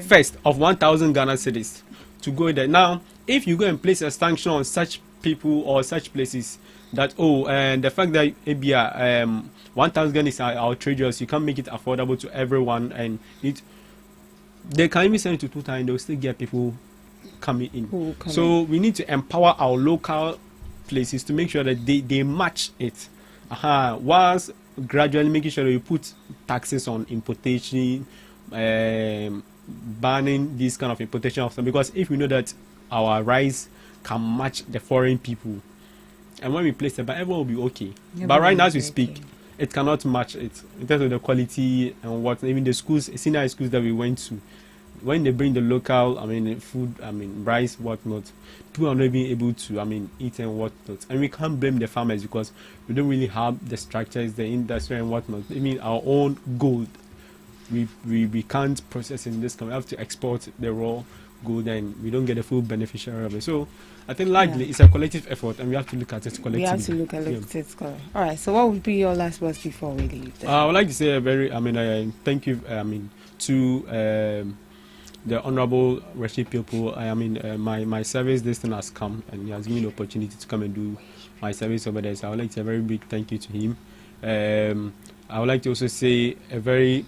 First of 1,000 Ghana cedis to go there. Now, if you go and place a sanction on such people or such places that and the fact that maybe 1,000 Ghana is outrageous, you can't make it affordable to everyone, and they can even send it to 2 times, they'll still get people coming in. So we need to empower our local places to make sure that they match it. Whilst gradually making sure that you put taxes on importation, banning this kind of importation of some, because if we know that our rice can match the foreign people, and when we place it, but everyone will be okay. But right now as we speak, it cannot match it in terms of the quality and what even the schools, senior high schools that we went to, when they bring the local, food, rice, whatnot, people are not being able to, eat and whatnot. And we can't blame the farmers because we don't really have the structures, the industry and whatnot. Our own gold, we can't process in this country. We have to export the raw gold and we don't get the full beneficiary of it. So I think largely it's a collective effort and we have to look at it collectively. We have to look at it. All right. So what would be your last words before we leave? I would like to say a very, thank you, to the honorable worship people. My service this thing has come and he has given me the opportunity to come and do my service over there. So I would like to say a very big thank you to him. I would like to also say a very,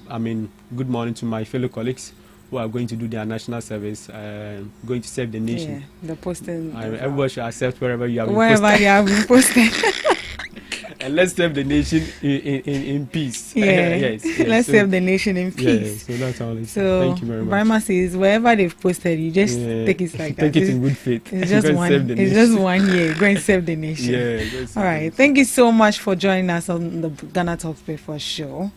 good morning to my fellow colleagues who are going to do their national service, going to serve the nation. Yeah, the posting. Everybody should accept wherever you have been posted. And let's serve the nation in peace. Yeah. Yes. Let's serve the nation in peace. So that's all. So thank you very much. Brahma says wherever they've posted, you just take it like that. Take it in good faith. It's just one. It's just 1 year. Go and serve the nation. Yeah. All right. Thank you so much for joining us on the Ghana Talks Breakfast Show.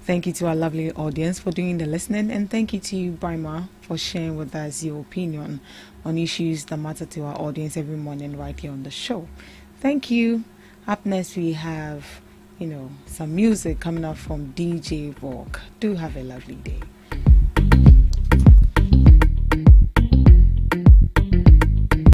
Thank you to our lovely audience for doing the listening, and thank you to you, Brahma, for sharing with us your opinion on issues that matter to our audience every morning right here on the show. Thank you. Up next, we have, some music coming up from DJ Vogue. Do have a lovely day.